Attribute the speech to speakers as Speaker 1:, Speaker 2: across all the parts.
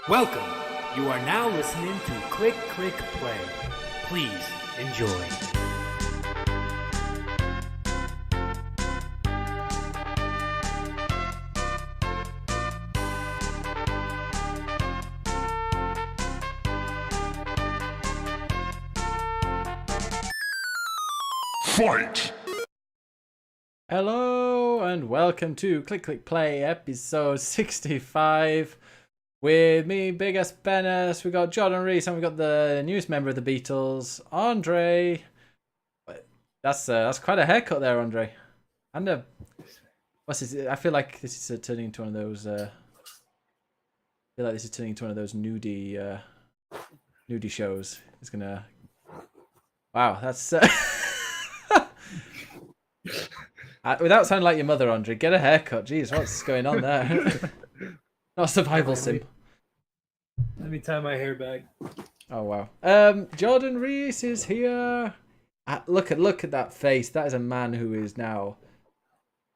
Speaker 1: Welcome. You are now listening to Click Click Play. Please enjoy.
Speaker 2: Fight!
Speaker 3: Hello and welcome to Click Click Play episode 65 with me, BiggusBennus. We got Jordan Reese and we got the newest member of the Beatles, Andre. That's quite a haircut there, Andre. And what's this? I feel like this is turning into one of those. I feel like this is turning into one of those nudie shows. It's gonna. Wow, that's. Without sounding like your mother, Andre, get a haircut. Jeez, what's going on there? Not a survival sim.
Speaker 4: Let me tie my hair back.
Speaker 3: Oh wow. Jordan Reese is here. Look at that face. That is a man who is now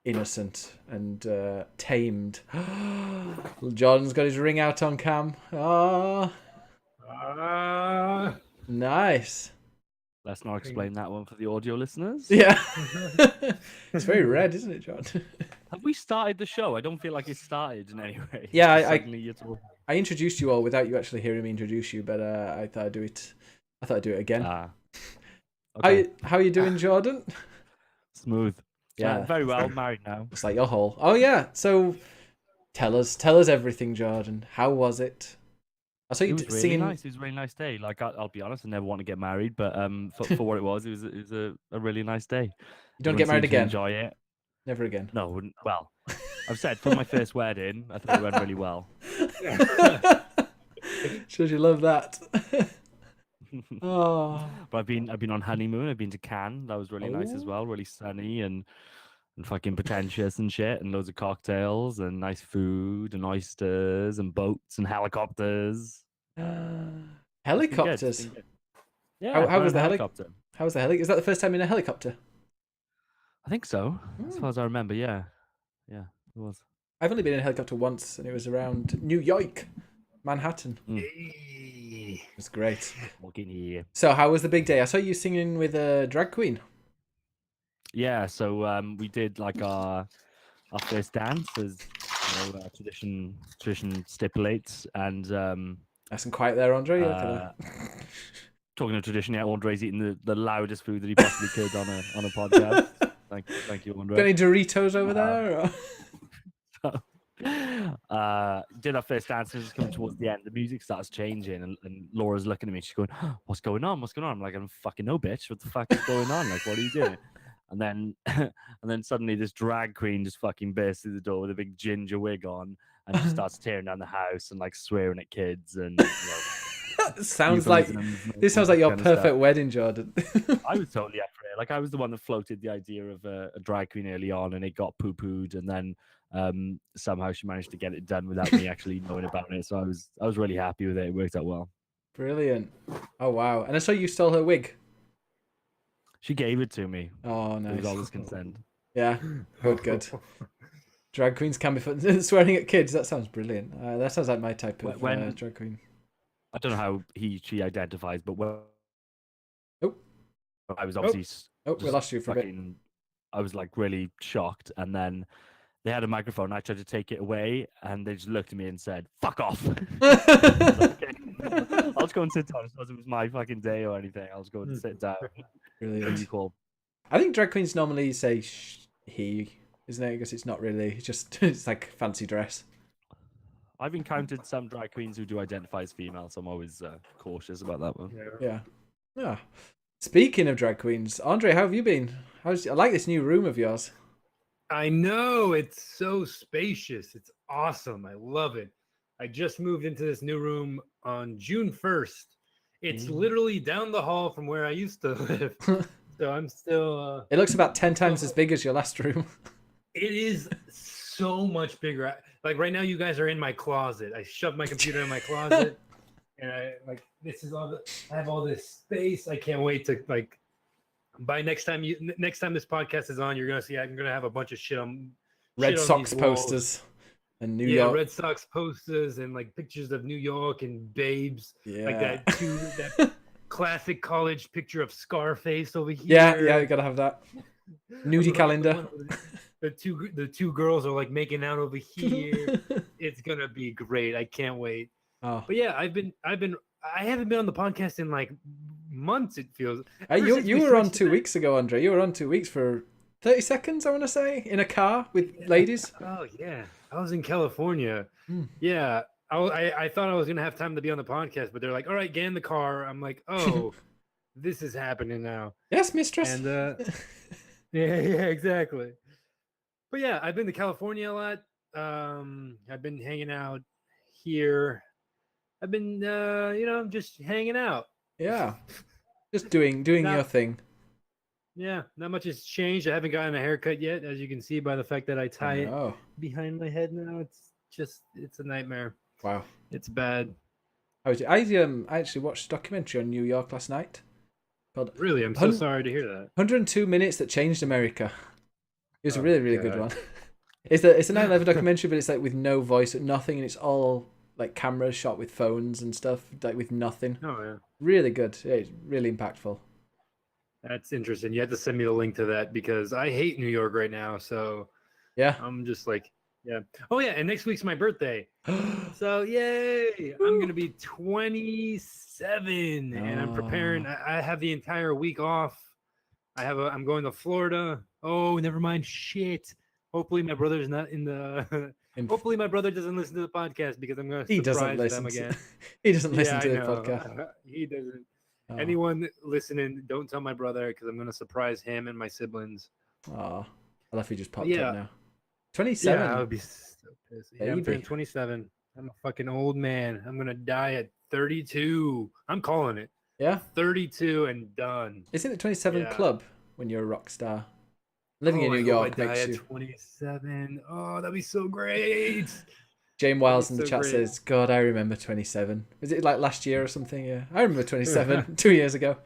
Speaker 3: innocent and tamed. Jordan's got his ring out on cam. Oh, nice.
Speaker 5: Let's not explain that one for the audio listeners.
Speaker 3: Yeah. It's very red, isn't it, John?
Speaker 5: Have we started the show? I don't feel like it started in any way.
Speaker 3: Yeah, I introduced you all without you actually hearing me introduce you, but I thought I'd do it. I thought I'd do it again.
Speaker 5: Okay.
Speaker 3: How you doing, Jordan?
Speaker 5: Smooth.
Speaker 3: Yeah,
Speaker 5: very well. Married now.
Speaker 3: It's like your whole. Oh yeah. So tell us everything, Jordan. How was it? I saw you
Speaker 5: It was really
Speaker 3: singing.
Speaker 5: nice. It was a really nice day. Like I'll be honest, I never want to get married, but for what it was a really nice day.
Speaker 3: You don't get married
Speaker 5: Seemed to
Speaker 3: again.
Speaker 5: Enjoy it.
Speaker 3: Never again.
Speaker 5: No, well, I've said for my first wedding, I thought it went really well.
Speaker 3: Should you love that? Oh.
Speaker 5: But I've been on honeymoon. I've been to Cannes. That was really nice as
Speaker 3: Oh.
Speaker 5: well. Really sunny and fucking pretentious and shit, and loads of cocktails and nice food and oysters and boats and helicopters.
Speaker 3: Helicopters.
Speaker 5: It's been good. Yeah.
Speaker 3: How was the
Speaker 5: helicopter?
Speaker 3: How was the helicopter? Is that the first time in a helicopter?
Speaker 5: I think so. As far as I remember, yeah, it was.
Speaker 3: I've only been in a helicopter once, and it was around New York, Manhattan.
Speaker 4: Hey.
Speaker 3: It was great.
Speaker 5: Walking here.
Speaker 3: So, how was the big day? I saw you singing with a drag queen.
Speaker 5: Yeah, so we did like our first dance as tradition stipulates, and
Speaker 3: Nice and quiet there, Andre. Look at that.
Speaker 5: talking of tradition, yeah, Andre's eating the loudest food that he possibly could on a podcast. Thank you, Andre.
Speaker 3: Got any Doritos over there? Or?
Speaker 5: Did our first dance, and just coming towards the end, the music starts changing, and Laura's looking at me. She's going, "What's going on? What's going on?" I'm like, "I don't fucking know, bitch. What the fuck is going on? Like, what are you doing?" And then suddenly this drag queen just fucking bursts through the door with a big ginger wig on, and just starts tearing down the house and like swearing at kids and.
Speaker 3: Sounds like this sounds like your perfect wedding, Jordan.
Speaker 5: I was totally up for it. Like I was the one that floated the idea of a drag queen early on, and it got poo-pooed, and then somehow she managed to get it done without me actually knowing about it. So I was really happy with it. It worked out well.
Speaker 3: Brilliant. Oh wow! And I saw you stole her wig.
Speaker 5: She gave it to me.
Speaker 3: Oh
Speaker 5: It
Speaker 3: nice.
Speaker 5: was always consent.
Speaker 3: Yeah, good. Drag queens can be fun. Swearing at kids. That sounds brilliant. That sounds like my type of drag queen.
Speaker 5: I don't know how she identifies, but I was obviously.
Speaker 3: We lost you for a bit.
Speaker 5: I was like really shocked, and then they had a microphone. I tried to take it away, and they just looked at me and said, "Fuck off." I'll just go and sit down. As it was my fucking day or anything, I'll just go and sit down.
Speaker 3: Brilliant.
Speaker 5: Cool.
Speaker 3: I think drag queens normally say he, isn't it? Because it's not really. It's like fancy dress.
Speaker 5: I've encountered some drag queens who do identify as female, so I'm always cautious about that one.
Speaker 3: Yeah. Speaking of drag queens, Andre, how have you been? I like this new room of yours.
Speaker 4: I know, it's so spacious. It's awesome. I love it. I just moved into this new room on June 1st. It's literally down the hall from where I used to live. So I'm still...
Speaker 3: It looks about 10 times as big as your last room.
Speaker 4: It is so much bigger. Like right now, you guys are in my closet. I shoved my computer in my closet. And I have all this space. I can't wait to by next time this podcast is on, you're gonna see I'm gonna have a bunch of shit on
Speaker 3: Red
Speaker 4: shit on
Speaker 3: Sox
Speaker 4: these walls.
Speaker 3: posters. And New
Speaker 4: Yeah,
Speaker 3: York.
Speaker 4: Red Sox posters and like pictures of New York and babes.
Speaker 3: Yeah.
Speaker 4: Like that classic college picture of Scarface over here.
Speaker 3: Yeah, you gotta have that. Nudie calendar.
Speaker 4: The two girls are like making out over here. It's gonna be great. I can't wait.
Speaker 3: Oh.
Speaker 4: But yeah, I haven't been on the podcast in like months. It feels.
Speaker 3: You were on 2 weeks ago, Andre. You were on 2 weeks for 30 seconds, I want to say, in a car with ladies.
Speaker 4: Oh yeah, I was in California.
Speaker 3: Mm.
Speaker 4: Yeah, I thought I was gonna have time to be on the podcast, but they're like, "All right, get in the car." I'm like, "Oh, this is happening now."
Speaker 3: Yes, mistress.
Speaker 4: And yeah, exactly. But yeah, I've been to California a lot. I've been hanging out here. I've been, just hanging out.
Speaker 3: Yeah, just doing your thing.
Speaker 4: Yeah, not much has changed. I haven't gotten a haircut yet, as you can see by the fact that I tie it behind my head now. It's a nightmare.
Speaker 3: Wow,
Speaker 4: it's bad.
Speaker 3: I actually watched a documentary on New York last night.
Speaker 4: Really, I'm so sorry to hear that.
Speaker 3: 102 Minutes That Changed America. It was a really good one. It's a 9/11 documentary, but it's like with no voice, nothing, and it's all like cameras shot with phones and stuff, like with nothing.
Speaker 4: Oh yeah,
Speaker 3: really good. Yeah, it's really impactful.
Speaker 4: That's interesting. You have to send me the link to that because I hate New York right now. So
Speaker 3: yeah,
Speaker 4: I'm just like, yeah. Oh yeah, and next week's my birthday. So yay! I'm gonna be 27, and I'm preparing. I have the entire week off. I'm going to Florida. Oh, never mind. Shit. Hopefully my brother's not in the. Hopefully my brother doesn't listen to the podcast because I'm gonna surprise them again.
Speaker 3: He doesn't listen to the podcast.
Speaker 4: He doesn't. Oh. Anyone listening, don't tell my brother because I'm gonna surprise him and my siblings.
Speaker 3: Oh, I love if he just popped up now. 27.
Speaker 4: Yeah, I would be so pissed. Yeah, I'm turning 27. I'm a fucking old man. I'm gonna die at 32. I'm calling it.
Speaker 3: Yeah,
Speaker 4: 32 and done.
Speaker 3: Isn't it 27 club when you're a rock star? Living in New York makes you
Speaker 4: 27. Oh, that'd be so great.
Speaker 3: James Wiles in the chat says, "God, I remember 27. Was it like last year or something? Yeah, I remember 27 2 years ago."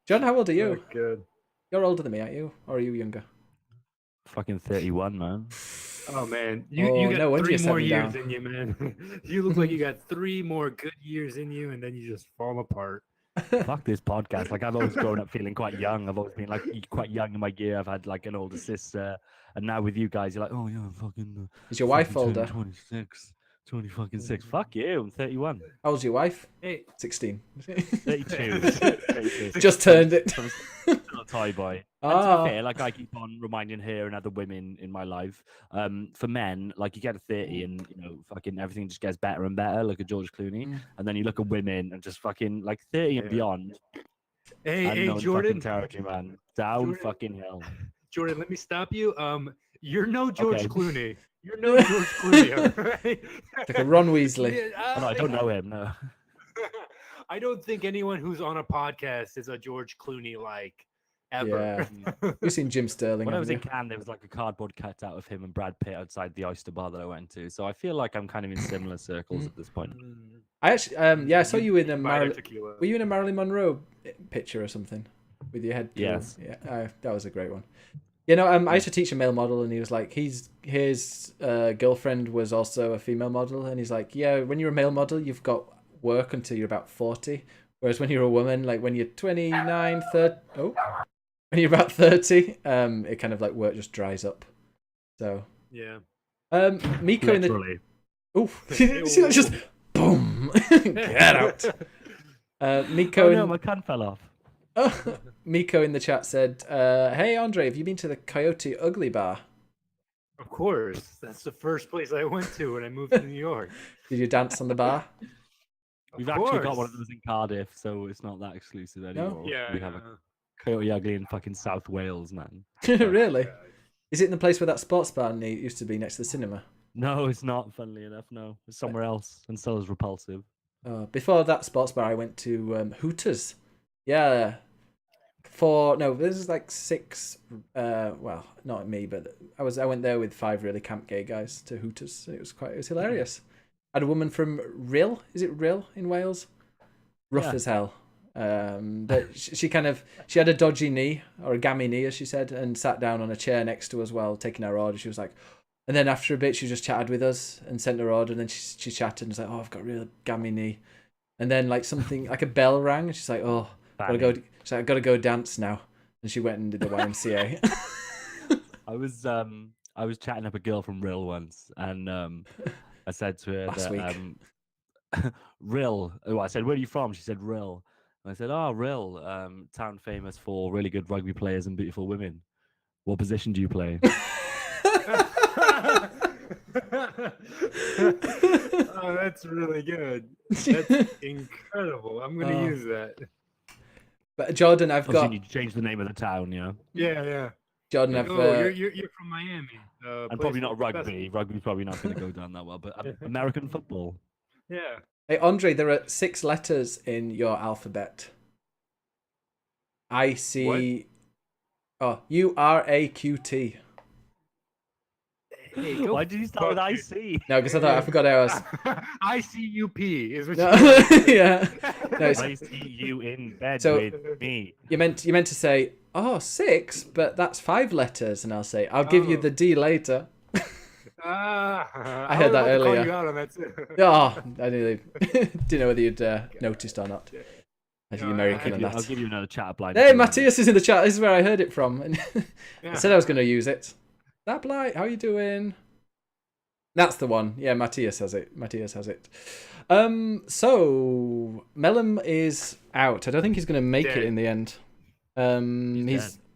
Speaker 3: John, how old are you?
Speaker 4: Oh, good.
Speaker 3: You're older than me, aren't you? Or are you younger?
Speaker 5: Fucking 31, man.
Speaker 4: Oh man, you got 3 more years in you, man. You look like you got 3 more good years in you, and then you just fall apart.
Speaker 5: Fuck this podcast. Like I've always grown up feeling quite young. I've always been like quite young in my gear. I've had like an older sister, and now with you guys, you're like, oh yeah, fucking.
Speaker 3: Is your wife older?
Speaker 5: 26. 20 Fuck you. I'm 31.
Speaker 3: How old's your wife?
Speaker 4: Hey,
Speaker 3: 16.
Speaker 5: 32.
Speaker 3: Just turned it.
Speaker 5: I'm still a toy boy. And to be fair, like I keep on reminding her and other women in my life. For men, like you get to 30 and fucking everything just gets better and better, like a George Clooney. And then you look at women and just fucking like 30 and beyond.
Speaker 4: Hey, Jordan.
Speaker 5: Territory, man. Down fucking hell.
Speaker 4: Jordan, let me stop you. You're no George Clooney. You're no George Clooney, all right?
Speaker 3: Like a Ron Weasley.
Speaker 5: Yeah, no, I don't know him, no.
Speaker 4: I don't think anyone who's on a podcast is a George Clooney-like ever.
Speaker 3: Yeah. You've seen Jim Sterling.
Speaker 5: When I was in Cannes, there was like a cardboard cutout of him and Brad Pitt outside the oyster bar that I went to. So I feel like I'm kind of in similar circles at this point.
Speaker 3: I actually, I saw you in a Were you in a Marilyn Monroe picture or something with your head?
Speaker 5: Yes.
Speaker 3: Yeah, that was a great one. I used to teach a male model, and he was like, his girlfriend was also a female model, and he's like, yeah, when you're a male model, you've got work until you're about 40, whereas when you're a woman, like when you're 29, 30, when you're about 30, it kind of like work just dries up. So
Speaker 4: yeah.
Speaker 3: Miko
Speaker 5: Literally.
Speaker 3: in the see that just boom, get out. Miko.
Speaker 5: Oh no, my cunt fell off.
Speaker 3: Miko in the chat said, hey Andre, have you been to the Coyote Ugly Bar?
Speaker 4: Of course. That's the first place I went to when I moved to New York.
Speaker 3: Did you dance on the bar?
Speaker 5: We've actually got one of those in Cardiff, so it's not that exclusive anymore.
Speaker 4: No? Yeah,
Speaker 5: we have a Coyote Ugly in fucking South Wales, man.
Speaker 3: Really? Is it in the place where that sports bar used to be next to the cinema?
Speaker 5: No, it's not, funnily enough, no. It's somewhere else, and so is Repulsive.
Speaker 3: Before that sports bar, I went to Hooters. Yeah. This is like 6. Well, not me, but I went there with 5 really camp gay guys to Hooters. It was hilarious. I had a woman from Rhyl. Is it Rhyl in Wales? Rough as hell. But she had a dodgy knee or a gammy knee, as she said, and sat down on a chair next to us while taking our order. She was like, And then after a bit, she just chatted with us and sent her order. And then she chatted and was like, "Oh, I've got a real gammy knee." And then like something like a bell rang, and she's like, "Oh, gotta go." She's like, "I gotta go dance now." And she went and did the YMCA.
Speaker 5: I was chatting up a girl from Rill once, and I said to her
Speaker 3: Last week.
Speaker 5: Rill. Oh, I said, "Where are you from?" She said, "Rill." And I said, "Oh, Rill, town famous for really good rugby players and beautiful women. What position do you play?"
Speaker 4: Oh, that's really good. That's incredible. I'm gonna use that.
Speaker 3: But Jordan, I've
Speaker 5: Obviously,
Speaker 3: got.
Speaker 5: you need to change the name of the town, yeah.
Speaker 4: Yeah.
Speaker 3: Jordan,
Speaker 4: Like,
Speaker 3: I've.
Speaker 4: you're from Miami.
Speaker 5: And probably not rugby. Rugby's probably not going to go down that well, but American football.
Speaker 4: Yeah.
Speaker 3: Hey, Andre, there are 6 letters in your alphabet. IC. Oh, URAQT.
Speaker 4: Hey,
Speaker 5: Why did you start with IC?
Speaker 3: No, because I forgot how I was.
Speaker 4: ICUP is what
Speaker 3: No,
Speaker 4: you
Speaker 3: yeah. No,
Speaker 5: I see you in bed
Speaker 3: So-
Speaker 5: with me.
Speaker 3: you meant to say, "Oh, 6, but that's 5 letters," and I'll say, "I'll give you
Speaker 4: Oh.
Speaker 3: the D later."
Speaker 4: I
Speaker 3: heard that
Speaker 4: Call
Speaker 3: earlier.
Speaker 4: you out on that too.
Speaker 3: Oh, I didn't know whether you'd noticed or not. As the
Speaker 4: No,
Speaker 3: American and
Speaker 5: I'll
Speaker 3: that.
Speaker 5: give you another chat blind.
Speaker 3: Hey, Matthias is in the chat. This is where I heard it from. And I
Speaker 4: Yeah.
Speaker 3: said I was going to use it. That Blight, how you doing? That's the one. Yeah, Matthias has it. So Mellum is out. I don't think he's going to make it
Speaker 4: Dead.
Speaker 3: in the end.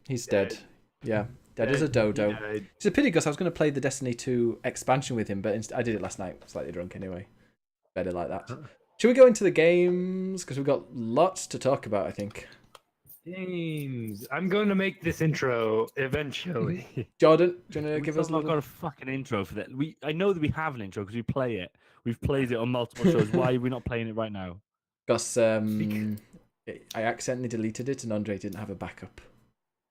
Speaker 3: He's dead.
Speaker 4: Dead.
Speaker 3: Yeah, dead as a dodo.
Speaker 4: He died.
Speaker 3: It's a pity because I was going to play the Destiny 2 expansion with him, but I did it last night, slightly drunk anyway. Better like that. Should we go into the games? Because we've got lots to talk about, I think.
Speaker 4: James, I'm going to make this intro eventually.
Speaker 3: Jordan, do you want to give us a
Speaker 5: I've
Speaker 3: little...
Speaker 5: got a fucking intro for that. I know that we have an intro because we play it. We've played it on multiple shows. Why are we not playing it right now?
Speaker 3: Because I accidentally deleted it and Andre didn't have a backup.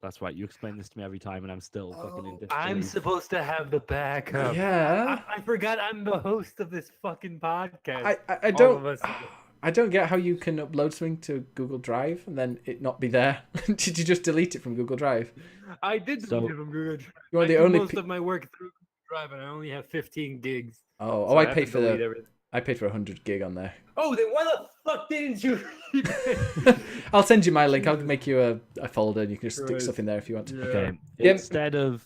Speaker 5: That's right. You explain this to me every time, and I'm still fucking in
Speaker 4: I'm
Speaker 5: disbelief.
Speaker 4: supposed to have the backup.
Speaker 3: Yeah.
Speaker 4: I forgot I'm the host of this fucking podcast.
Speaker 3: I
Speaker 4: All
Speaker 3: don't...
Speaker 4: of us.
Speaker 3: I don't get how you can upload something to Google Drive and then it not be there. Did you just delete it from Google Drive?
Speaker 4: I did
Speaker 5: So-
Speaker 4: delete it from Google Drive.
Speaker 3: You're
Speaker 4: I
Speaker 3: the
Speaker 4: do
Speaker 3: only
Speaker 4: most of my work through Google Drive, and I only have 15 gigs.
Speaker 3: Oh,
Speaker 4: so
Speaker 3: I
Speaker 4: have
Speaker 3: paid
Speaker 4: to
Speaker 3: for
Speaker 4: delete
Speaker 3: the...
Speaker 4: everything.
Speaker 3: I paid for 100 gig on there.
Speaker 4: Oh, then why the fuck didn't you?
Speaker 3: I'll send you my link. I'll make you a folder and you can just stick
Speaker 4: Right.
Speaker 3: stuff in there if you want.
Speaker 5: Okay.
Speaker 3: Yeah.
Speaker 5: Instead of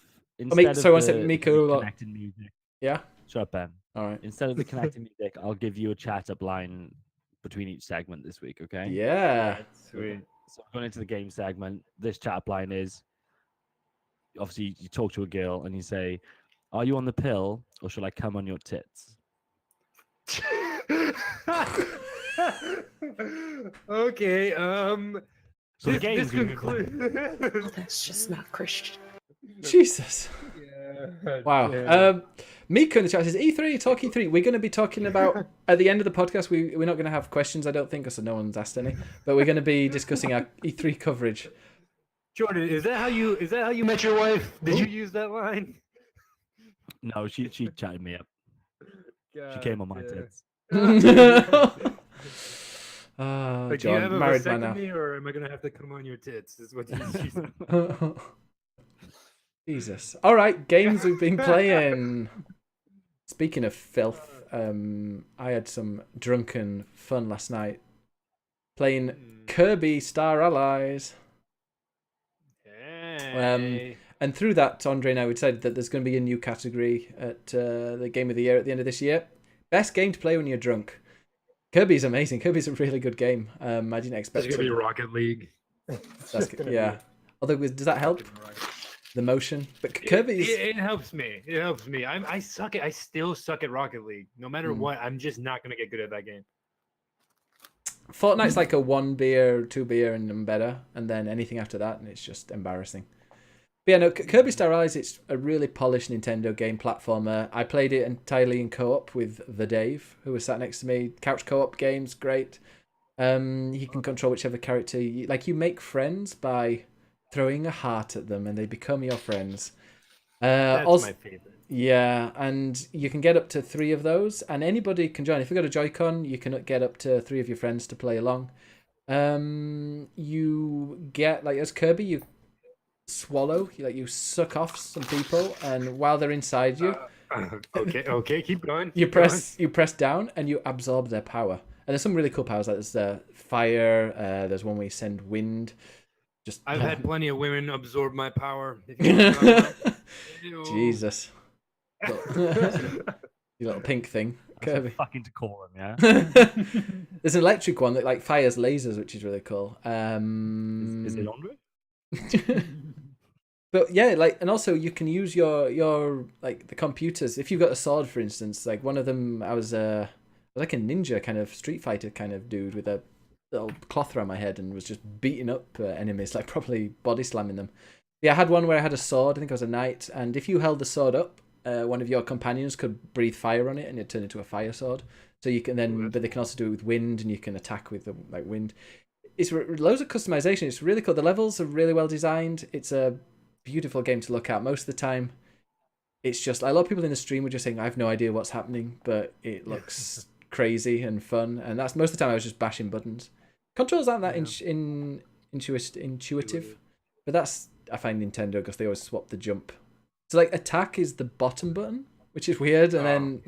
Speaker 3: so I said
Speaker 5: the
Speaker 3: Miko,
Speaker 5: connected music.
Speaker 3: Yeah?
Speaker 5: Shut up, Ben.
Speaker 3: All right.
Speaker 5: Instead of the connected music, I'll give you a chat up line between each segment this week. Okay.
Speaker 3: Yeah.
Speaker 4: Sweet.
Speaker 5: So going into the game segment, this chat up line is obviously you talk to a girl and you say, "Are you on the pill or shall I come on your tits?"
Speaker 4: Okay.
Speaker 5: So the
Speaker 4: This
Speaker 5: game's gonna be
Speaker 4: concludes.
Speaker 2: That's just not Christian.
Speaker 3: Jesus.
Speaker 4: Yeah,
Speaker 3: Wow.
Speaker 4: yeah.
Speaker 3: Miko in the chat says, E3, talk E3. We're going to be talking about, at the end of the podcast, we're not going to have questions, I don't think, because no one's asked any, but we're going to be discussing our E3 coverage.
Speaker 4: Jordan, is that how you met your wife? Did you use that line?
Speaker 5: No, she chatted me up. She came on my tits.
Speaker 4: Like, do you have
Speaker 3: John,
Speaker 4: a
Speaker 3: married man now.
Speaker 4: vasectomy, or am I gonna have to come on your tits? Is what she said.
Speaker 3: Jesus. All right, games we've been playing. Speaking of filth, I had some drunken fun last night playing Kirby Star Allies.
Speaker 4: Hey.
Speaker 3: And through that, Andre and I decided that there's going to be a new category at the Game of the Year at the end of this year. Best game to play when you're drunk. Kirby's amazing. Kirby's a really good game. I didn't expect
Speaker 4: It's gonna be
Speaker 3: to.
Speaker 4: Rocket League.
Speaker 3: That's good. Yeah. Although, does that help? The motion? But Kirby's...
Speaker 4: It helps me. It helps me. I suck at. I still suck at Rocket League. No matter what, I'm just not gonna get good at that game.
Speaker 3: Fortnite's like a 1 beer, 2 beer, and I'm better. And then anything after that, and it's just embarrassing. But yeah, no, Kirby Star Allies, it's a really polished Nintendo game platformer. I played it entirely in co-op with the Dave, who was sat next to me. Couch co-op games, great. You can control whichever character. You make friends by throwing a heart at them, and they become your friends.
Speaker 4: That's
Speaker 3: Also,
Speaker 4: my favorite.
Speaker 3: yeah, and you can get up to 3 of those, and anybody can join. If you've got a Joy-Con, you can get up to 3 of your friends to play along. You get, as Kirby, you swallow, you suck off some people, and while they're inside you,
Speaker 4: Okay, keep going.
Speaker 3: You
Speaker 4: keep going.
Speaker 3: press down and you absorb their power. And there's some really cool powers, like there's fire. There's one where you send wind. Just
Speaker 4: I've had plenty of women absorb my power. If you know what I'm talking about. Ew.
Speaker 3: Jesus, you little pink thing, Kirby.
Speaker 5: Fucking decorum, yeah.
Speaker 3: There's an electric one that like fires lasers, which is really cool.
Speaker 5: Is it Andre?
Speaker 3: But yeah, like, and also you can use your like the computers. If you've got a sword, for instance, like one of them, I was like a ninja kind of Street Fighter kind of dude with a little cloth around my head and was just beating up enemies, like probably body slamming them. Yeah, I had one where I had a sword. I think I was a knight, and if you held the sword up, one of your companions could breathe fire on it, and it turned into a fire sword. So you can then, but they can also do it with wind, and you can attack with like wind. It's loads of customization. It's really cool. The levels are really well designed. It's a beautiful game to look at. Most of the time, it's just like, a lot of people in the stream were just saying, I have no idea what's happening, but it looks crazy and fun. And that's most of the time I was just bashing buttons. Controls aren't that intuitive, but that's, I find, Nintendo, because they always swap the jump. So like attack is the bottom button, which is weird, and then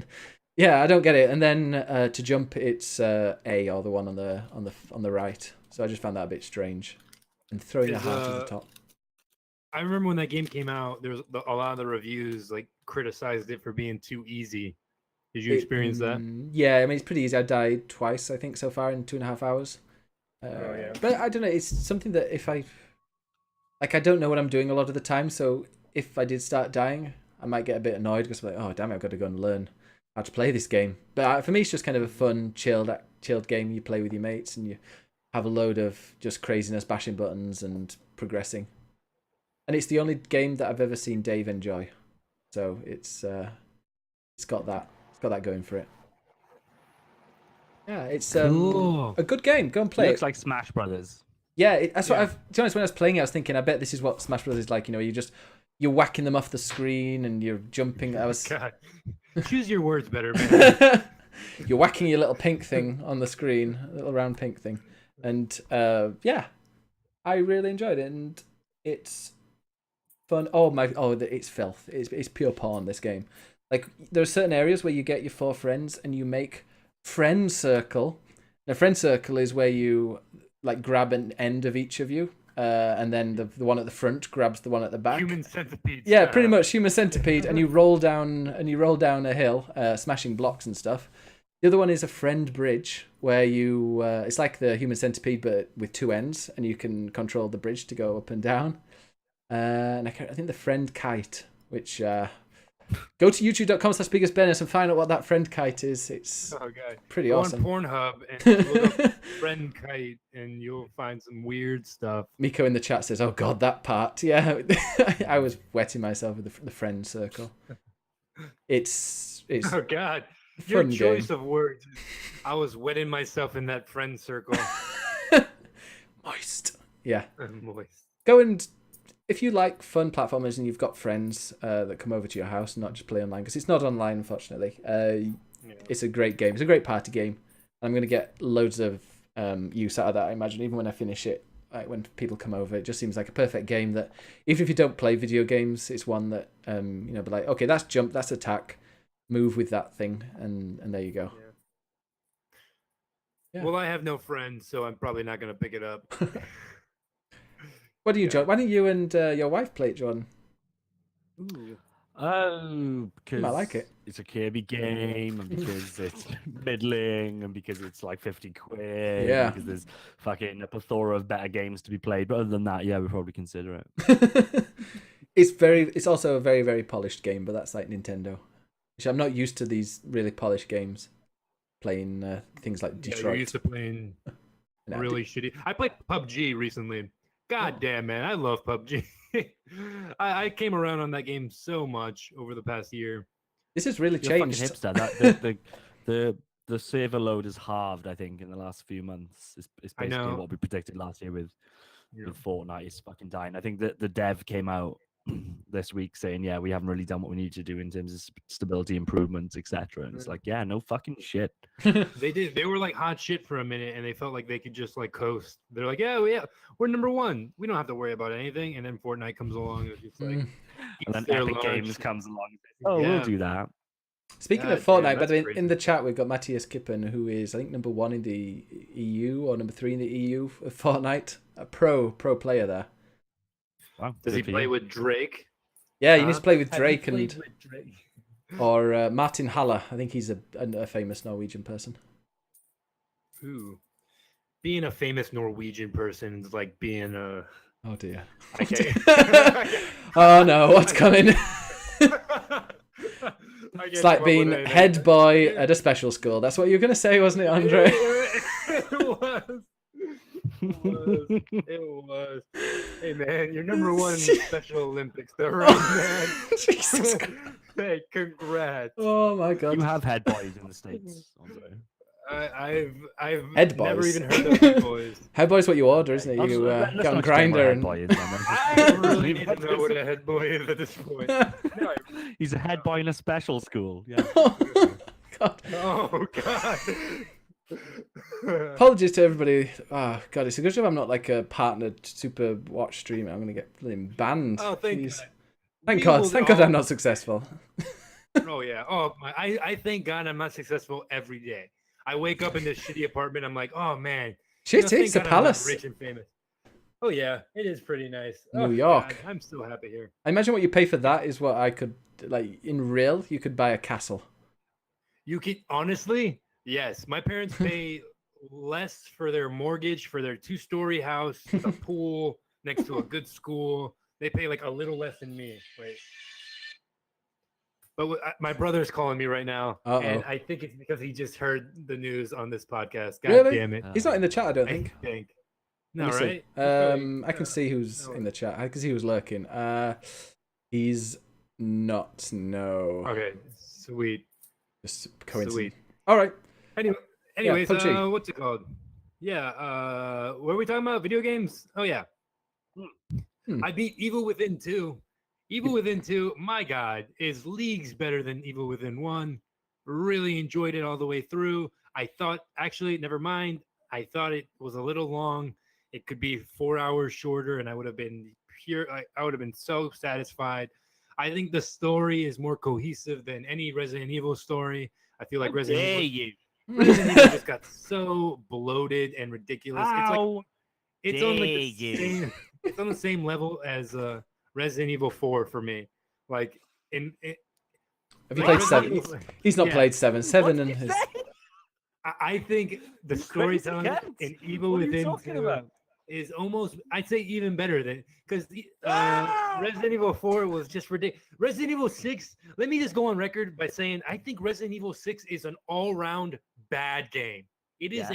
Speaker 3: I don't get it. And then to jump, it's A, or the one on the right. So I just found that a bit strange. And throwing a heart at the top.
Speaker 4: I remember when that game came out, there was a lot of the reviews like criticized it for being too easy. Did you experience that?
Speaker 3: Yeah, I mean, it's pretty easy. I died twice, I think, so far in 2.5 hours. But I don't know. It's something that if I don't know what I'm doing a lot of the time. So if I did start dying, I might get a bit annoyed because I'm like, oh damn it, I've got to go and learn how to play this game. But for me, it's just kind of a fun, chilled game. You play with your mates and you have a load of just craziness, bashing buttons and progressing. And it's the only game that I've ever seen Dave enjoy. So it's got that going for it. Yeah, it's
Speaker 4: Cool.
Speaker 3: a good game. Go and play
Speaker 5: It
Speaker 3: it.
Speaker 5: looks like Smash Brothers.
Speaker 3: Yeah, that's what I've. To be honest, when I was playing it, I was thinking, I bet this is what Smash Bros is like. You know, you're whacking them off the screen and you're jumping.
Speaker 4: God. Choose your words better, man.
Speaker 3: You're whacking your little pink thing on the screen, a little round pink thing, and yeah, I really enjoyed it, and it's fun. It's filth. It's pure porn. This game, like, there are certain areas where you get your 4 friends and you make friend circle. Now, friend circle is where you like grab an end of each of you, and then the one at the front grabs the one at the back.
Speaker 4: Human centipede.
Speaker 3: Yeah, pretty much human centipede, and you roll down a hill, smashing blocks and stuff. The other one is a friend bridge, where you it's like the human centipede but with 2 ends, and you can control the bridge to go up and down. And I think the friend kite, which go to youtube.com/BiggusBennus and find out what that friend kite is. It's pretty
Speaker 4: Go
Speaker 3: awesome.
Speaker 4: on Pornhub and look up friend kite, and you'll find some weird stuff.
Speaker 3: Miko in the chat says, "Oh God, that part." Yeah, I was wetting myself with the friend circle. It's
Speaker 4: Oh God,
Speaker 3: a
Speaker 4: your
Speaker 3: fun
Speaker 4: choice
Speaker 3: game.
Speaker 4: of words. I was wetting myself in that friend circle.
Speaker 3: Moist. Yeah.
Speaker 4: Moist.
Speaker 3: Go and, if you like fun platformers and you've got friends that come over to your house and not just play online, because it's not online, unfortunately. It's a great game. It's a great party game. I'm going to get loads of use out of that, I imagine, even when I finish it. Like, when people come over, it just seems like a perfect game that, even if you don't play video games, it's one that, be like, okay, that's jump, that's attack, move with that thing, and there you go. Yeah.
Speaker 4: Well, I have no friends, so I'm probably not going to pick it up.
Speaker 3: What do you, John? Why don't you and your wife play it, Jordan?
Speaker 4: Ooh.
Speaker 5: Because
Speaker 3: I like it.
Speaker 5: It's a Kirby game, and because it's middling, and because it's like 50 quid.
Speaker 3: Yeah.
Speaker 5: Because there's fucking a plethora of better games to be played. But other than that, yeah, we'd probably consider it.
Speaker 3: It's also a very, very polished game, but that's like Nintendo. Which I'm not used to these really polished games. Playing things like Detroit.
Speaker 4: Yeah, you're used to playing really shitty. I played PUBG recently. God damn, man, I love PUBG. I came around on that game so much over the past year.
Speaker 3: This has really
Speaker 5: You're
Speaker 3: changed.
Speaker 5: fucking hipster. The server load has halved, I think, in the last few months. It's basically what we predicted last year with Fortnite is fucking dying. I think that the dev came out this week saying, yeah, we haven't really done what we need to do in terms of stability improvements, etc. And it's like, yeah, no fucking shit.
Speaker 4: They did. They were like hot shit for a minute, and they felt like they could just like coast. They're like, yeah, we're number 1. We don't have to worry about anything. And then Fortnite comes along, and it's just like,
Speaker 5: And then
Speaker 4: their
Speaker 5: Epic
Speaker 4: launch.
Speaker 5: Games comes along and says, "Oh,
Speaker 4: Yeah.
Speaker 5: we'll do that."
Speaker 3: Speaking
Speaker 4: God
Speaker 3: of Fortnite,
Speaker 4: damn,
Speaker 3: by the way,
Speaker 4: that's
Speaker 3: in
Speaker 4: crazy.
Speaker 3: the chat we've got Matthias Kippen, who is I think number 1 in the EU or number 3 in the EU of Fortnite, a pro player there.
Speaker 5: Wow,
Speaker 4: Does
Speaker 5: good
Speaker 4: he
Speaker 5: for
Speaker 4: play
Speaker 5: you.
Speaker 4: with Drake?
Speaker 3: Yeah, you need to play with
Speaker 4: Have you
Speaker 3: Drake
Speaker 4: played
Speaker 3: and
Speaker 4: with Drake?
Speaker 3: or Martin Haller. I think he's a famous Norwegian person.
Speaker 4: Ooh. Being a famous Norwegian person is like being a.
Speaker 3: Oh dear.
Speaker 4: Okay.
Speaker 3: Oh no, what's coming? It's like being head boy at a special school. That's what you were going to say, wasn't it, Andre?
Speaker 4: It was. It was. Hey man, you're number 1 in the Special Olympics, though, right, man?
Speaker 3: Jesus Christ.
Speaker 4: Hey, congrats.
Speaker 3: Oh my god.
Speaker 5: You have head boys in the States, Andre.
Speaker 4: I've
Speaker 3: Head
Speaker 4: never
Speaker 3: boys.
Speaker 4: even heard of head boys.
Speaker 3: Head boy's what you order, isn't it?
Speaker 5: I'm
Speaker 3: You
Speaker 5: sorry, let's
Speaker 3: get
Speaker 5: not
Speaker 3: on
Speaker 5: explain what
Speaker 3: Grinder
Speaker 5: a head
Speaker 3: and
Speaker 5: boy is, then.
Speaker 4: I really need to know what a head boy is at this point. No,
Speaker 5: He's a head boy in a special school. Yeah.
Speaker 3: God.
Speaker 4: oh god.
Speaker 3: Apologies to everybody. Oh god, it's a good job I'm not like a partnered super watch streamer. I'm gonna get bloody banned.
Speaker 4: Oh, thank
Speaker 3: Jeez.
Speaker 4: God.
Speaker 3: Thank
Speaker 4: We
Speaker 3: God.
Speaker 4: will
Speaker 3: Thank God
Speaker 4: all-
Speaker 3: I'm not successful.
Speaker 4: Oh yeah. Oh my. I thank God I'm not successful every day. I wake up in this shitty apartment. I'm like, oh man.
Speaker 3: Shit,
Speaker 4: thank
Speaker 3: it's the
Speaker 4: God I'm not
Speaker 3: palace.
Speaker 4: rich and famous. Oh yeah, it is pretty nice.
Speaker 3: New
Speaker 4: Oh,
Speaker 3: York.
Speaker 4: God, I'm so happy here.
Speaker 3: I imagine what you pay for that is what I could like in real. You could buy a castle.
Speaker 4: You can honestly, yes. My parents pay less for their mortgage for their 2-story house with a pool next to a good school. They pay like a little less than me. Wait. But my brother's calling me right now, and I think it's because he just heard the news on this podcast. God
Speaker 3: Really?
Speaker 4: damn it!
Speaker 3: He's not in the chat, I don't
Speaker 4: I
Speaker 3: think.
Speaker 4: think.
Speaker 3: Let
Speaker 4: No,
Speaker 3: me see.
Speaker 4: right?
Speaker 3: I can see who's in the chat. I can see who's lurking. He's not. No.
Speaker 4: Okay, sweet.
Speaker 3: Just coincidence.
Speaker 4: Sweet.
Speaker 3: All right.
Speaker 4: Anyways,
Speaker 3: PUBG.
Speaker 4: what's it called? Yeah, what are we talking about? Video games? Oh yeah. I beat Evil Within 2. Evil Within 2, my God, is leagues better than Evil Within 1. Really enjoyed it all the way through. I thought, actually, never mind. I thought it was a little long. It could be 4 hours shorter, and I would have been I would have been so satisfied. I think the story is more cohesive than any Resident Evil story. I feel like Resident Evil just got so bloated and ridiculous. It's on like the same, it's on the same level as Resident Evil 4 for me. Like
Speaker 3: Have you played 7? He's not played 7. 7 and his.
Speaker 4: I think the storytelling in Evil Within 2 is almost, I'd say, even better than, because Resident Evil 4 was just ridiculous. Resident Evil 6, let me just go on record by saying I think Resident Evil 6 is an all-round bad game. It is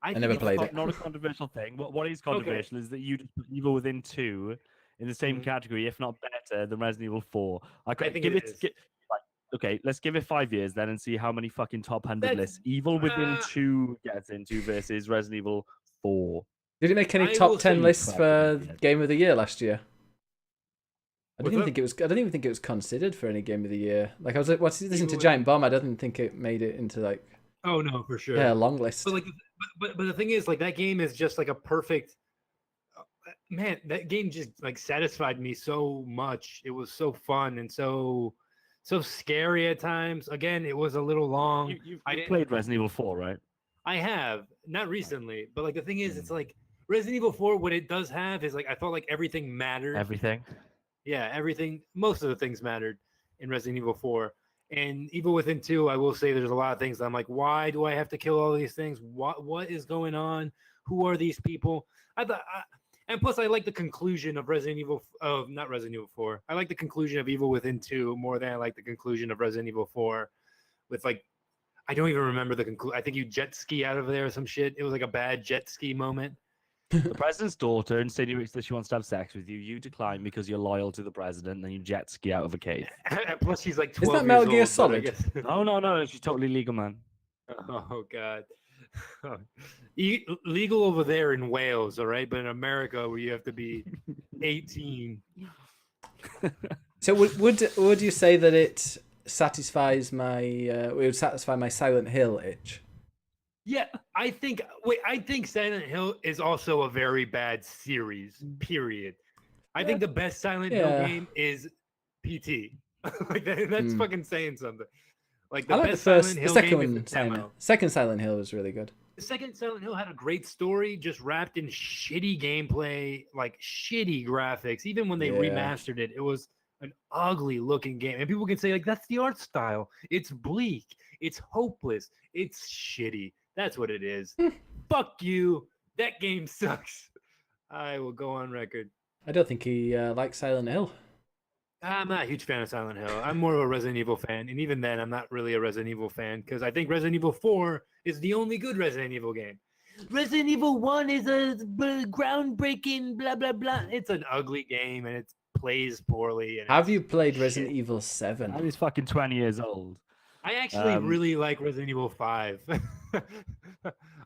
Speaker 4: I
Speaker 3: never played it.
Speaker 5: Not a controversial thing. What is controversial is that you just put Evil Within 2 in the same category, if not better, than Resident Evil 4.
Speaker 4: I think it is.
Speaker 5: Okay, let's give it 5 years then and see how many fucking top 100 lists Evil Within 2 gets into versus Resident Evil 4.
Speaker 3: Did it make any
Speaker 4: I
Speaker 3: top
Speaker 4: will
Speaker 3: 10
Speaker 4: say-
Speaker 3: lists for Game of the Year last year? I
Speaker 4: What's
Speaker 3: didn't
Speaker 4: up?
Speaker 3: think it was. I don't even think it was considered for any Game of the Year. Like I was listening to
Speaker 4: Evil
Speaker 3: Giant Bomb. I didn't think it made it into like
Speaker 4: Oh no, for sure.
Speaker 3: a long list.
Speaker 4: But like, but the thing is, like, that game is just like a perfect. Man, that game just like satisfied me so much. It was so fun and so scary at times. Again, it was a little long.
Speaker 5: You
Speaker 4: I didn't-
Speaker 5: played Resident Evil 4, right?
Speaker 4: I have not recently, but like the thing is, it's like Resident Evil 4. What it does have is like I felt like everything mattered.
Speaker 5: Everything.
Speaker 4: Yeah, everything. Most of the things mattered in Resident Evil 4. And Evil Within 2, I will say there's a lot of things that I'm like, why do I have to kill all these things? What is going on? Who are these people? And plus, I like the conclusion of not Resident Evil 4. I like the conclusion of Evil Within 2 more than I like the conclusion of Resident Evil 4. With like, I don't even remember the conclusion. I think you jet ski out of there or some shit. It was like a bad jet ski moment.
Speaker 5: The president's daughter insinuates that she wants to have sex with you. You decline because you're loyal to the president, and you jet ski out of a cave.
Speaker 4: Plus, she's like 12
Speaker 3: Isn't that
Speaker 4: years
Speaker 3: Metal Gear
Speaker 4: old, but I
Speaker 3: Solid?
Speaker 4: guess-
Speaker 5: No, she's totally legal, man.
Speaker 4: Oh God, legal over there in Wales, all right, but in America where you have to be 18.
Speaker 3: So would you say that it satisfies my it would satisfy my Silent Hill itch?
Speaker 4: Yeah, I think Silent Hill is also a very bad series. Period. I think the best Silent Hill
Speaker 3: Yeah.
Speaker 4: game is PT. Like that's fucking saying something. Like
Speaker 3: I
Speaker 4: the
Speaker 3: like
Speaker 4: best
Speaker 3: the
Speaker 4: Silent
Speaker 3: the
Speaker 4: Hill
Speaker 3: second
Speaker 4: game is the
Speaker 3: one. Silent,
Speaker 4: demo.
Speaker 3: second Silent Hill was really good.
Speaker 4: The second Silent Hill had a great story, just wrapped in shitty gameplay, like shitty graphics. Even when they
Speaker 3: Yeah.
Speaker 4: remastered it, it was an ugly looking game. And people can say, like, that's the art style. It's bleak. It's hopeless. It's shitty. That's what it is. Fuck you. That game sucks. I will go on record.
Speaker 3: I don't think he likes Silent Hill.
Speaker 4: I'm not a huge fan of Silent Hill. I'm more of a Resident Evil fan. And even then, I'm not really a Resident Evil fan because I think Resident Evil 4 is the only good Resident Evil game. Resident Evil 1 is a groundbreaking blah, blah, blah. It's an ugly game and it plays poorly. And
Speaker 3: Have
Speaker 4: it's
Speaker 3: you played
Speaker 4: shit.
Speaker 3: Resident Evil 7?
Speaker 5: And he's fucking 20 years old.
Speaker 4: I actually really like Resident Evil 5.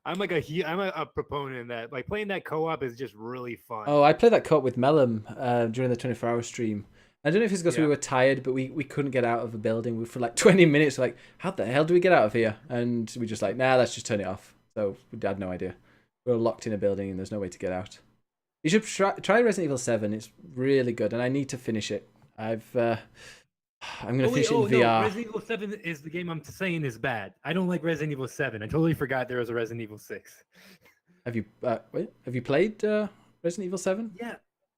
Speaker 4: I'm a proponent in that. Like playing that co-op is just really fun.
Speaker 3: Oh, I played that co-op with Mellum during the 24-hour stream. I don't know if it's because we
Speaker 4: Yeah.
Speaker 3: were tired, but we couldn't get out of the building. We for like 20 minutes, like, how the hell do we get out of here? And we just like, nah, let's just turn it off. So we had no idea. We were locked in a building and there's no way to get out. You should try Resident Evil 7. It's really good, and I need to finish it. I'm gonna finish it in VR.
Speaker 4: No, Resident Evil 7 is the game I'm saying is bad. I don't like Resident Evil 7. I totally forgot there was a Resident Evil 6.
Speaker 3: Have you Have you played Resident Evil 7?
Speaker 4: Yeah,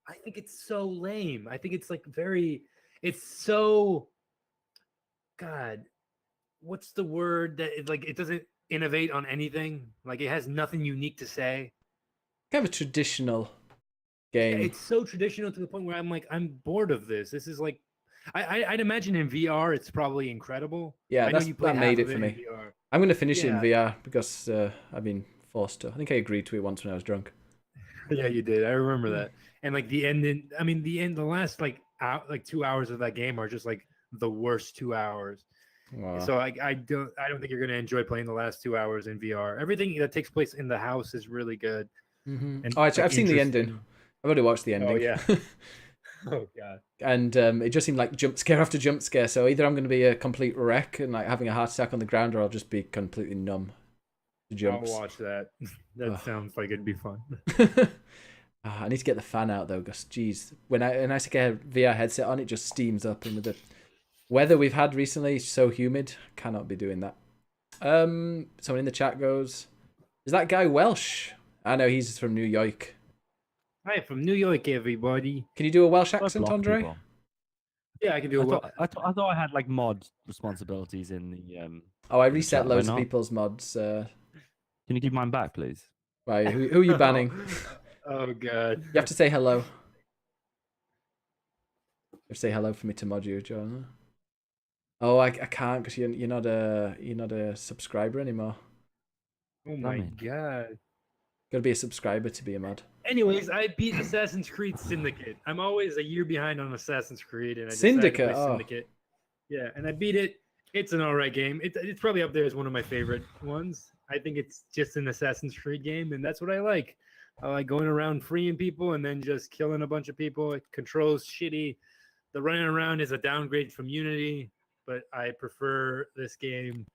Speaker 4: I think it's so lame. I think it's like it's so, God, what's the word that it doesn't innovate on anything? Like it has nothing unique to say.
Speaker 3: Kind of a traditional
Speaker 4: Yeah,
Speaker 3: game.
Speaker 4: it's so traditional to the point where I'm like, I'm bored of this. This is like, I'd imagine in VR it's probably incredible.
Speaker 3: Yeah,
Speaker 4: I know
Speaker 3: that
Speaker 4: played
Speaker 3: made
Speaker 4: half
Speaker 3: it
Speaker 4: of
Speaker 3: for
Speaker 4: in
Speaker 3: me.
Speaker 4: VR.
Speaker 3: I'm going to finish it in
Speaker 4: Yeah.
Speaker 3: VR because I've been forced to. I think I agreed to it once when I was drunk.
Speaker 4: Yeah, you did. I remember that. And like the last like 2 hours of that game are just like the worst 2 hours.
Speaker 3: Wow.
Speaker 4: So I don't think you're gonna enjoy playing the last 2 hours in VR. Everything that takes place in the house is really good.
Speaker 3: And,
Speaker 4: like,
Speaker 3: I've seen the ending.
Speaker 4: interesting.
Speaker 3: I've already watched the ending.
Speaker 4: Oh yeah. Oh god.
Speaker 3: And it just seemed like jump scare after jump scare. So either I'm going to be a complete wreck and like having a heart attack on the ground, or I'll just be completely numb to jumps.
Speaker 4: I'll watch that. That sounds like it'd be fun.
Speaker 3: I need to get the fan out though, because geez, when I stick a VR headset on, it just steams up, and with the weather we've had recently, so humid, cannot be doing that. Someone in the chat goes, "Is that guy Welsh?" I know he's from New York.
Speaker 4: Hi, from New York, everybody.
Speaker 3: Can you do a Welsh
Speaker 5: I
Speaker 3: accent,
Speaker 5: block
Speaker 3: Andre?
Speaker 5: people.
Speaker 4: Yeah, I can do it.
Speaker 5: I thought I had like mod responsibilities in the.
Speaker 3: Oh, I
Speaker 5: in the
Speaker 3: reset
Speaker 5: chat,
Speaker 3: loads
Speaker 5: why
Speaker 3: of
Speaker 5: not?
Speaker 3: people's mods.
Speaker 5: Can you give mine back, please?
Speaker 3: Right, who are you banning?
Speaker 4: Oh god.
Speaker 3: You have to say hello. You have to say hello for me to mod you, John. Oh, I can't because you're not a subscriber anymore.
Speaker 4: Oh my
Speaker 5: Damn it.
Speaker 4: god.
Speaker 3: Got to be a subscriber to be a mod.
Speaker 4: Anyways, I beat Assassin's Creed Syndicate. I'm always a year behind on Assassin's Creed, and I decided to
Speaker 3: Syndicate,
Speaker 4: play
Speaker 3: oh.
Speaker 4: Syndicate. Yeah, and I beat it. It's an alright game. It's probably up there as one of my favorite ones. I think it's just an Assassin's Creed game, and that's what I like. I like going around freeing people and then just killing a bunch of people. It controls shitty. The running around is a downgrade from Unity, but I prefer this game.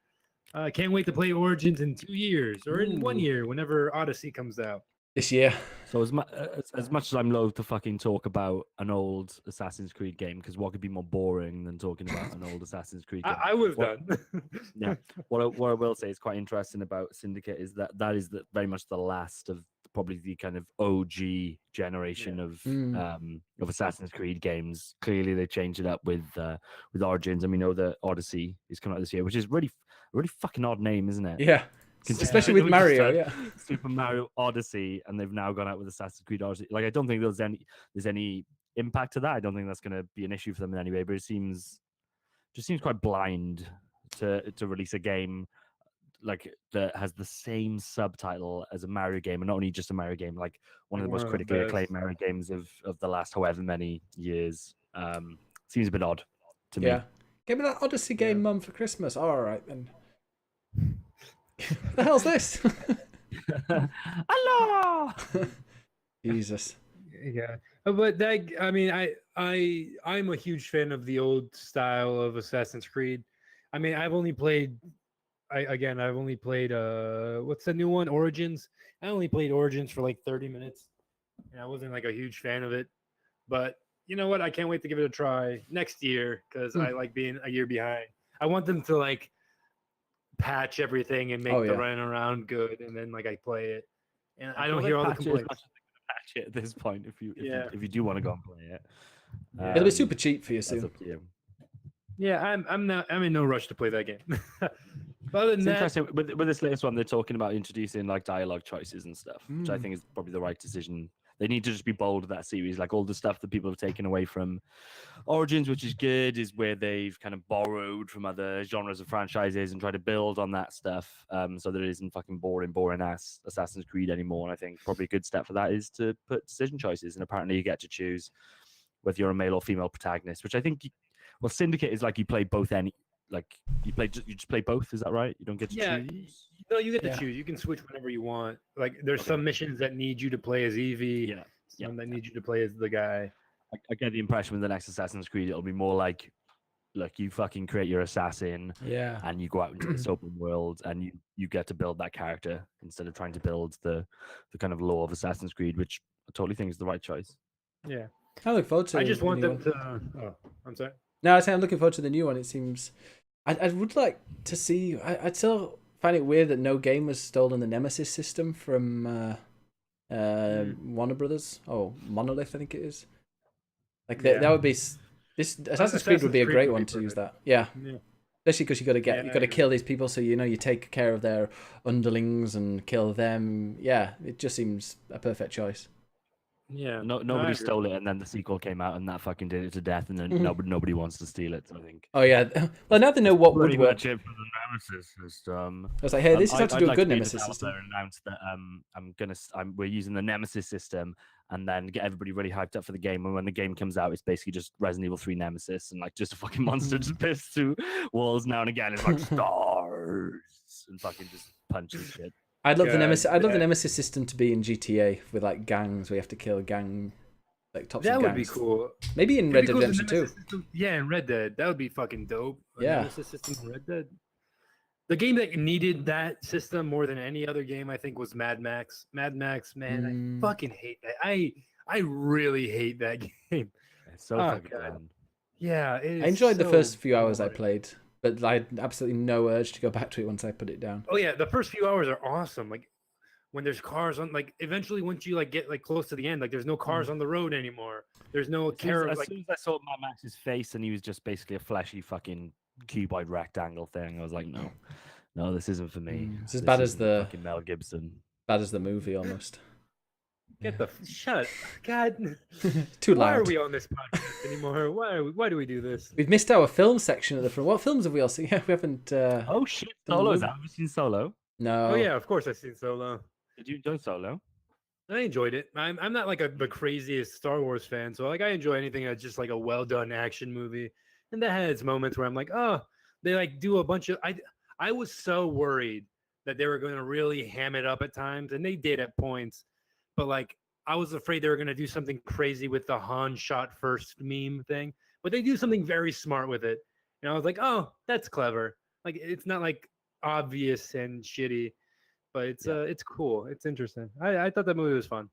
Speaker 4: I can't wait to play Origins in 2 years or in 1
Speaker 3: Ooh.
Speaker 4: year whenever Odyssey comes out.
Speaker 3: This year.
Speaker 5: So as much as I'm loath to fucking talk about an old Assassin's Creed game, because what could be more boring than talking about an old Assassin's Creed game?
Speaker 4: I would have
Speaker 5: What-
Speaker 4: done.
Speaker 5: Yeah. What I will say is quite interesting about Syndicate is that is very much the last of probably the kind of OG generation of Assassin's Creed games. Clearly, they changed it up with Origins, and we know that Odyssey is coming out this year, which is really fucking odd name, isn't it?
Speaker 3: Yeah. Especially with
Speaker 5: We just
Speaker 3: Mario,
Speaker 5: had
Speaker 3: yeah.
Speaker 5: Super Mario Odyssey, and they've now gone out with Assassin's Creed Odyssey. Like, I don't think there's any impact to that. I don't think that's going to be an issue for them in any way. But it seems quite blind to release a game like that has the same subtitle as a Mario game, and not only just a Mario game, like one of the most critically acclaimed Mario games of the last however many years. Seems a bit odd to me.
Speaker 3: Yeah. Give me that Odyssey game, Mum, for Christmas. All right, then. What the hell's this?
Speaker 5: Allah!
Speaker 3: Jesus.
Speaker 4: Yeah, but that I'm a huge fan of the old style of Assassin's Creed. I mean, I've only played what's the new one, Origins. I only played Origins for like 30 minutes, and I wasn't like a huge fan of it. But you know what? I can't wait to give it a try next year because I like being a year behind. I want them to like patch everything and make the running around good, and then like I play it, and I don't hear all the complaints.
Speaker 5: Patch it at this point if you do want to go and play it.
Speaker 3: It'll be super cheap for you soon.
Speaker 5: That's up to you.
Speaker 4: Yeah, I'm in no rush to play that game. But other than that,
Speaker 5: interesting with this latest one, they're talking about introducing like dialogue choices and stuff, which I think is probably the right decision. They need to just be bold with that series. Like all the stuff that people have taken away from Origins, which is good, is where they've kind of borrowed from other genres of franchises and tried to build on that stuff. So that it isn't fucking boring ass Assassin's Creed anymore. And I think probably a good step for that is to put decision choices. And apparently you get to choose whether you're a male or female protagonist, which I think, Syndicate is like you play both you just play both. Is that right? You don't get to choose.
Speaker 4: No, you get to choose. You can switch whenever you want. Like there's some missions that need you to play as Evie. Some that need you to play as the guy.
Speaker 5: I get the impression with the next Assassin's Creed, it'll be more like you fucking create your assassin, and you go out into this open world, and you get to build that character instead of trying to build the kind of lore of Assassin's Creed, which I totally think is the right choice.
Speaker 4: Yeah,
Speaker 3: I look forward to.
Speaker 4: I just want them to. Oh, I'm sorry.
Speaker 3: No, I'm looking forward to the new one. It seems. I would like to see. I'd still find it weird that no game has stolen the Nemesis system from Warner Brothers. Oh, Monolith, I think it is. Like that would be this Assassin's Creed would be a great one to use that. Yeah. Especially because you got to kill these people, so you take care of their underlings and kill them. Yeah, it just seems a perfect choice.
Speaker 4: Yeah,
Speaker 5: nobody stole it, and then the sequel came out, and that fucking did it to death, and then nobody wants to steal it. I think.
Speaker 3: Oh yeah, well now they know what would work.
Speaker 5: Much it for the Nemesis system.
Speaker 3: I was like, hey, this is how to do a good Nemesis system.
Speaker 5: Announce that we're using the Nemesis system, and then get everybody really hyped up for the game. And when the game comes out, it's basically just Resident Evil 3 Nemesis, and like just a fucking monster just pierces through walls now and again. It's like stars and fucking just punches shit.
Speaker 3: I'd love the Nemesis. I'd love the Nemesis system to be in GTA with like gangs where you have to kill gang, like tops of gangs.
Speaker 4: That would be cool.
Speaker 3: Maybe in Red Dead Redemption 2.
Speaker 4: Yeah, in Red Dead, that would be fucking dope.
Speaker 3: Nemesis
Speaker 4: system in Red Dead. The game that needed that system more than any other game, I think, was Mad Max. Mad Max, man, I fucking hate that. I really hate that game.
Speaker 5: It's so fucking fun.
Speaker 4: Yeah,
Speaker 3: I enjoyed the first few hours I played. But I had absolutely no urge to go back to it once I put it down.
Speaker 4: Oh yeah, the first few hours are awesome. Like when there's cars on, like eventually once you like get like close to the end, like there's no cars on the road anymore. There's no terror.
Speaker 5: As soon as I saw Mad Max's face and he was just basically a fleshy fucking cuboid rectangle thing, I was like, no, this isn't for me.
Speaker 3: It's as bad as the
Speaker 5: fucking Mel Gibson.
Speaker 3: Bad as the movie almost.
Speaker 4: Get the shut, God.
Speaker 3: Too loud.
Speaker 4: Why are we on this podcast anymore? Why do we do this?
Speaker 3: We've missed our film section at the front. What films have we all seen? Yeah, we haven't.
Speaker 5: Oh shit, Solo. Have you seen Solo?
Speaker 3: No.
Speaker 4: Oh yeah, of course I've seen Solo.
Speaker 5: Did you enjoy Solo?
Speaker 4: I enjoyed it. I'm not like the craziest Star Wars fan, so like I enjoy anything that's just like a well done action movie. And that had its moments where I'm like, oh, they like do a bunch of. I was so worried that they were going to really ham it up at times, and they did at points. But like, I was afraid they were going to do something crazy with the Han shot first meme thing, but they do something very smart with it. And I was like, oh, that's clever. Like, it's not like obvious and shitty, but it's cool. It's interesting. I thought that movie was fun.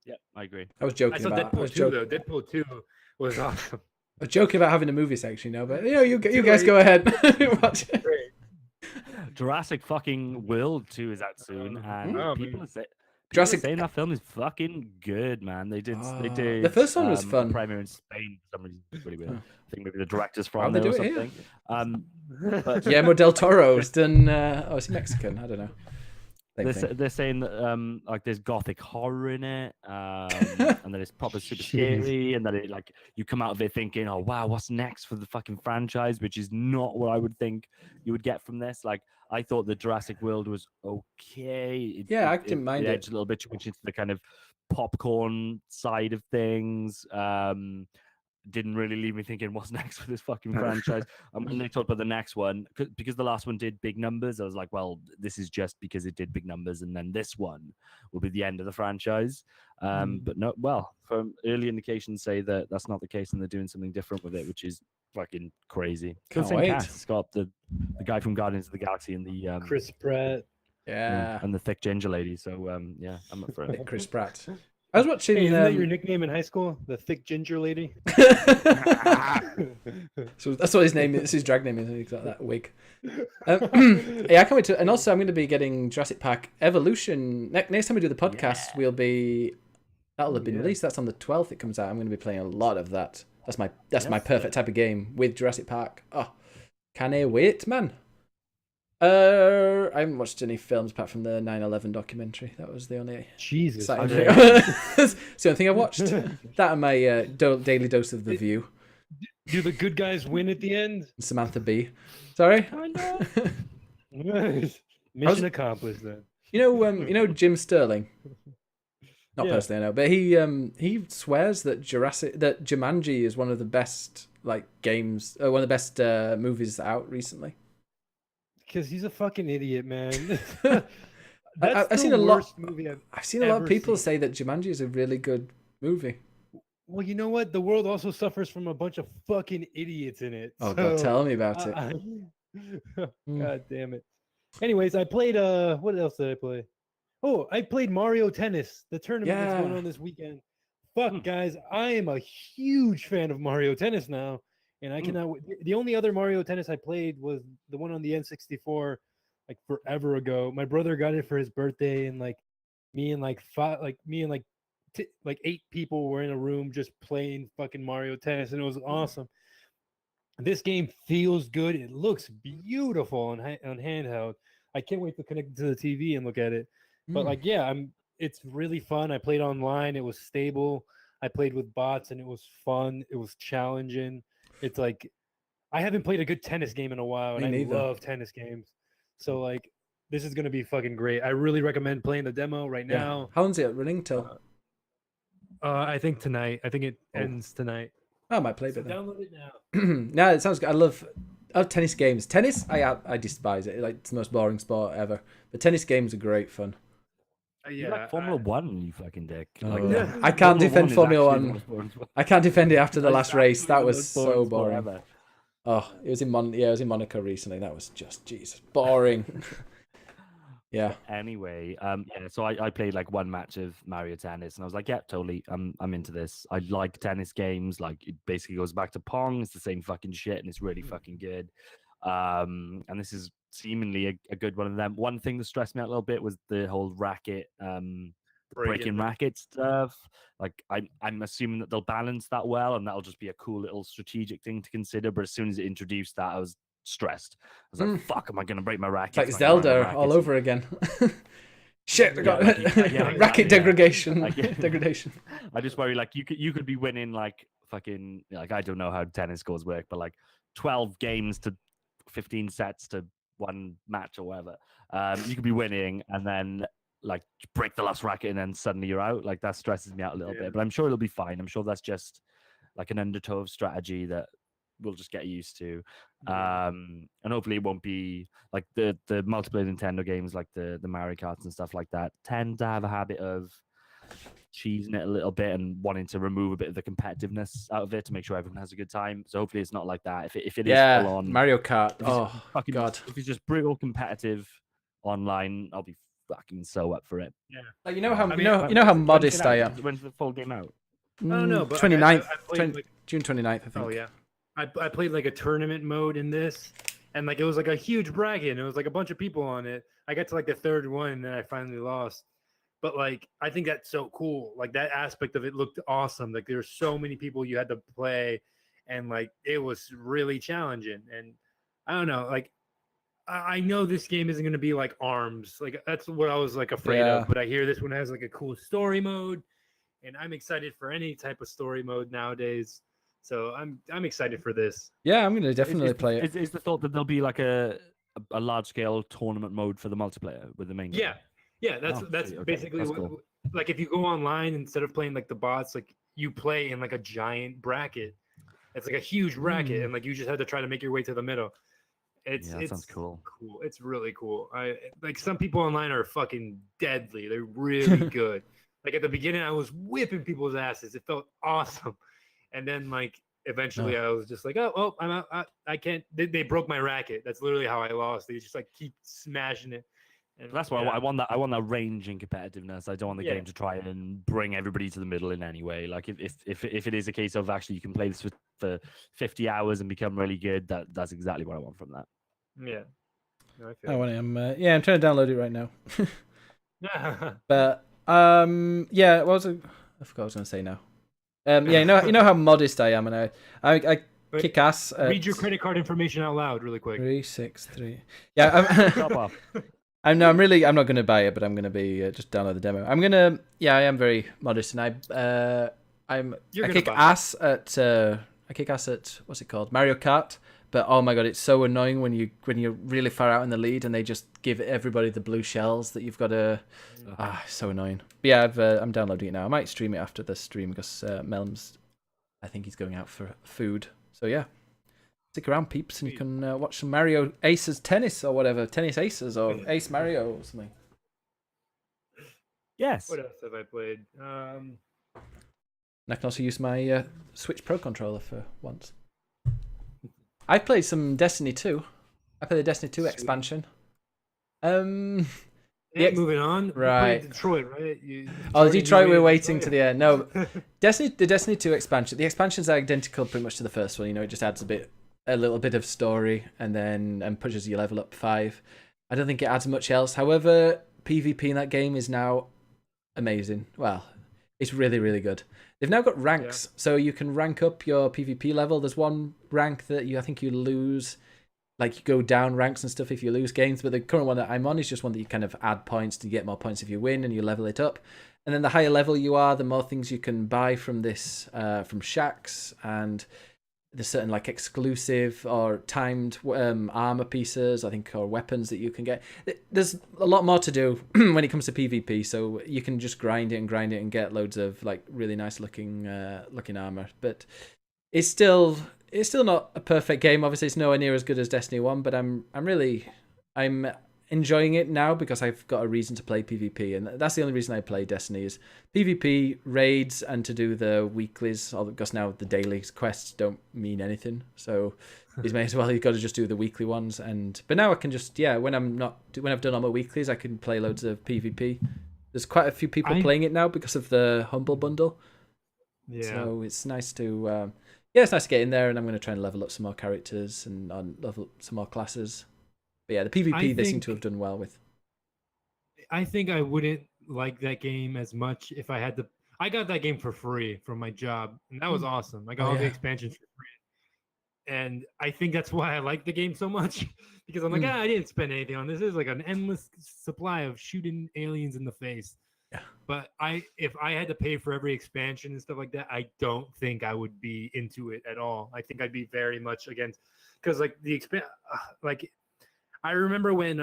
Speaker 5: Yeah, I agree.
Speaker 3: I was joking about
Speaker 4: Deadpool 2 though. Deadpool 2 was awesome.
Speaker 3: I was joking about having a movie section, but you guys go ahead. Watch it.
Speaker 5: Jurassic fucking World 2 is out soon, and people are saying that film is fucking good, man. They did.
Speaker 3: The first one was fun.
Speaker 5: Premiere in Spain for some reason. It's really weird. I think maybe the director's from there or something.
Speaker 3: But Guillermo del Toro's done. Is he Mexican? I don't know.
Speaker 5: They're saying that like there's gothic horror in it, and that it's proper super scary, and that it like you come out of it thinking, oh wow, what's next for the fucking franchise? Which is not what I would think you would get from this. Like I thought the Jurassic World was okay.
Speaker 3: I didn't mind it.
Speaker 5: Edged a little bit too much into the kind of popcorn side of things. Didn't really leave me thinking what's next for this fucking franchise. And when they talked about the next one, because the last one did big numbers, I was like, well, this is just because it did big numbers, and then this one will be the end of the franchise. But no, well, from early indications say that that's not the case, and they're doing something different with it, which is fucking crazy.
Speaker 3: Can't wait.
Speaker 5: It's got the guy from Guardians of the Galaxy and the
Speaker 4: Chris Pratt.
Speaker 3: Yeah,
Speaker 5: and the thick ginger lady. So yeah, I'm up for it.
Speaker 3: Chris Pratt. I was watching.
Speaker 4: Hey, isn't that your nickname in high school? The thick ginger lady?
Speaker 3: So that's what his name is. His drag name is. He's got that wig. Yeah, I can't wait to. And also, I'm going to be getting Jurassic Park Evolution. Next time we do the podcast, we'll be. That'll have been released. That's on the 12th. It comes out. I'm going to be playing a lot of that. That's my perfect type of game with Jurassic Park. Oh, can I wait, man? I haven't watched any films apart from the 9/11 documentary. That was the only
Speaker 4: Jesus.
Speaker 3: exciting thing. It's the only thing I watched. That and my daily dose of The View.
Speaker 4: Do the good guys win at the end?
Speaker 3: Samantha Bee. Sorry.
Speaker 4: Mission accomplished then.
Speaker 3: You know Jim Sterling. Not personally, I know, but he swears that Jumanji is one of the best games, one of the best movies out recently.
Speaker 4: Because he's a fucking idiot, man.
Speaker 3: I've seen a lot.
Speaker 4: Movie
Speaker 3: I've seen a lot of people say that Jumanji is a really good movie.
Speaker 4: Well, you know what? The world also suffers from a bunch of fucking idiots in it.
Speaker 3: Oh God, tell me about it.
Speaker 4: God damn it. Anyways, I played. What else did I play? Oh, I played Mario Tennis, the tournament that's going on this weekend. Fuck, guys, I am a huge fan of Mario Tennis now, and I cannot. The only other Mario Tennis I played was the one on the N64, like forever ago. My brother got it for his birthday, and me and 8 people were in a room just playing fucking Mario Tennis, and it was awesome. This game feels good. It looks beautiful on handheld. I can't wait to connect it to the TV and look at it. But it's really fun. I played online. It was stable. I played with bots, and it was fun. It was challenging. It's like I haven't played a good tennis game in a while, and I love tennis games. So this is gonna be fucking great. I really recommend playing the demo right now.
Speaker 3: How long's it running till?
Speaker 4: I think tonight. I think it ends tonight.
Speaker 3: I might play a bit.
Speaker 4: Download it now.
Speaker 3: No, it sounds good. I love tennis games. Tennis, I despise it. It's the most boring sport ever. But tennis games are great fun.
Speaker 5: You're like Formula One, you fucking dick.
Speaker 3: I can't defend Formula One. I can't defend it after the last race. That was so boring. Oh, it was in Monaco recently. That was just Jesus boring. Yeah.
Speaker 5: Anyway, so I played one match of Mario Tennis, and I was like, yeah, totally, I'm into this. I like tennis games. It basically goes back to Pong. It's the same fucking shit, and it's really fucking good. And this is seemingly a good one of them. One thing that stressed me out a little bit was the whole racket, breaking racket stuff. I'm assuming that they'll balance that well, and that'll just be a cool little strategic thing to consider. But as soon as it introduced that, I was stressed. I was like, fuck, am I going to break my racket?
Speaker 3: It's like Zelda all over again. Shit, I got racket degradation. Degradation.
Speaker 5: I just worry, you could be winning fucking, I don't know how tennis scores work, but 12 games to 15 sets to one match or whatever. You could be winning and then break the last racket and then suddenly you're out. That stresses me out a little bit, but I'm sure it'll be fine. I'm sure that's just an undertow of strategy that we'll just get used to. And hopefully it won't be the multiplayer Nintendo games, the Mario Karts and stuff like that tend to have a habit of cheesing it a little bit and wanting to remove a bit of the competitiveness out of it to make sure everyone has a good time. So hopefully it's not like that. If it is full on
Speaker 3: Mario Kart, God,
Speaker 5: if it's just brutal competitive online, I'll be fucking so up for it.
Speaker 3: Yeah, you know how modest I am.
Speaker 5: When's the full game out?
Speaker 4: I don't know, but
Speaker 3: 29th,
Speaker 4: I played
Speaker 3: June 29th, I think.
Speaker 4: Oh yeah, I played a tournament mode in this, and it was a huge bracket, and it was a bunch of people on it. I got to the third one, and then I finally lost. But I think that's so cool. That aspect of it looked awesome. There were so many people you had to play, and it was really challenging. And I don't know, I know this game isn't going to be like ARMS. That's what I was afraid of. But I hear this one has a cool story mode, and I'm excited for any type of story mode nowadays. So I'm excited for this.
Speaker 3: Yeah, I'm going to definitely play it.
Speaker 5: Is the thought that there'll be a large scale tournament mode for the multiplayer with the main game?
Speaker 4: Yeah, that's basically
Speaker 5: that's
Speaker 4: what
Speaker 5: cool.
Speaker 4: If you go online instead of playing the bots, you play in a giant bracket. It's a huge bracket, and you just have to try to make your way to the middle. That
Speaker 5: sounds cool.
Speaker 4: Cool. It's really cool. I some people online are fucking deadly. They're really good. At the beginning, I was whipping people's asses. It felt awesome, and then eventually I was just oh, I'm out. I can't. They broke my racket. That's literally how I lost. They just keep smashing it. And,
Speaker 5: That's why I want that. I want that range in competitiveness. I don't want the game to try and bring everybody to the middle in any way. Like if it is a case of actually you can play this for 50 hours and become really good, that's exactly what I want from that.
Speaker 4: Yeah. No, I feel
Speaker 3: Oh, I'm trying to download it right now.
Speaker 4: you.
Speaker 3: But yeah, what was I forgot what I was gonna say now. Yeah, you know how modest I am, and I
Speaker 4: But
Speaker 3: kick ass.
Speaker 4: read your credit card information out loud, really quick.
Speaker 3: 363. Yeah,
Speaker 5: Top off.
Speaker 3: I'm not gonna buy it, but I'm gonna be just download the demo. I am very modest, and I kick ass at what's it called, Mario Kart. But oh my god, it's so annoying when you're really far out in the lead and they just give everybody the blue shells that you've got to. So annoying. But yeah, I'm downloading it now. I might stream it after the stream because Melm's, I think he's going out for food. So yeah, stick around, peeps, and you can watch some Mario Aces Tennis or whatever, Tennis Aces or Ace Mario or something.
Speaker 5: Yes.
Speaker 4: What else have I played?
Speaker 3: And I can also use my Switch Pro controller for once. I played some Destiny 2. I played the Destiny 2 expansion.
Speaker 4: Moving on.
Speaker 3: Right.
Speaker 4: You played Detroit, right?
Speaker 3: Detroit, we're waiting to the end. No, the Destiny 2 expansion. The expansion's identical pretty much to the first one. You know, it just adds a little bit of story and pushes your level up 5. I don't think it adds much else. However, PvP in that game is now amazing. Well, it's really, really good. They've now got ranks, so you can rank up your PvP level. There's one rank that I think you lose, like you go down ranks and stuff if you lose games, but the current one that I'm on is just one that you kind of add points to get more points if you win, and you level it up. And then the higher level you are, the more things you can buy from this, from shacks, and there's certain like exclusive or timed armor pieces, I think, or weapons that you can get. There's a lot more to do when it comes to PvP, so you can just grind it and get loads of like really nice looking armor. But it's still not a perfect game. Obviously, it's nowhere near as good as Destiny 1, but I'm enjoying it now because I've got a reason to play PvP, and that's the only reason I play Destiny is PvP, raids, and to do the weeklies. Because now the daily quests don't mean anything, so you may as well. You've got to just do the weekly ones. But now I can just when I've done all my weeklies, I can play loads of PvP. There's quite a few people playing it now because of the Humble Bundle. Yeah. So it's nice to it's nice to get in there, and I'm going to try and level up some more characters and level up some more classes. But yeah, the PvP they seem to have done well with.
Speaker 4: I think I wouldn't like that game as much if I had to. I got that game for free from my job, and that was awesome. I got all the expansions for free, and I think that's why I like the game so much because I'm like, I didn't spend anything on this. This is like an endless supply of shooting aliens in the face.
Speaker 3: Yeah.
Speaker 4: But if I had to pay for every expansion and stuff like that, I don't think I would be into it at all. I think I'd be very much against, because like I remember when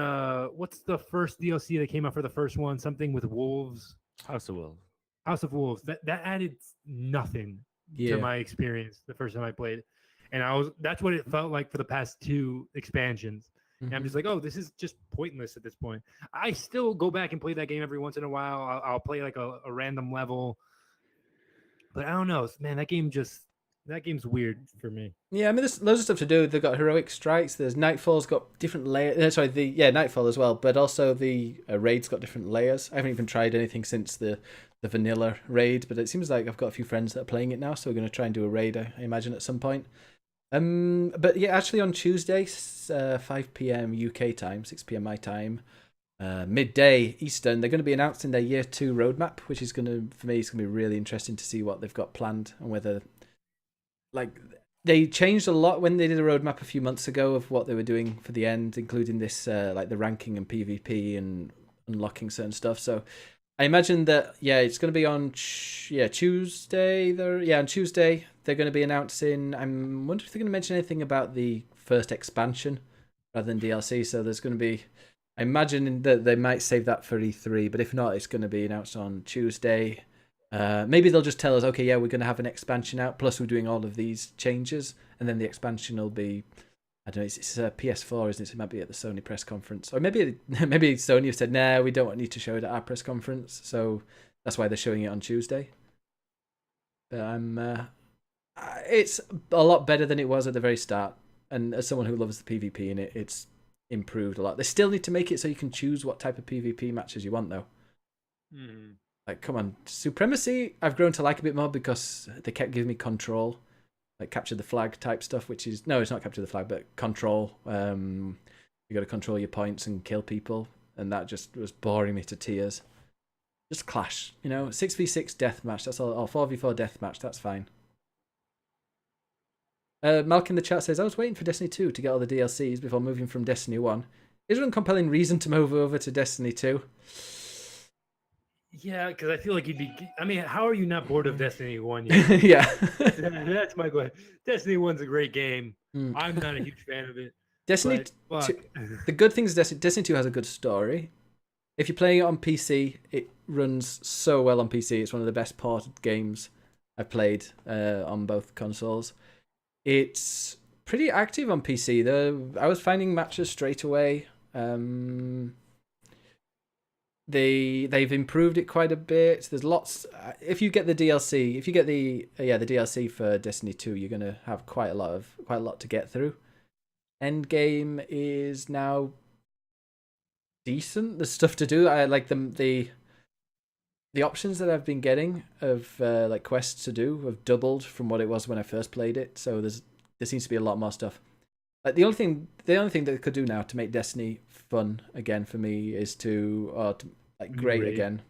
Speaker 4: what's the first DLC that came out for the first one? Something with wolves.
Speaker 5: House of Wolves.
Speaker 4: House of Wolves. That added nothing to my experience the first time I played, and that's what it felt like for the past 2 expansions. And I'm just like, oh, this is just pointless at this point. I still go back and play that game every once in a while. I'll play like a random level, but I don't know, man. That game's weird for me.
Speaker 3: Yeah, I mean, there's loads of stuff to do. They've got heroic strikes. There's Nightfall's got different layers. Nightfall as well. But also the raid's got different layers. I haven't even tried anything since the vanilla raid, but it seems like I've got a few friends that are playing it now, so we're going to try and do a raid, I imagine, at some point. But yeah, actually on Tuesday, 5 p.m. UK time, 6 p.m. my time, midday Eastern, they're going to be announcing their Year 2 roadmap, which is going to, for me, it's going to be really interesting to see what they've got planned and whether, like, they changed a lot when they did a roadmap a few months ago of what they were doing for the end, including this, like the ranking and PvP and unlocking certain stuff. So I imagine that, it's going to be on Tuesday. On Tuesday, they're going to be announcing, I'm wondering if they're going to mention anything about the first expansion rather than DLC. So there's going to be, I imagine that they might save that for E3, but if not, it's going to be announced on Tuesday. Maybe they'll just tell us, okay, we're going to have an expansion out, plus we're doing all of these changes, and then the expansion will be, I don't know, it's PS4, isn't it? So it might be at the Sony press conference. Or maybe Sony have said, nah, we don't need to show it at our press conference, so that's why they're showing it on Tuesday. But it's a lot better than it was at the very start, and as someone who loves the PvP in it, it's improved a lot. They still need to make it so you can choose what type of PvP matches you want, though. Like, come on, Supremacy, I've grown to like a bit more because they kept giving me control, like capture the flag type stuff, which is no, it's not capture the flag, but control. You got to control your points and kill people, and that just was boring me to tears. Just Clash, 6v6 deathmatch. That's all. Or 4v4 deathmatch. That's fine. Malk in the chat says, I was waiting for Destiny 2 to get all the DLCs before moving from Destiny 1. Is there a compelling reason to move over to Destiny 2?
Speaker 4: Yeah, because I feel like you'd be. I mean, how are you not bored of Destiny 1 yet?
Speaker 3: Yeah.
Speaker 4: That's my question. Destiny 1's a great game. I'm not a huge fan of it.
Speaker 3: Destiny
Speaker 4: but,
Speaker 3: 2, the good thing is Destiny 2 has a good story. If you're playing it on PC, it runs so well on PC. It's one of the best ported games I've played on both consoles. It's pretty active on PC. I was finding matches straight away. They've improved it quite a bit. There's lots. If you get the DLC, if you get the DLC for Destiny 2, you're gonna have quite a lot to get through. Endgame is now decent. There's stuff to do. I like the options that I've been getting of like quests to do have doubled from what it was when I first played it. So there seems to be a lot more stuff. Like the only thing that it could do now to make Destiny fun again for me is to great
Speaker 4: raid.
Speaker 3: again.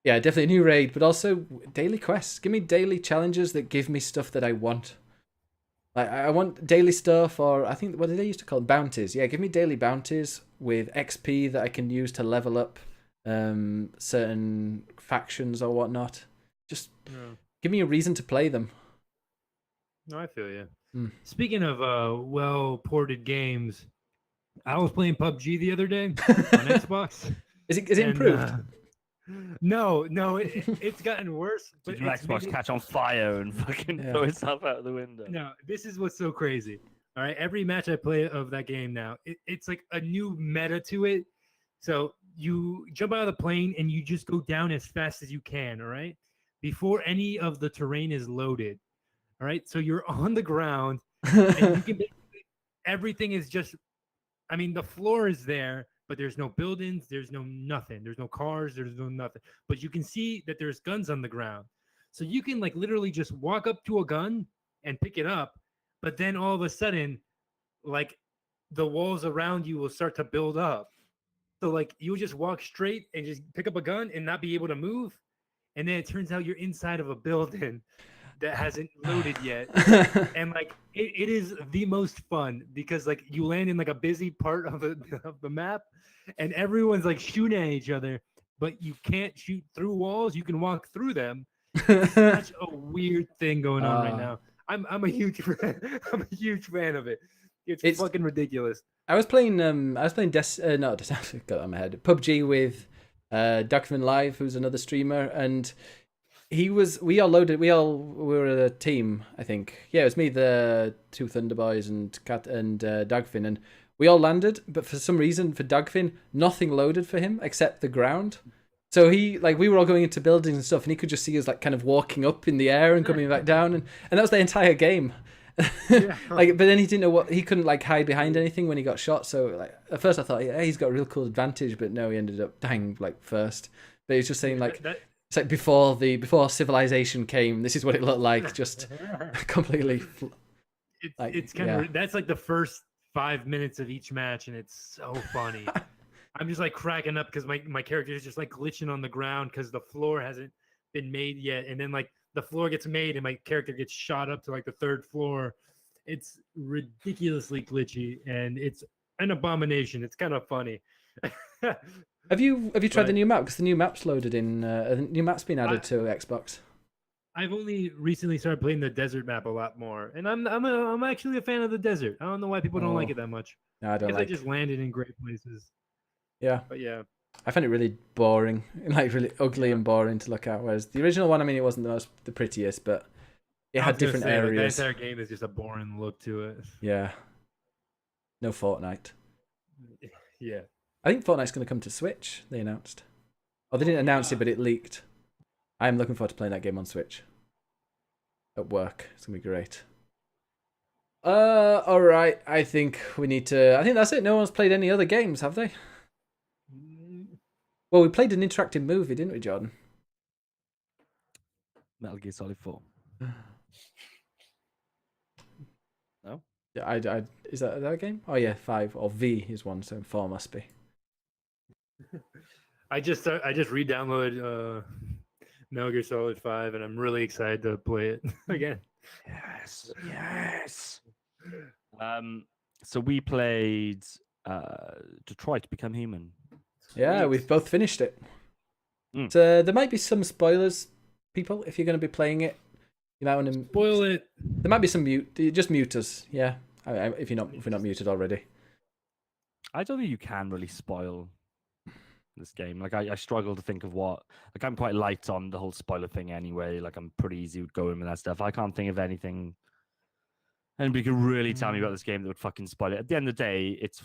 Speaker 3: Yeah, definitely a new raid, but also daily quests. Give me daily challenges that give me stuff that I want. Like I want daily stuff, or I think what did they used to call them? Bounties. Yeah, give me daily bounties with XP that I can use to level up certain factions or whatnot. Just give me a reason to play them.
Speaker 4: No, I feel you. Speaking of well-ported games, I was playing PUBG the other day on Xbox.
Speaker 3: Is it improved?
Speaker 4: No, it's gotten worse.
Speaker 5: Did your Xbox catch on fire and fucking throw itself out of the window?
Speaker 4: No, this is what's so crazy. All right, every match I play of that game now, it's like a new meta to it. So you jump out of the plane and you just go down as fast as you can, all right? Before any of the terrain is loaded. All right, so you're on the ground and you can everything is just, I mean, the floor is there, but there's no buildings, there's no nothing, there's no cars, there's no nothing. But you can see that there's guns on the ground. So you can like literally just walk up to a gun and pick it up, but then all of a sudden, like the walls around you will start to build up. So like you just walk straight and just pick up a gun and not be able to move. And then it turns out you're inside of a building that hasn't loaded yet. And like it is the most fun because like you land in like a busy part of the map and everyone's like shooting at each other, but you can't shoot through walls. You can walk through them. It's such a weird thing going on right now. I'm a huge fan. I'm a huge fan of it. It's fucking ridiculous.
Speaker 3: I was playing got it on my head. PUBG with Duckman Live, who's another streamer, and we were a team, I think. Yeah, it was me, the two Thunder Boys, and Cat and Dugfin, and we all landed, but for some reason for Dugfin, nothing loaded for him except the ground. So we were all going into buildings and stuff, and he could just see us like kind of walking up in the air and coming back down, and that was the entire game.
Speaker 4: Yeah.
Speaker 3: But then he didn't know he couldn't like hide behind anything when he got shot. So like at first I thought, he's got a real cool advantage, but no, he ended up dying like first. But he's just saying like it's like before civilization came, this is what it looked like, just completely.
Speaker 4: That's like the first 5 minutes of each match, and it's so funny. I'm just like cracking up because my character is just like glitching on the ground because the floor hasn't been made yet, and then like the floor gets made and my character gets shot up to like the third floor. It's ridiculously glitchy and it's an abomination. It's kind of funny.
Speaker 3: Have you tried the new map? Because the new map's loaded in. The new map's been added to Xbox.
Speaker 4: I've only recently started playing the desert map a lot more, and I'm actually a fan of the desert. I don't know why people don't like it that much.
Speaker 3: No, I don't like.
Speaker 4: I just landed in great places.
Speaker 3: Yeah,
Speaker 4: but yeah,
Speaker 3: I find it really boring, like really ugly and boring to look at. Whereas the original one, I mean, it wasn't the prettiest, but it had different areas.
Speaker 4: The entire game is just a boring look to it.
Speaker 3: Yeah. No Fortnite.
Speaker 4: Yeah.
Speaker 3: I think Fortnite's going to come to Switch, they announced. Oh, they didn't announce it, but it leaked. I am looking forward to playing that game on Switch. At work. It's going to be great. All right. I think we need to. I think that's it. No one's played any other games, have they? Well, we played an interactive movie, didn't we, Jordan?
Speaker 5: Metal Gear Solid 4. No?
Speaker 3: Yeah, is that a game? Oh yeah, 5 or V is one, so 4 must be.
Speaker 4: I just re-downloaded Metal Gear Solid 5, and I'm really excited to play it again.
Speaker 5: Yes. So we played Detroit Become Human.
Speaker 3: Yeah,
Speaker 4: Sweet.
Speaker 3: we've both finished it.
Speaker 5: Mm.
Speaker 3: So there might be some spoilers, people, if you're going to be playing it. You might want to
Speaker 4: Spoil it.
Speaker 3: There might be some mute. Just mute us, yeah. If we're not muted already.
Speaker 5: I don't think you can really spoil this game. Like I struggle to think of what. Like I'm quite light on the whole spoiler thing anyway. Like I'm pretty easy going with that stuff. I can't think of anything. Anybody could really tell me about this game that would fucking spoil it. At the end of the day, it's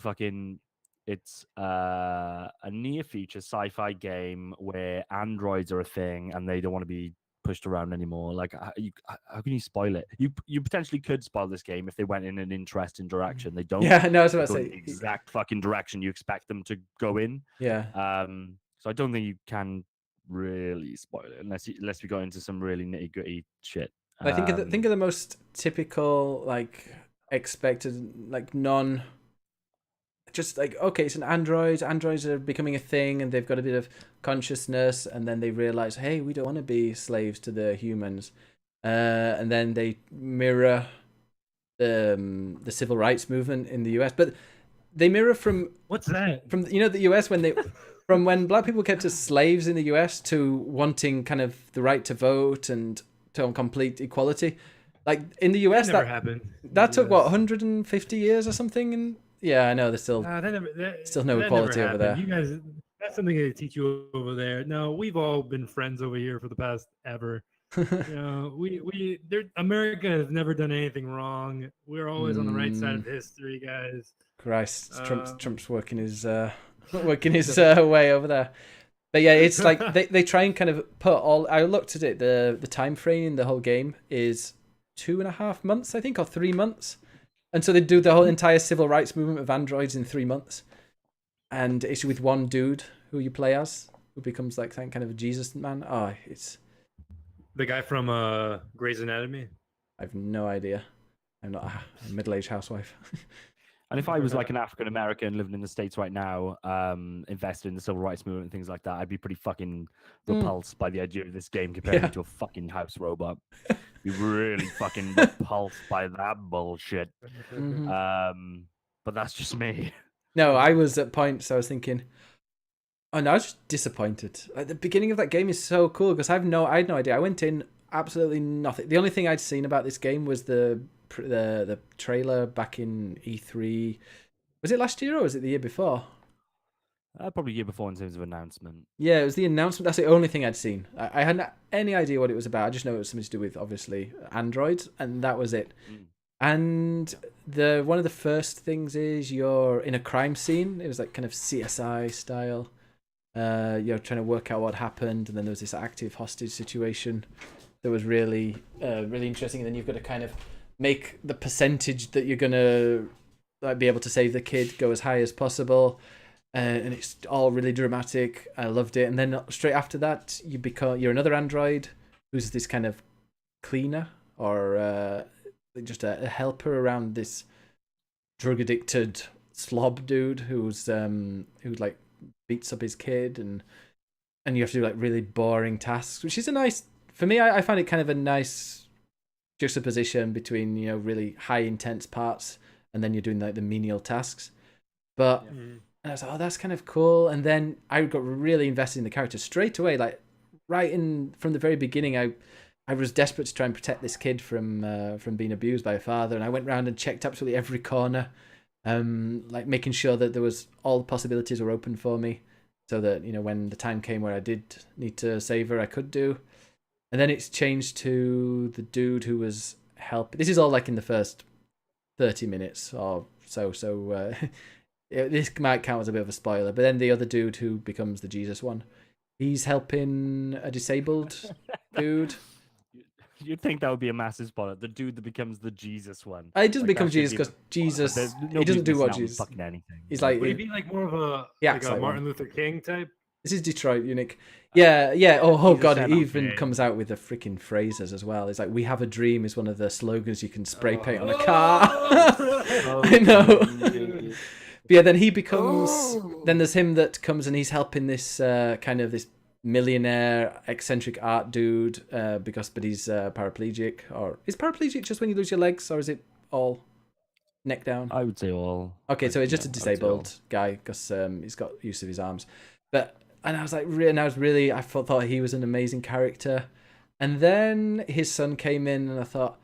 Speaker 5: a near future sci-fi game where androids are a thing and they don't want to be pushed around anymore. Like how can you spoil it? You potentially could spoil this game if they went in an interesting direction. They don't.
Speaker 3: Yeah, no, I was
Speaker 5: They
Speaker 3: about to
Speaker 5: go
Speaker 3: say.
Speaker 5: in the exact fucking direction you expect them to go in.
Speaker 3: Yeah.
Speaker 5: So I don't think you can really spoil it unless we go into some really nitty gritty shit.
Speaker 3: I think of the most typical, like, expected, like, just like, okay, it's an android. Androids are becoming a thing, and they've got a bit of consciousness, and then they realize, hey, we don't want to be slaves to the humans, and then they mirror the civil rights movement in the US, but they mirror from
Speaker 4: What's that?
Speaker 3: the US from when black people kept as slaves in the US to wanting kind of the right to vote and to complete equality. Like in the US,
Speaker 4: That never happened.
Speaker 3: that took what 150 years or something, and yeah, I know there's still still no equality over there.
Speaker 4: You guys, that's something they teach you over there. No, we've all been friends over here for the past ever. America has never done anything wrong. We're always on the right side of history, guys.
Speaker 3: Christ, Trump's working his way over there. But yeah, it's like they try and kind of put all. I looked at it. The time frame in the whole game is 2.5 months, I think, or 3 months. And so they do the whole entire civil rights movement of androids in 3 months. And it's with one dude who you play as, who becomes like kind of a Jesus man. Oh, it's
Speaker 4: the guy from Grey's Anatomy.
Speaker 3: I have no idea. I'm not a middle-aged housewife.
Speaker 5: And if I was like an African American living in the States right now, invested in the civil rights movement and things like that, I'd be pretty fucking repulsed by the idea of this game compared me to a fucking house robot. Be really fucking repulsed by that bullshit.
Speaker 3: Mm-hmm.
Speaker 5: But that's just me.
Speaker 3: No, I was at points I was thinking, oh no, I was just disappointed. Like, the beginning of that game is so cool because I had no idea. I went in absolutely nothing. The only thing I'd seen about this game was the trailer back in E3. Was it last year or was it the year before?
Speaker 5: Probably year before in terms of announcement.
Speaker 3: Yeah, it was the announcement. That's the only thing I'd seen. I hadn't any idea what it was about. I just know it was something to do with, obviously, androids, and that was it. And one of the first things is you're in a crime scene. It was like kind of CSI style. You're trying to work out what happened, and then there was this active hostage situation that was really interesting. And then you've got to kind of make the percentage that you're gonna be able to save the kid go as high as possible, and it's all really dramatic. I loved it. And then straight after that, you're another android who's this kind of cleaner or just a helper around this drug addicted slob dude who like beats up his kid, and you have to do like really boring tasks, which is a nice, for me, I find it kind of a nice juxtaposition between really high intense parts and then you're doing like the menial tasks. But and I was like, oh, that's kind of cool. And then I got really invested in the character straight away, like right in from the very beginning. I was desperate to try and protect this kid from being abused by a father, and I went around and checked absolutely every corner, like making sure that there was all the possibilities were open for me, so that when the time came where I did need to save her, I could do. And then it's changed to the dude who was helping. This is all like in the first 30 minutes or so. So this might count as a bit of a spoiler. But then the other dude who becomes the Jesus one, he's helping a disabled dude.
Speaker 5: You'd think that would be a massive spoiler. The dude that becomes the Jesus one.
Speaker 3: It doesn't
Speaker 5: Like,
Speaker 3: become
Speaker 5: that should
Speaker 3: Jesus
Speaker 5: be
Speaker 3: because Jesus,
Speaker 5: There's
Speaker 3: he
Speaker 5: nobody's
Speaker 3: doesn't do
Speaker 5: missing
Speaker 3: what
Speaker 5: out on
Speaker 3: Jesus.
Speaker 5: fucking anything.
Speaker 3: He's like,
Speaker 4: Would he be like more of a
Speaker 3: Yeah,
Speaker 4: like a
Speaker 3: like
Speaker 4: Martin
Speaker 3: one.
Speaker 4: Luther King type?
Speaker 3: This is Detroit, unique. Yeah, yeah. Oh
Speaker 5: he's a
Speaker 3: God,
Speaker 5: Son
Speaker 3: he
Speaker 5: of
Speaker 3: even
Speaker 5: Man.
Speaker 3: comes out with the freaking phrases as well. It's like, "We have a dream" is one of the slogans you can spray paint on a
Speaker 4: Oh.
Speaker 3: car. I know. But yeah, then he becomes. Then there's him that comes and he's helping this kind of this millionaire eccentric art dude but he's paraplegic. Or is paraplegic just when you lose your legs, or is it all neck down?
Speaker 5: I would say all.
Speaker 3: Okay, so it's just a
Speaker 5: I would say all.
Speaker 3: disabled guy because he's got use of his arms. And I was like, I thought he was an amazing character. And then his son came in, and I thought,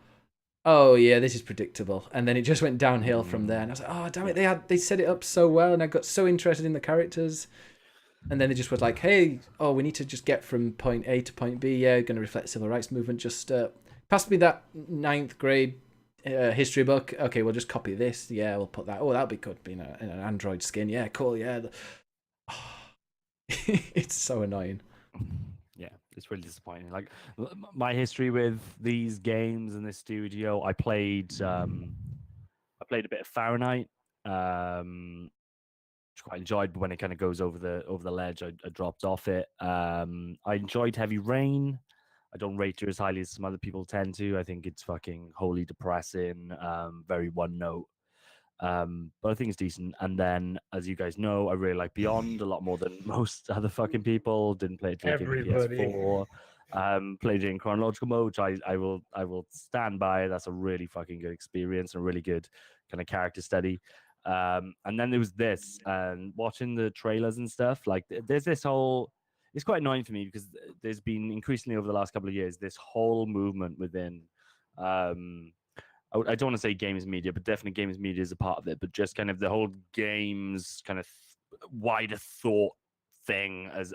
Speaker 3: oh yeah, this is predictable. And then it just went downhill from there. And I was like, oh damn it, they set it up so well, and I got so interested in the characters. And then they just was like, hey, we need to just get from point A to point B. Yeah, going to reflect civil rights movement. Just pass me that 9th grade history book. Okay, we'll just copy this. Yeah, we'll put that. Oh, that'll be good. Being in an android skin. Yeah, cool. Yeah. It's so annoying.
Speaker 5: Yeah, it's really disappointing. Like my history with these games and this studio, I played a bit of Fahrenheit, which I quite enjoyed, but when it kind of goes over the ledge, I dropped off it. I enjoyed Heavy Rain. I don't rate it as highly as some other people tend to. I think it's fucking wholly depressing, very one note. But I think it's decent. And then, as you guys know, I really like Beyond a lot more than most other fucking people. Didn't play it till
Speaker 4: Everybody.
Speaker 5: PS4. Played it in chronological mode, which I will stand by. That's a really fucking good experience and a really good kind of character study. And then there was this, and watching the trailers and stuff. Like, there's this whole. It's quite annoying for me because there's been increasingly over the last couple of years this whole movement within. I don't want to say games media, but definitely games media is a part of it. But just kind of the whole games kind of wider thought thing as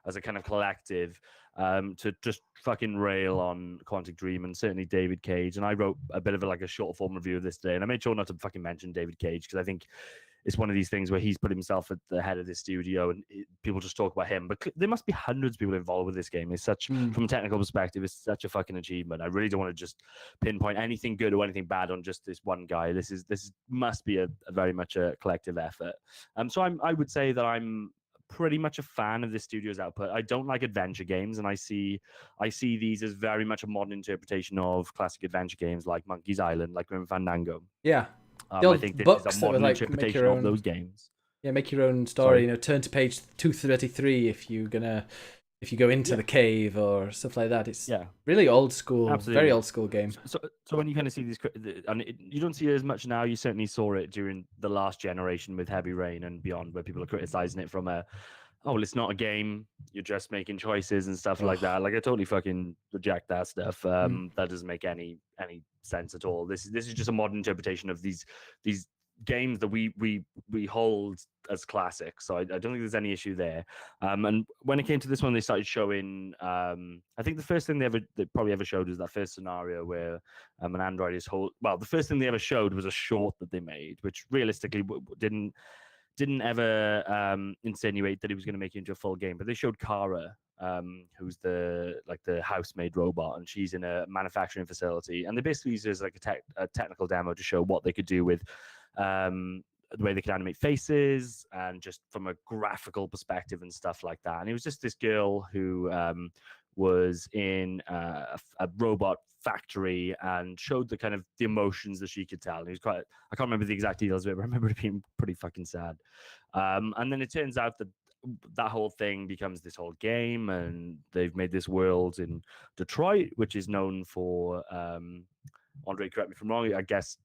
Speaker 5: a kind of collective to just fucking rail on Quantic Dream and certainly David Cage. And I wrote a bit of a short form review of this today, and I made sure not to fucking mention David Cage because I think it's one of these things where he's put himself at the head of this studio and people just talk about him. But there must be hundreds of people involved with this game. It's such, from a technical perspective, it's such a fucking achievement. I really don't want to just pinpoint anything good or anything bad on just this one guy. This must be a very much a collective effort. So I would say that I'm pretty much a fan of this studio's output. I don't like adventure games, and I see these as very much a modern interpretation of classic adventure games like Monkey's Island, like Grim Fandango.
Speaker 3: Yeah.
Speaker 5: I think this is a modern interpretation of those games.
Speaker 3: Yeah, make your own story. Turn to page 233 if you go into the cave or stuff like that. It's really old school, very old school game.
Speaker 5: So when you kind of see these, and you don't see it as much now. You certainly saw it during the last generation with Heavy Rain and Beyond, where people are criticizing it from well, it's not a game. You're just making choices and stuff like that. Like, I totally fucking reject that stuff. That doesn't make any sense at all. This is just a modern interpretation of these games that we hold as classics. So I don't think there's any issue there. And when it came to this one, they started showing. I think the first thing they probably ever showed was that first scenario where an android is the first thing they ever showed was a short that they made, which realistically didn't ever insinuate that he was going to make it into a full game. But they showed Kara, who's the housemaid robot, and she's in a manufacturing facility, and they basically used it as like a technical demo to show what they could do with the way they could animate faces and just from a graphical perspective and stuff like that. And it was just this girl who was in a robot factory and showed the kind of the emotions that she could tell. And it was quite, I can't remember the exact details of it, but I remember it being pretty fucking sad. And then it turns out that whole thing becomes this whole game, and they've made this world in Detroit, which is known for Andre, correct me if I'm wrong, I guess,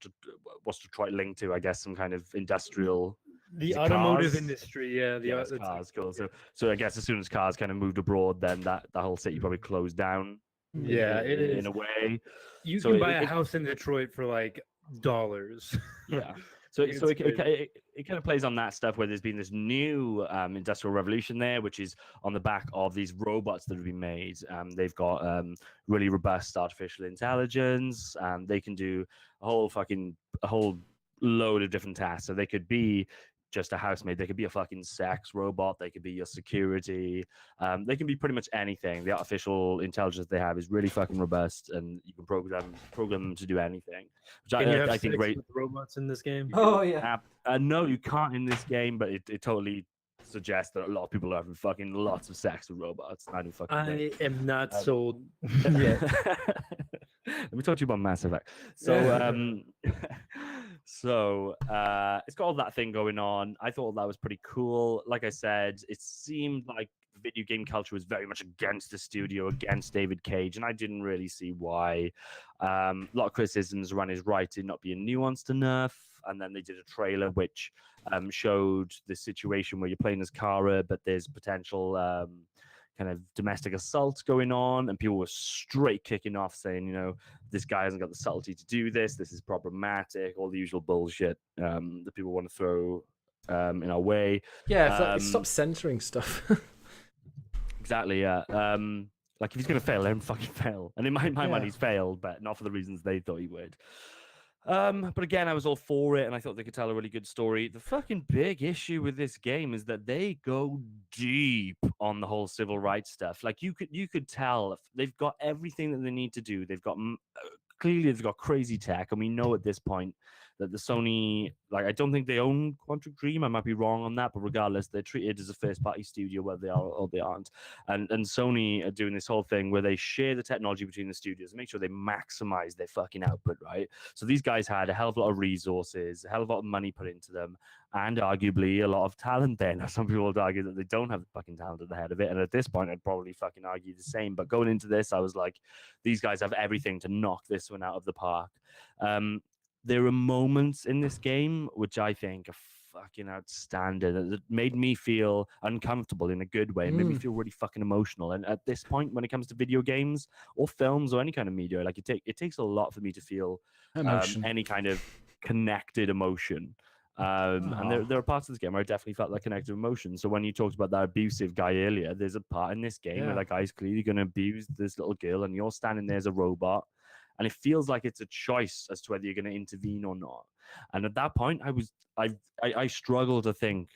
Speaker 5: what's Detroit linked to? I guess some kind of industrial...
Speaker 4: The automotive industry, yeah.
Speaker 5: Cars, cool. So I guess as soon as cars kind of moved abroad, then that whole city probably closed down.
Speaker 4: Yeah, it is.
Speaker 5: In a way.
Speaker 4: You can buy a house in Detroit for like dollars.
Speaker 5: Yeah. So it kind of plays on that stuff where there's been this new industrial revolution there, which is on the back of these robots that have been made. They've got really robust artificial intelligence, and they can do a whole load of different tasks. So they could be just a housemaid. They could be a fucking sex robot. They could be your security. They can be pretty much anything. The artificial intelligence they have is really fucking robust, and you can program them to do anything. Which
Speaker 4: Can you have
Speaker 5: I think
Speaker 4: sex with robots in this game?
Speaker 3: Oh yeah.
Speaker 5: No, you can't in this game, but it totally suggests that a lot of people are having fucking lots of sex with robots. I don't fucking think.
Speaker 4: I am not sold
Speaker 5: Yeah.
Speaker 4: yet.
Speaker 5: Let me talk to you about Mass Effect. So, it's got all that thing going on. I thought that was pretty cool. Like I said, it seemed like video game culture was very much against the studio, against David Cage, and I didn't really see why. A lot of criticisms around his writing not being nuanced enough, and then they did a trailer which showed the situation where you're playing as Kara, but there's potential kind of domestic assault going on, and people were straight kicking off saying, you know, this guy hasn't got the subtlety to do this, this is problematic, all the usual bullshit that people want to throw in our way.
Speaker 3: Yeah, stop censoring stuff.
Speaker 5: Exactly, yeah. Like, if he's going to fail, let him fucking fail. And in my mind, he's failed, but not for the reasons they thought he would. But again, I was all for it, and I thought they could tell a really good story. The fucking big issue with this game is that they go deep on the whole civil rights stuff. Like, you could tell they've got everything that they need to do. They've got clearly they've got crazy tech, and we know at this point that the Sony, like, I don't think they own Quantic Dream. I might be wrong on that, but regardless, they're treated as a first-party studio, whether they are or they aren't. And Sony are doing this whole thing where they share the technology between the studios and make sure they maximize their fucking output, right? So these guys had a hell of a lot of resources, a hell of a lot of money put into them, and arguably a lot of talent there. Now, some people would argue that they don't have the fucking talent at the head of it, and at this point, I'd probably fucking argue the same. But going into this, I was like, these guys have everything to knock this one out of the park. There are moments in this game which I think are fucking outstanding. That made me feel uncomfortable in a good way. It made me feel really fucking emotional. And at this point, when it comes to video games or films or any kind of media, like, it takes a lot for me to feel any kind of connected emotion. And there are parts of this game where I definitely felt that connected emotion. So when you talked about that abusive guy earlier, there's a part in this game where that guy's clearly going to abuse this little girl, and you're standing there as a robot. And it feels like it's a choice as to whether you're going to intervene or not. And at that point, I struggle to think,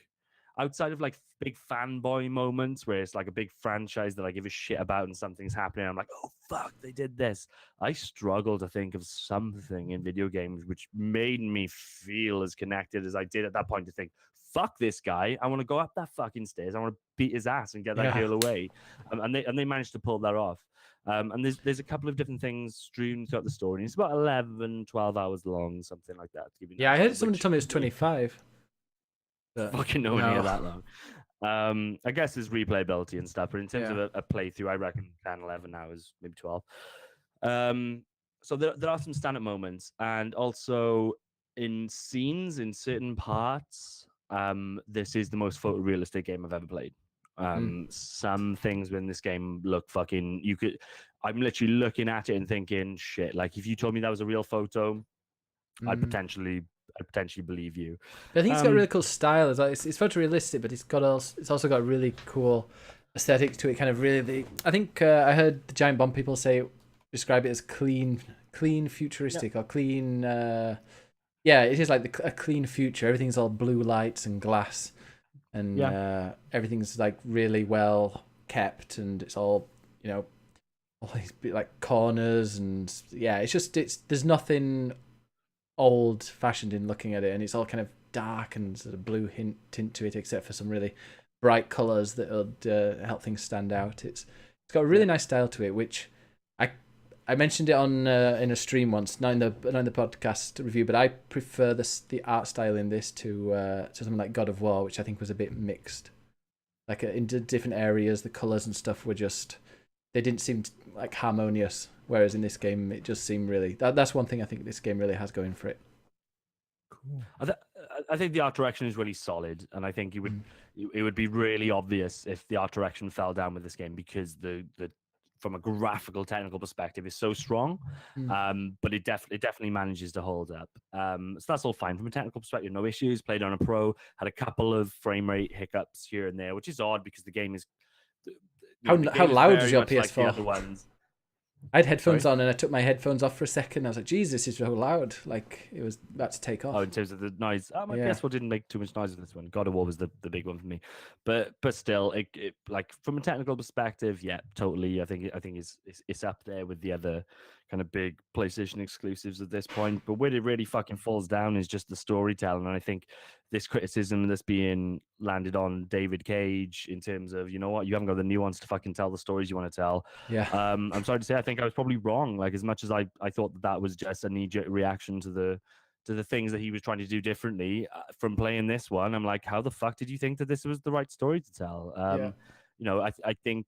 Speaker 5: outside of like big fanboy moments where it's like a big franchise that I give a shit about and something's happening, I'm like, oh fuck, they did this. I struggle to think of something in video games which made me feel as connected as I did at that point, to think, fuck this guy, I want to go up that fucking stairs, I want to beat his ass and get that girl away. And they managed to pull that off. And there's a couple of different things strewn throughout the story. It's about 11, 12 hours long, something like that.
Speaker 3: I heard somebody tell me it's 25.
Speaker 5: Fucking nowhere near that long. I guess there's replayability and stuff, but in terms of a playthrough, I reckon 10, 11 hours, maybe 12. So there are some stand-up moments, and also in scenes, in certain parts, this is the most photorealistic game I've ever played. Some things in this game look fucking, I'm literally looking at it and thinking, shit, like, if you told me that was a real photo, I'd potentially believe you.
Speaker 3: But I think it's got a really cool style. It's photorealistic, but it's also got a really cool aesthetic to it. Kind of really, I think I heard the Giant Bomb people describe it as clean futuristic or clean. It is like a clean future. Everything's all blue lights and glass. And everything's like really well kept, and it's all, you know, all these like corners, and there's nothing old fashioned in looking at it, and it's all kind of dark and sort of blue tint to it, except for some really bright colors that would help things stand out. It's got a really nice style to it, which I mentioned it on in a stream once, not in the podcast review, but I prefer the art style in this to something like God of War, which I think was a bit mixed. Like in different areas, the colors and stuff were they didn't seem like harmonious. Whereas in this game, it just seemed really. That's one thing I think this game really has going for it.
Speaker 5: Cool. I think the art direction is really solid, and I think it would be really obvious if the art direction fell down with this game, because the from a graphical technical perspective is so strong, but it definitely manages to hold up. So that's all fine from a technical perspective, no issues. Played on a pro, had a couple of frame rate hiccups here and there, which is odd because the game is.
Speaker 3: How loud is your PS4?
Speaker 5: Like the other ones.
Speaker 3: I had headphones on and I took my headphones off for a second. I was like, "Geez, this is so loud!" Like it was about to take off.
Speaker 5: Oh, in terms of the noise, I
Speaker 3: Yeah.
Speaker 5: guess what didn't make too much noise in this one. God of War was the big one for me, but still, it like from a technical perspective, yeah, totally. I think it's up there with the other kind of big PlayStation exclusives at this point. But where it really fucking falls down is just the storytelling, and I think this criticism that's being landed on David Cage in terms of, you know what, you haven't got the nuance to fucking tell the stories you want to tell.
Speaker 3: Yeah.
Speaker 5: I'm sorry to say, I think I was probably wrong. Like, as much as I thought that was just a knee-jerk reaction to the things that he was trying to do differently from playing this one, I'm like, how the fuck did you think that this was the right story to tell?
Speaker 3: Yeah.
Speaker 5: You know, I think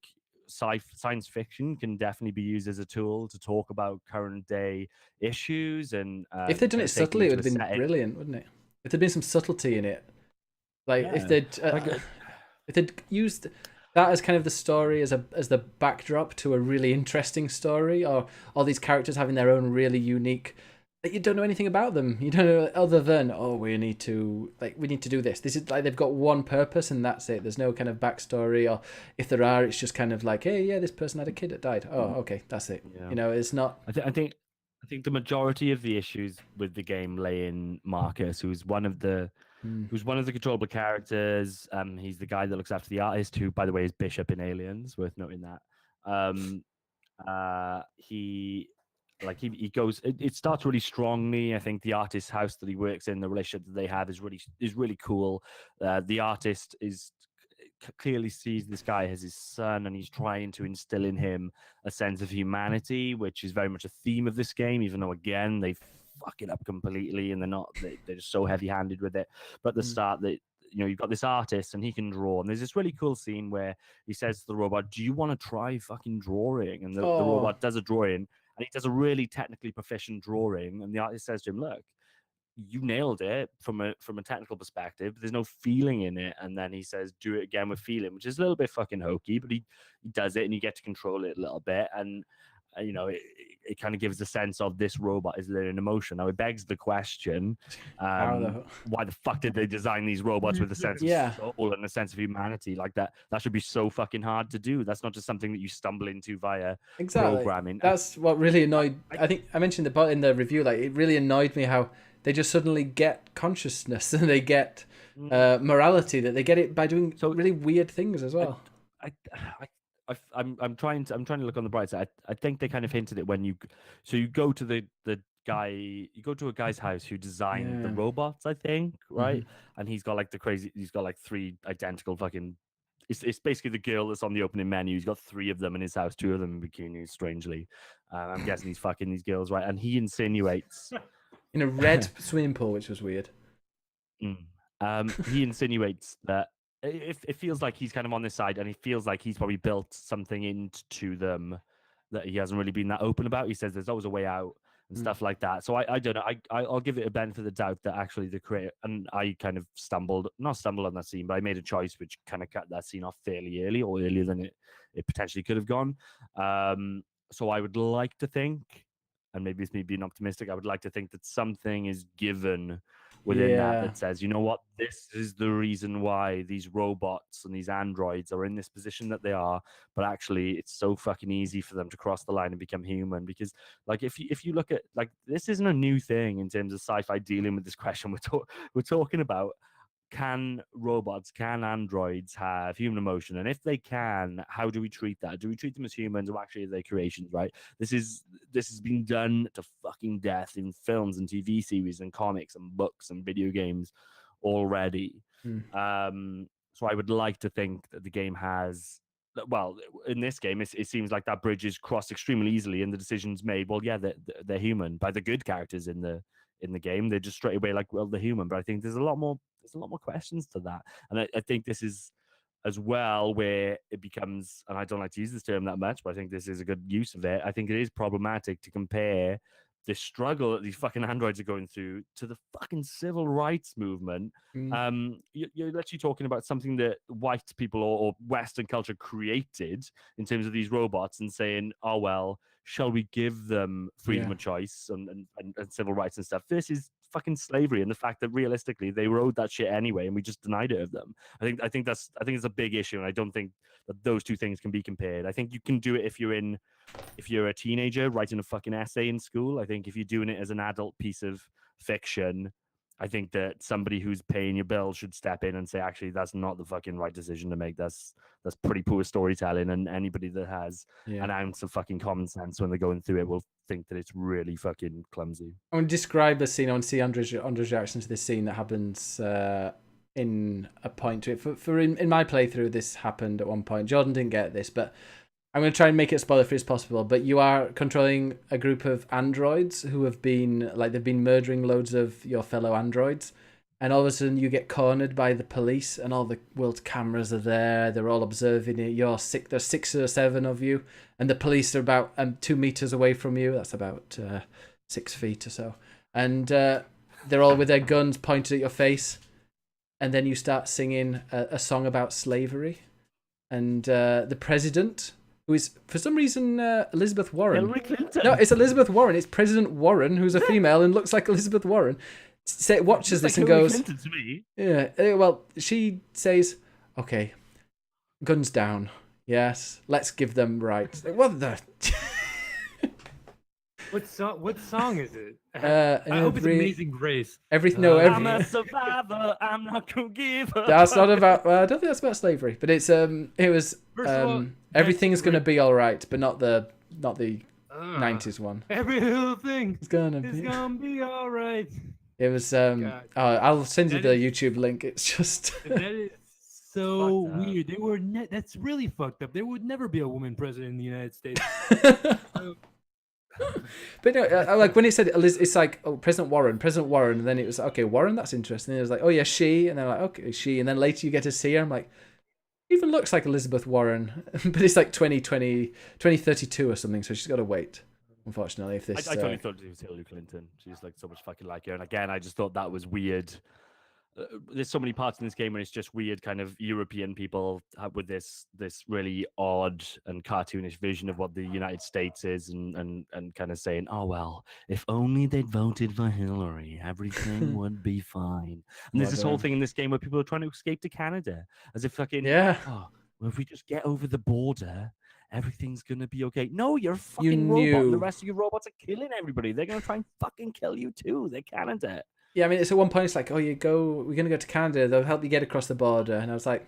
Speaker 5: science fiction can definitely be used as a tool to talk about current day issues, and
Speaker 3: If they'd done
Speaker 5: kind
Speaker 3: it
Speaker 5: of taking
Speaker 3: subtly, it
Speaker 5: into
Speaker 3: would
Speaker 5: a
Speaker 3: have been
Speaker 5: setting.
Speaker 3: brilliant, wouldn't it? If there'd been some subtlety in it, like
Speaker 5: Yeah.
Speaker 3: if they'd if they'd used that as kind of the story as the backdrop to a really interesting story, or all these characters having their own really unique. Like, you don't know anything about them. You don't know other than, oh, we need to do this. This is like they've got one purpose and that's it. There's no kind of backstory, or if there are, it's just kind of like, hey, yeah, this person had a kid that died. Oh, okay, that's it.
Speaker 5: Yeah.
Speaker 3: You know, it's not.
Speaker 5: I think the majority of the issues with the game lay in Marcus, who's one of the controllable characters. He's the guy that looks after the artist, who, by the way, is Bishop in Aliens. Worth noting that. He goes. It starts really strongly. I think the artist's house that he works in, the relationship that they have, is really cool. The artist clearly sees this guy as his son, and he's trying to instill in him a sense of humanity, which is very much a theme of this game, even though, again, they fuck it up completely and they're just so heavy-handed with it. But at the start, that, you know, you've got this artist and he can draw, and there's this really cool scene where he says to the robot, "Do you want to try fucking drawing?" And the robot does a drawing, and he does a really technically proficient drawing, and the artist says to him, "Look, you nailed it from a technical perspective, but there's no feeling in it." And then he says, "Do it again with feeling," which is a little bit fucking hokey, but he does it, and you get to control it a little bit. And you know, it kind of gives the sense of this robot is learning emotion. Now, it begs the question, why the fuck did they design these robots with a sense of soul and a sense of humanity like that? That should be so fucking hard to do. That's not just something that you stumble into via programming.
Speaker 3: That's what really annoyed. I think I mentioned in the review, like, it really annoyed me how they just suddenly get consciousness and they get morality, that they get it by doing really weird things as well.
Speaker 5: I'm trying to look on the bright side. I think they kind of hinted it when you go to the guy, you go to a guy's house who designed the robots, I think, right? And he's got like three identical fucking. It's basically the girl that's on the opening menu. He's got three of them in his house, two of them in bikinis, strangely. I'm guessing he's fucking these girls, right? And he insinuates
Speaker 3: in a red swimming pool, which was weird.
Speaker 5: He insinuates that it feels like he's kind of on this side, and he feels like he's probably built something into them that he hasn't really been that open about. He says there's always a way out and stuff like that. So I don't know. I'll give it a benefit of the doubt that actually the creator, and I kind of not stumbled on that scene, but I made a choice which kind of cut that scene off fairly early, or earlier than it potentially could have gone. So I would like to think, and maybe it's me being optimistic, I would like to think that something is given within that says, you know what, this is the reason why these robots and these androids are in this position that they are, but actually it's so fucking easy for them to cross the line and become human. Because, like, if you look at, like, this isn't a new thing in terms of sci-fi dealing with this question. We're talking about, can androids have human emotion? And if they can, how do we treat that? Do we treat them as humans, or actually are they creations, right? This has been done to fucking death in films and TV series and comics and books and video games already. So I would like to think that the game has, well, in this game, it seems like that bridge is crossed extremely easily, and the decisions made, well, yeah, they're human by the good characters in the game. They're just straight away like, well, they're human. But I think there's a lot more questions to that, and I think this is as well where it becomes, and I don't like to use this term that much, but I think this is a good use of it. I think it is problematic to compare the struggle that these fucking androids are going through to the fucking civil rights movement. You're literally talking about something that white people or Western culture created in terms of these robots, and saying, oh, well, shall we give them freedom of choice and civil rights and stuff? This is fucking slavery, and the fact that realistically they wrote that shit anyway, and we just denied it of them. I think it's a big issue, and I don't think that those two things can be compared. I think you can do it if you're a teenager writing a fucking essay in school. I think if you're doing it as an adult piece of fiction, I think that somebody who's paying your bill should step in and say, actually, that's not the fucking right decision to make. That's pretty poor storytelling. And anybody that has an ounce of fucking common sense when they're going through it will think that it's really fucking clumsy.
Speaker 3: I want to describe the scene. I want to see Andre's reaction to this scene that happens in a point to it. For in my playthrough, this happened at one point. Jordan didn't get this, but I'm going to try and make it spoiler-free as possible. But you are controlling a group of androids who have been, like, they've been murdering loads of your fellow androids. And all of a sudden you get cornered by the police and all the world's cameras are there. They're all observing it. There's 6 or 7 of you. And the police are about 2 meters away from you. That's about 6 feet or so. And they're all with their guns pointed at your face. And then you start singing a song about slavery. And the president, who is, for some reason, Elizabeth Warren.
Speaker 5: Hillary Clinton.
Speaker 3: No, it's Elizabeth Warren. It's President Warren, who's a female and looks like Elizabeth Warren. Watches this
Speaker 5: like
Speaker 3: and
Speaker 5: Hillary
Speaker 3: goes,
Speaker 5: Clinton to me.
Speaker 3: yeah, well, she says, okay, guns down. Yes, let's give them rights. What the?
Speaker 4: What song is it?
Speaker 3: I
Speaker 4: hope it's Amazing Grace.
Speaker 3: Everything.
Speaker 5: I'm a survivor. I'm not gonna give up.
Speaker 3: That's not about. I don't think that's about slavery, but it's it was
Speaker 4: First of all,
Speaker 3: everything's gonna be all right, but not the 90s one.
Speaker 4: Every little thing
Speaker 3: It's gonna
Speaker 4: be all right.
Speaker 3: It was
Speaker 4: God.
Speaker 3: I'll send you
Speaker 4: That
Speaker 3: the YouTube link. It's just
Speaker 4: That is so
Speaker 5: Fucked up.
Speaker 4: weird. They were that's really fucked up. There would never be a woman president in the United States.
Speaker 3: But no, like when he said it's like, oh, President Warren, and then it was okay, Warren, that's interesting. And it was like, oh yeah, she, and then like, okay, she, and then later you get to see her. I'm like, even looks like Elizabeth Warren, but it's like 2032 or something, so she's got to wait. Unfortunately, if this,
Speaker 5: I totally thought it was Hillary Clinton. She's like so much fucking like her. And again, I just thought that was weird. There's so many parts in this game where it's just weird, kind of European people with this really odd and cartoonish vision of what the United States is, and kind of saying, oh well, if only they'd voted for Hillary, everything would be fine. And there's this whole thing in this game where people are trying to escape to Canada, as if fucking well, if we just get over the border, everything's gonna be okay. No, you're a fucking robot. And the rest of your robots are killing everybody. They're gonna try and fucking kill you too. They're Canada. Yeah,
Speaker 3: I mean, it's at one point it's like, oh, we're going to go to Canada. They'll help you get across the border. And I was like,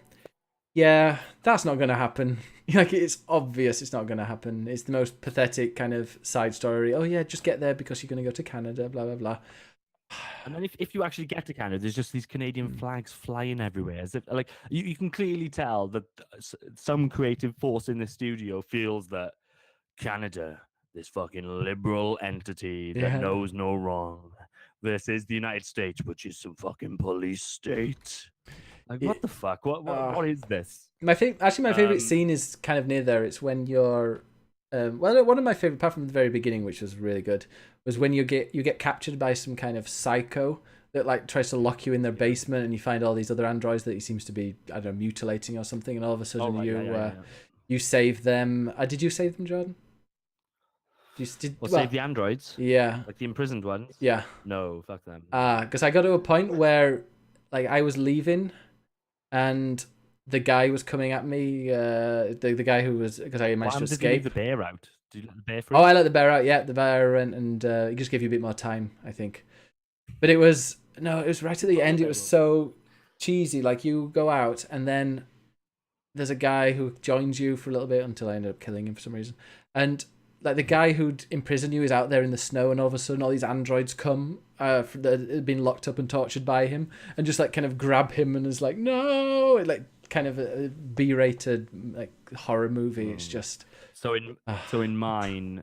Speaker 3: yeah, that's not going to happen. Like, it's obvious it's not going to happen. It's the most pathetic kind of side story. Oh, yeah, just get there because you're going to go to Canada, blah, blah, blah.
Speaker 5: And then if you actually get to Canada, there's just these Canadian flags flying everywhere. As if, like, you can clearly tell that some creative force in the studio feels that Canada, this fucking liberal entity that knows no wrong, versus the United States, which is some fucking police state. Like, what the fuck? What is this?
Speaker 3: My favorite scene is kind of near there. It's when you're, one of my favorite, apart from the very beginning, which was really good, was when you get captured by some kind of psycho that like tries to lock you in their basement, and you find all these other androids that he seems to be, I don't know, mutilating or something, and all of a sudden you save them. Did you save them, Jordan?
Speaker 5: Save the androids?
Speaker 3: Yeah.
Speaker 5: Like the imprisoned ones?
Speaker 3: Yeah.
Speaker 5: No, fuck them.
Speaker 3: Because I got to a point where, like, I was leaving, and the guy was coming at me. The guy who was, because I managed to escape.
Speaker 5: Did you leave the bear out? Did you let the bear through?
Speaker 3: Oh, I let the bear out. Yeah, the bear went, and he just gave you a bit more time, I think. But it was right at the end. It was so cheesy. Like, you go out, and then there's a guy who joins you for a little bit until I ended up killing him for some reason, and like the guy who'd imprisoned you is out there in the snow, and all of a sudden all these androids come that had been locked up and tortured by him, and just like kind of grab him, and is like, no, like kind of a B-rated like horror movie. It's just
Speaker 5: so in mine,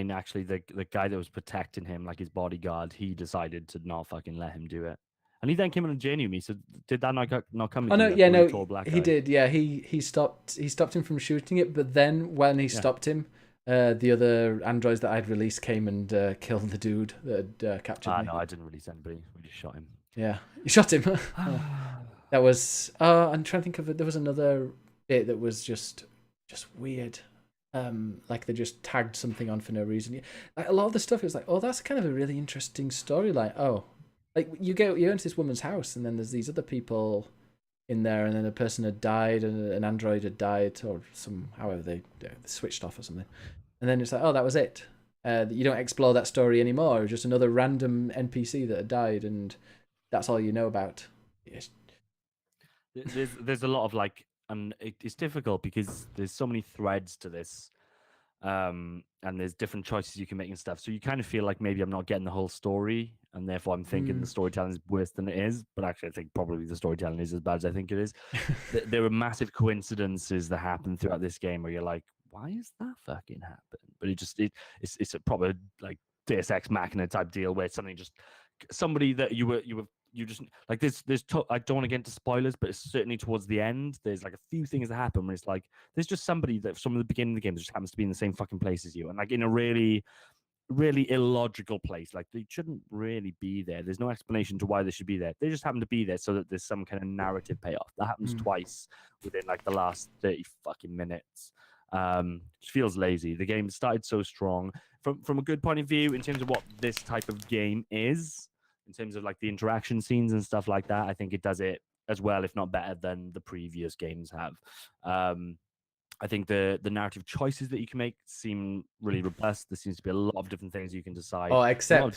Speaker 5: actually the guy that was protecting him, like his bodyguard, he decided to not fucking let him do it. And he then came on a journey with me. So did that not come?
Speaker 3: Oh no, yeah, no, he did. Yeah, he stopped him from shooting it. But then when he stopped him, the other androids that I'd released came and killed the dude that had captured me.
Speaker 5: No, I didn't release anybody. We just shot him.
Speaker 3: Yeah, you shot him. That was. I'm trying to think of it. There was another bit that was just weird. Like they just tagged something on for no reason. Like a lot of the stuff is like, oh, that's kind of a really interesting storyline. Oh. Like you go into this woman's house, and then there's these other people in there, and then a person had died, and an android had died, or however they switched off or something. And then it's like, oh, that was it. You don't explore that story anymore. Just another random NPC that had died, and that's all you know about. Yes.
Speaker 5: There's a lot of like, and it's difficult because there's so many threads to this, and there's different choices you can make and stuff. So you kind of feel like maybe I'm not getting the whole story, and therefore I'm thinking the storytelling is worse than it is. But actually, I think probably the storytelling is as bad as I think it is. There are massive coincidences that happen throughout this game where you're like, why is that fucking happen? But it's a proper like Deus Ex Machina type deal where somebody that you just like I don't want to get into spoilers, but it's certainly towards the end. There's like a few things that happen where it's like there's just somebody that from the beginning of the game that just happens to be in the same fucking place as you, and like in a really, really illogical place. Like they shouldn't really be there. There's no explanation to why they should be there. They just happen to be there so that there's some kind of narrative payoff. That happens twice within like the last 30 fucking minutes. Which feels lazy. The game started so strong from a good point of view in terms of what this type of game is. In terms of like the interaction scenes and stuff like that, I think it does it as well, if not better, than the previous games have. I think the narrative choices that you can make seem really robust. There seems to be a lot of different things you can decide.
Speaker 3: Oh, except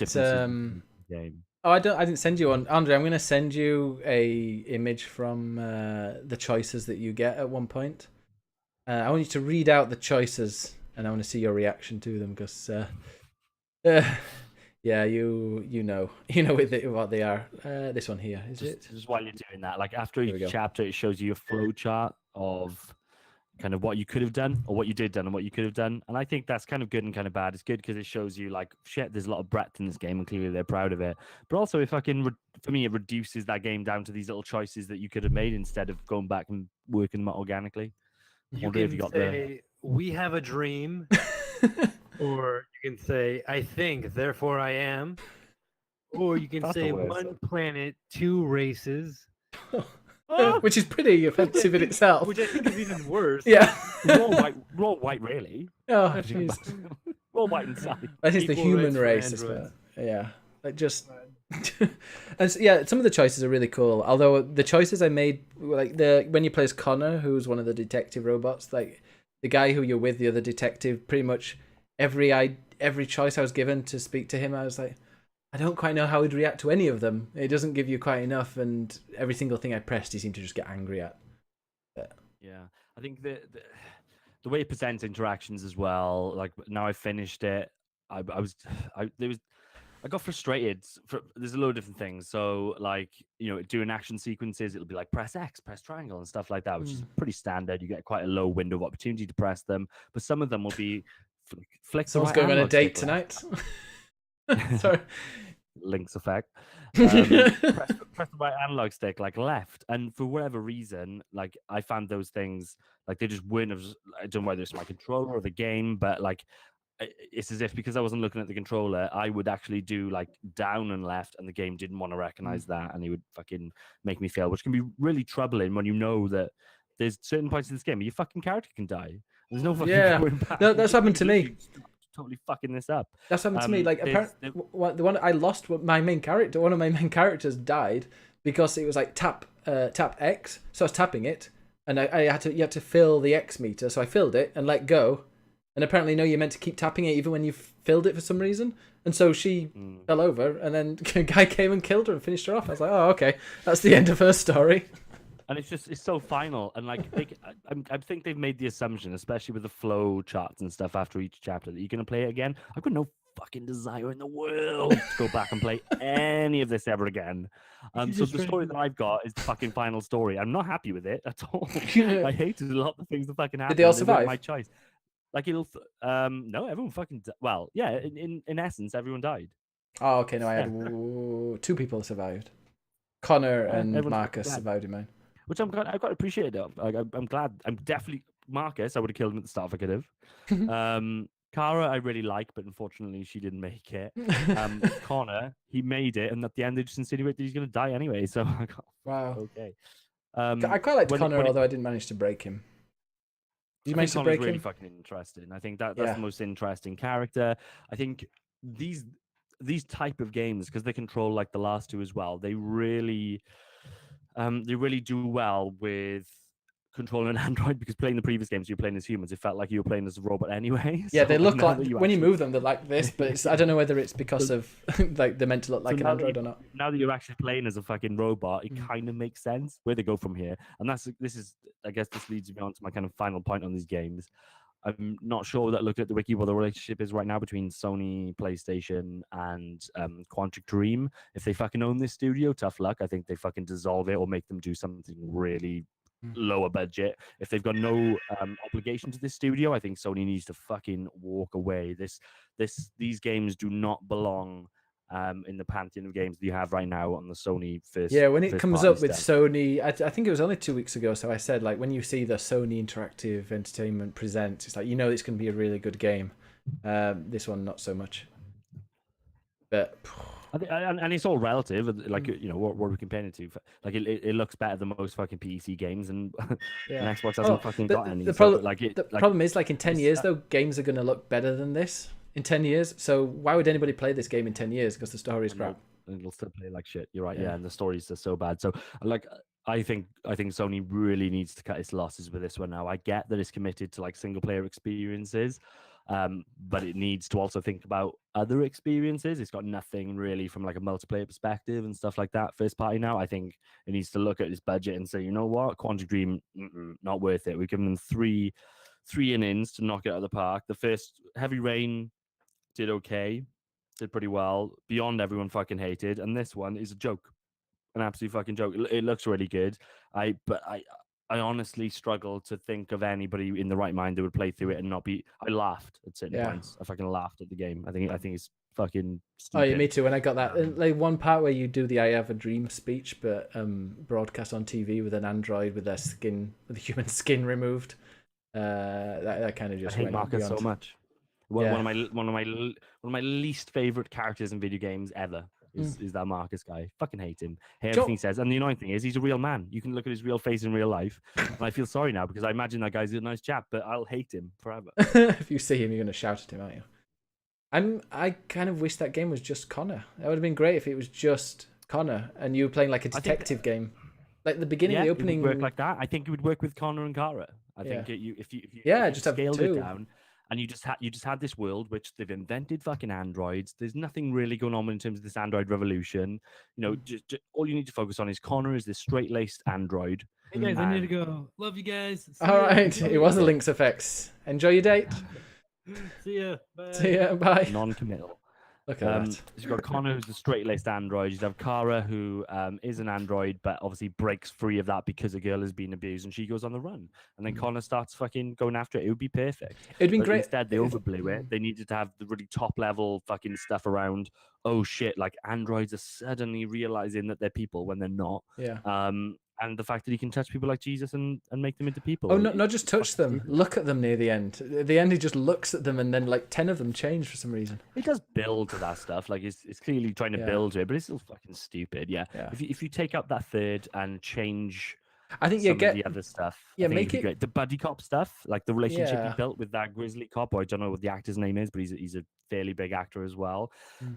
Speaker 5: game.
Speaker 3: Oh, I didn't send you one, Andre. I'm going to send you a image from the choices that you get at one point. I want you to read out the choices, and I want to see your reaction to them because. Yeah, you know what they are. This one here,
Speaker 5: just while you're doing that, like after each chapter, it shows you a flow chart of kind of what you could have done or what you did done and what you could have done. And I think that's kind of good and kind of bad. It's good because it shows you like shit. There's a lot of breadth in this game, and clearly they're proud of it. But also, for me, it reduces that game down to these little choices that you could have made instead of going back and working them out organically.
Speaker 4: You can say, "We have a dream." Or you can say, "I think, therefore I am." Or you can say, "One planet, two races."
Speaker 3: Which is pretty offensive in itself.
Speaker 4: Which I think is even worse.
Speaker 3: Yeah.
Speaker 5: We're all white, really.
Speaker 3: Oh,
Speaker 5: jeez. We're all white inside.
Speaker 3: That is the human race as well. Yeah. Like just... and so, yeah, some of the choices are really cool. Although the choices I made, like when you play as Connor, who's one of the detective robots, like the guy who you're with, the other detective, pretty much... Every choice I was given to speak to him, I was like, I don't quite know how he'd react to any of them. It doesn't give you quite enough, and every single thing I pressed, he seemed to just get angry at. But...
Speaker 5: Yeah, I think the way it presents interactions as well. Like now I finished it, I got frustrated. There's a load of different things. So like doing action sequences, it'll be like press X, press triangle, and stuff like that, which is pretty standard. You get quite a low window of opportunity to press them, but some of them will be.
Speaker 3: Someone's going on a date tonight. Sorry.
Speaker 5: Link's effect. Press the right analog stick, like left, and for whatever reason, like I found those things like they just weren't. I don't know whether it's my controller or the game, but like it's as if because I wasn't looking at the controller, I would actually do like down and left, and the game didn't want to recognize that, and he would fucking make me fail, which can be really troubling when you know that there's certain points in this game where your fucking character can die. There's no fucking going back.
Speaker 3: No, that's happened to me.
Speaker 5: Totally fucking this up.
Speaker 3: That's happened to me. Like apparently, the one I lost, my main character. One of my main characters died because it was like tap X. So I was tapping it, and you had to fill the X meter. So I filled it and let go. And apparently, no, you're meant to keep tapping it even when you've filled it for some reason. And so she fell over, and then a guy came and killed her and finished her off. I was like, oh, okay, that's the end of her story.
Speaker 5: And it's so final, and like I think they've made the assumption, especially with the flow charts and stuff after each chapter, that you're gonna play it again. I've got no fucking desire in the world to go back and play any of this ever again. So the story that I've got is the fucking final story. I'm not happy with it at all. I hated a lot of the things that fucking happened.
Speaker 3: Did they all survive?
Speaker 5: My choice. Like no, everyone fucking well, yeah. In essence, everyone died.
Speaker 3: Oh, okay. No, I had 2 people survived. Connor and Marcus survived in mine.
Speaker 5: Which I'm quite appreciative of. Like, I'm glad. I'm definitely Marcus. I would have killed him at the start if I could have. Kara, I really like, but unfortunately, she didn't make it. Connor, he made it, and at the end, they just insinuated that he's going to die anyway. So,
Speaker 3: wow.
Speaker 5: Okay.
Speaker 3: I quite liked Connor, although I didn't manage to break him. Did you manage to break him?
Speaker 5: Really fucking interesting. I think that's the most interesting character. I think these type of games, because they control like the last 2 as well, they really they really do well with controlling an android, because playing the previous games you're playing as humans, it felt like you were playing as a robot anyway.
Speaker 3: Yeah,
Speaker 5: So,
Speaker 3: they look
Speaker 5: now
Speaker 3: like
Speaker 5: that you
Speaker 3: when you
Speaker 5: actually
Speaker 3: move them, they're like this, but it's, I don't know whether it's because of like they're meant to look like an
Speaker 5: now that
Speaker 3: android or not.
Speaker 5: now that you're actually playing as a fucking robot, it
Speaker 3: Mm.
Speaker 5: kind of makes sense where they go from here. And this is, I guess this leads me on to my kind of final point on these games. I'm not sure that looking at the wiki what the relationship is right now between Sony, PlayStation, and Quantic Dream. If they fucking own this studio, tough luck. I think they fucking dissolve it or make them do something really lower budget. If they've got no obligation to this studio, I think Sony needs to fucking walk away. These games do not belong in the pantheon of games that you have right now on the Sony first.
Speaker 3: Yeah, when it
Speaker 5: first
Speaker 3: comes
Speaker 5: party
Speaker 3: up with
Speaker 5: stuff.
Speaker 3: Sony, I think it was only 2 weeks ago. So I said, like, when you see the Sony Interactive Entertainment Presents, it's like, you know, it's going to be a really good game. This one, not so much. But
Speaker 5: And it's all relative, like what we're comparing it to. Like it looks better than most fucking PC games, and,
Speaker 3: yeah,
Speaker 5: and Xbox hasn't fucking got any.
Speaker 3: The
Speaker 5: so,
Speaker 3: problem is, like, in 10
Speaker 5: it's,
Speaker 3: years, though, games are going to look better than this in 10 years. So why would anybody play this game in 10 years? Because the story is crap.
Speaker 5: and it'll still play like shit. You're right,
Speaker 3: Yeah.
Speaker 5: yeah, and the stories are so bad. So like, I think Sony really needs to cut its losses with this one now. I get that it's committed to like single player experiences, but it needs to also think about other experiences. It's got nothing really from like a multiplayer perspective and stuff like that. First party now, I think it needs to look at its budget and say, you know what, Quantic Dream, not worth it. We've given them three innings to knock it out of the park. The first Heavy Rain did okay, did pretty well. Beyond everyone fucking hated, and this one is a joke, an absolute fucking joke. It looks really good. But I honestly struggle to think of anybody in the right mind that would play through it and not be. I laughed at certain points. I fucking laughed at the game. I think it's fucking stupid.
Speaker 3: Oh yeah, me too. When I got that, like one part where you do the "I have a dream" speech, but broadcast on TV with an android with their skin, with the human skin removed. That kind of just.
Speaker 5: I hate
Speaker 3: went
Speaker 5: Marcus so
Speaker 3: beyond.
Speaker 5: much.
Speaker 3: Yeah.
Speaker 5: One of my least favorite characters in video games ever is that Marcus guy. Fucking hate him. Hate everything he says. And the annoying thing is, he's a real man. You can look at his real face in real life, and I feel sorry now because I imagine that guy's a nice chap, but I'll hate him forever.
Speaker 3: If you see him, you're gonna shout at him, aren't you? I kind of wish that game was just Connor. That would have been great if it was just Connor and you were playing like a detective game, like the beginning, the opening.
Speaker 5: It would work like that. I think it would work with Connor and Kara. I think if you
Speaker 3: just have
Speaker 5: scaled
Speaker 3: two.
Speaker 5: it down. And you just had this world which they've invented fucking androids. There's nothing really going on in terms of this android revolution. You know, just all you need to focus on is Connor is this straight-laced android.
Speaker 4: Hey guys, I need to go. Love you guys. See
Speaker 3: All
Speaker 4: ya.
Speaker 3: right, it was a Link's effects. Enjoy your date.
Speaker 4: See ya. Bye.
Speaker 3: See ya. Bye.
Speaker 5: Non-committal.
Speaker 3: Look at that.
Speaker 5: So you've got Connor, who's the straight-laced android. You'd have Kara, who is an android, but obviously breaks free of that because a girl has been abused, and she goes on the run. And then Connor starts fucking going after it. It would be perfect.
Speaker 3: It'd been
Speaker 5: But
Speaker 3: great.
Speaker 5: Instead, they overblew it. They needed to have the really top-level fucking stuff around. Oh shit! Like androids are suddenly realizing that they're people when they're not.
Speaker 3: Yeah.
Speaker 5: And the fact that he can touch people like Jesus and make them into people.
Speaker 3: Oh, not just touch them. Look at them near the end. At the end, he just looks at them, and then like 10 of them change for some reason.
Speaker 5: It does build to that stuff. Like it's clearly trying to build to it, but it's still fucking stupid. Yeah. If you take up that third and change,
Speaker 3: I think you get
Speaker 5: the other stuff.
Speaker 3: Yeah,
Speaker 5: I think
Speaker 3: make
Speaker 5: it'd be
Speaker 3: it
Speaker 5: great. The buddy cop stuff, like the relationship
Speaker 3: Yeah.
Speaker 5: he built with that grizzly cop, or I don't know what the actor's name is, but he's a fairly big actor as well.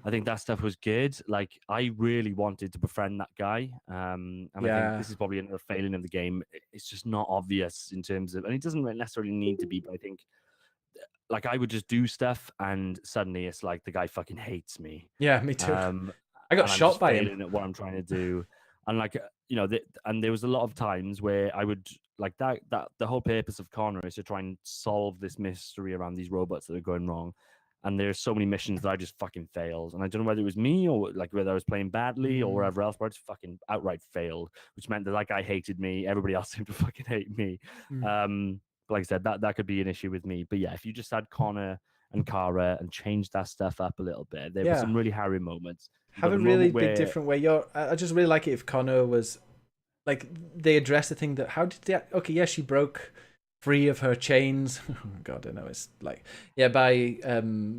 Speaker 5: I think that stuff was good. Like I really wanted to befriend that guy. And I think this is probably another failing of the game. It's just not obvious in terms of, and it doesn't necessarily need to be, but I think like I would just do stuff and suddenly it's like the guy fucking hates me.
Speaker 3: Yeah, me too. I got
Speaker 5: and I'm
Speaker 3: shot
Speaker 5: just
Speaker 3: by him.
Speaker 5: failing at what I'm trying to do. And like and there was a lot of times where I would like that the whole purpose of Connor is to try and solve this mystery around these robots that are going wrong. And there's so many missions that I just fucking failed. And I don't know whether it was me or like whether I was playing badly or whatever else, but I just fucking outright failed, which meant that guy hated me. Everybody else seemed to fucking hate me. But like I said, that could be an issue with me. But yeah, if you just had Connor and Kara and changed that stuff up a little bit, there were some really harrowing moments.
Speaker 3: Have a really big different way. I just really like it if Connor was like they address the thing that how did they? Okay, yeah, she broke free of her chains. Oh God, I know it's like by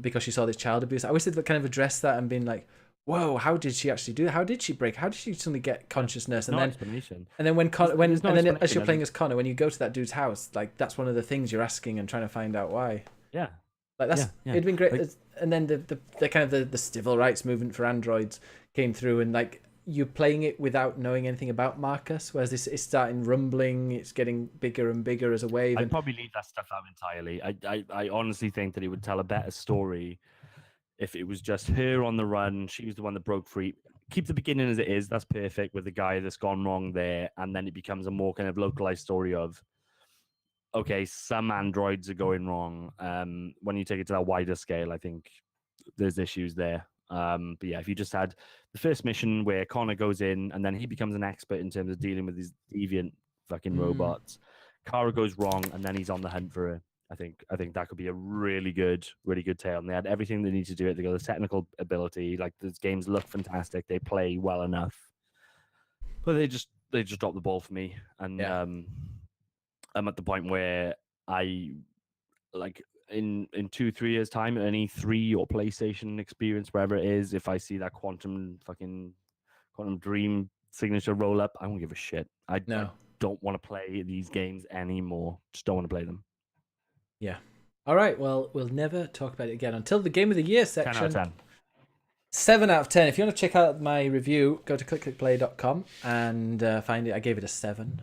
Speaker 3: because she saw this child abuse. I wish they'd kind of addressed that and been like, whoa, how did she actually do that? How did she break? How did she suddenly get consciousness? And then when as you're playing as Connor, when you go to that dude's house, like that's one of the things you're asking and trying to find out why.
Speaker 5: Yeah.
Speaker 3: Like that's it'd been great. Like, and then the kind of the civil rights movement for androids came through, and like you're playing it without knowing anything about Marcus, whereas this is starting rumbling, it's getting bigger and bigger as a wave.
Speaker 5: I'd probably leave that stuff out entirely. I honestly think that it would tell a better story if it was just her on the run. She was the one that broke free. Keep the beginning as it is. That's perfect with the guy that's gone wrong there. And then it becomes a more kind of localized story of, okay, some androids are going wrong. When you take it to that wider scale, I think there's issues there. But yeah, if you just had the first mission where Connor goes in and then he becomes an expert in terms of dealing with these deviant fucking robots, Kara goes wrong and then he's on the hunt for her. I think that could be a really good tale. And they had everything they need to do it. They got the technical ability. Like, these games look fantastic. They play well enough, but they just dropped the ball for me. And I'm at the point where I like in 2-3 years time, any E3 or PlayStation experience, wherever it is, if I see that Quantum Dream signature roll up, I won't give a shit. I don't want to play these games anymore. Just don't want to play them.
Speaker 3: Yeah. All right. Well, we'll never talk about it again until the Game of the Year section.
Speaker 5: 10 out of 10.
Speaker 3: 7 out of 10. If you want to check out my review, go to clickclickplay.com and find it. I gave it a 7.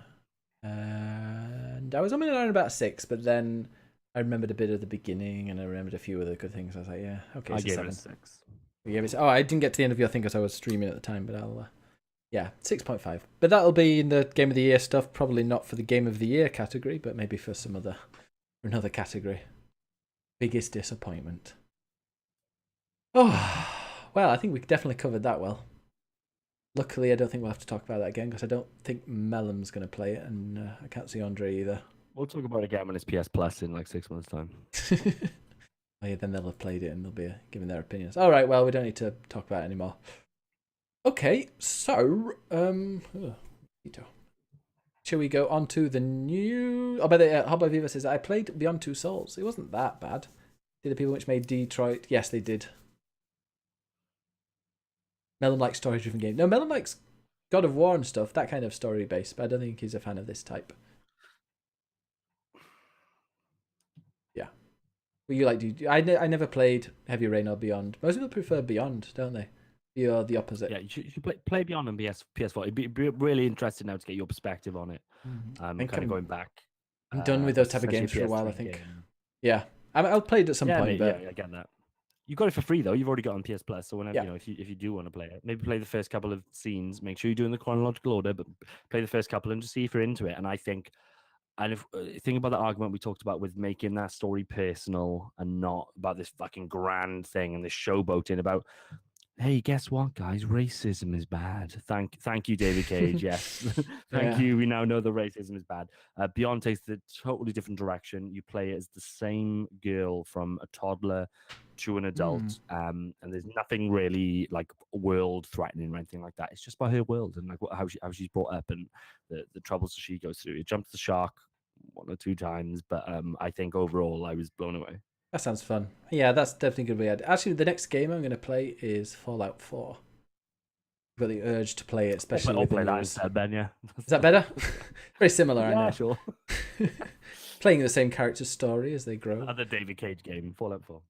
Speaker 3: And I was only around about 6, but then I remembered a bit of the beginning and I remembered a few other good things. I was like, yeah, okay, it's
Speaker 5: I gave
Speaker 3: 7.
Speaker 5: it a 6.
Speaker 3: You gave it, I didn't get to the end of your thing because I was streaming at the time, but I'll, 6.5. But that'll be in the Game of the Year stuff. Probably not for the Game of the Year category, but maybe for another category. Biggest disappointment. Oh, well, I think we definitely covered that well. Luckily, I don't think we'll have to talk about that again because I don't think Mellum's going to play it, and I can't see Andre either.
Speaker 5: We'll talk about it again when it's PS Plus in like 6 months' time.
Speaker 3: Oh, yeah, then they'll have played it and they'll be giving their opinions. All right, well, we don't need to talk about it anymore. Okay, so shall we go on to the new? Oh, by the way, Hobby Viva says I played Beyond Two Souls. It wasn't that bad. Did the people which made Detroit? Yes, they did. Mellum likes story-driven games. No, Mellum likes God of War and stuff, that kind of story base, but I don't think he's a fan of this type. Yeah. Well, you like? I never played Heavy Rain or Beyond. Most people prefer Beyond, don't they? You're the opposite.
Speaker 5: Yeah, you should play Beyond on PS4. It'd be really interesting now to get your perspective on it. Kind of going back.
Speaker 3: I'm done with those type of games for a while, I think. Game. Yeah. I'll play it at some point. But...
Speaker 5: Yeah, I get that. You got it for free though. You've already got it on PS Plus, so whenever if you do want to play it, maybe play the first couple of scenes. Make sure you do it in the chronological order, but play the first couple and just see if you're into it. And I think, think about the argument we talked about with making that story personal and not about this fucking grand thing and this showboating about. Hey, guess what, guys? Racism is bad. Thank you, David Cage. Yes, thank you. We now know that racism is bad. Beyond takes the totally different direction. You play as the same girl from a toddler to an adult, and there's nothing really like world threatening or anything like that. It's just about her world and like how she's brought up and the troubles she goes through. It jumps the shark 1 or 2 times, but I think overall I was blown away.
Speaker 3: That sounds fun. Yeah, that's definitely going to be. Actually, the next game I'm going to play is Fallout 4. I've got the urge to play it, especially with the news.
Speaker 5: Ben, yeah.
Speaker 3: Is that better? Very similar, I know.
Speaker 5: Yeah, sure.
Speaker 3: Playing the same character's story as they grow.
Speaker 5: Another David Cage game, Fallout 4.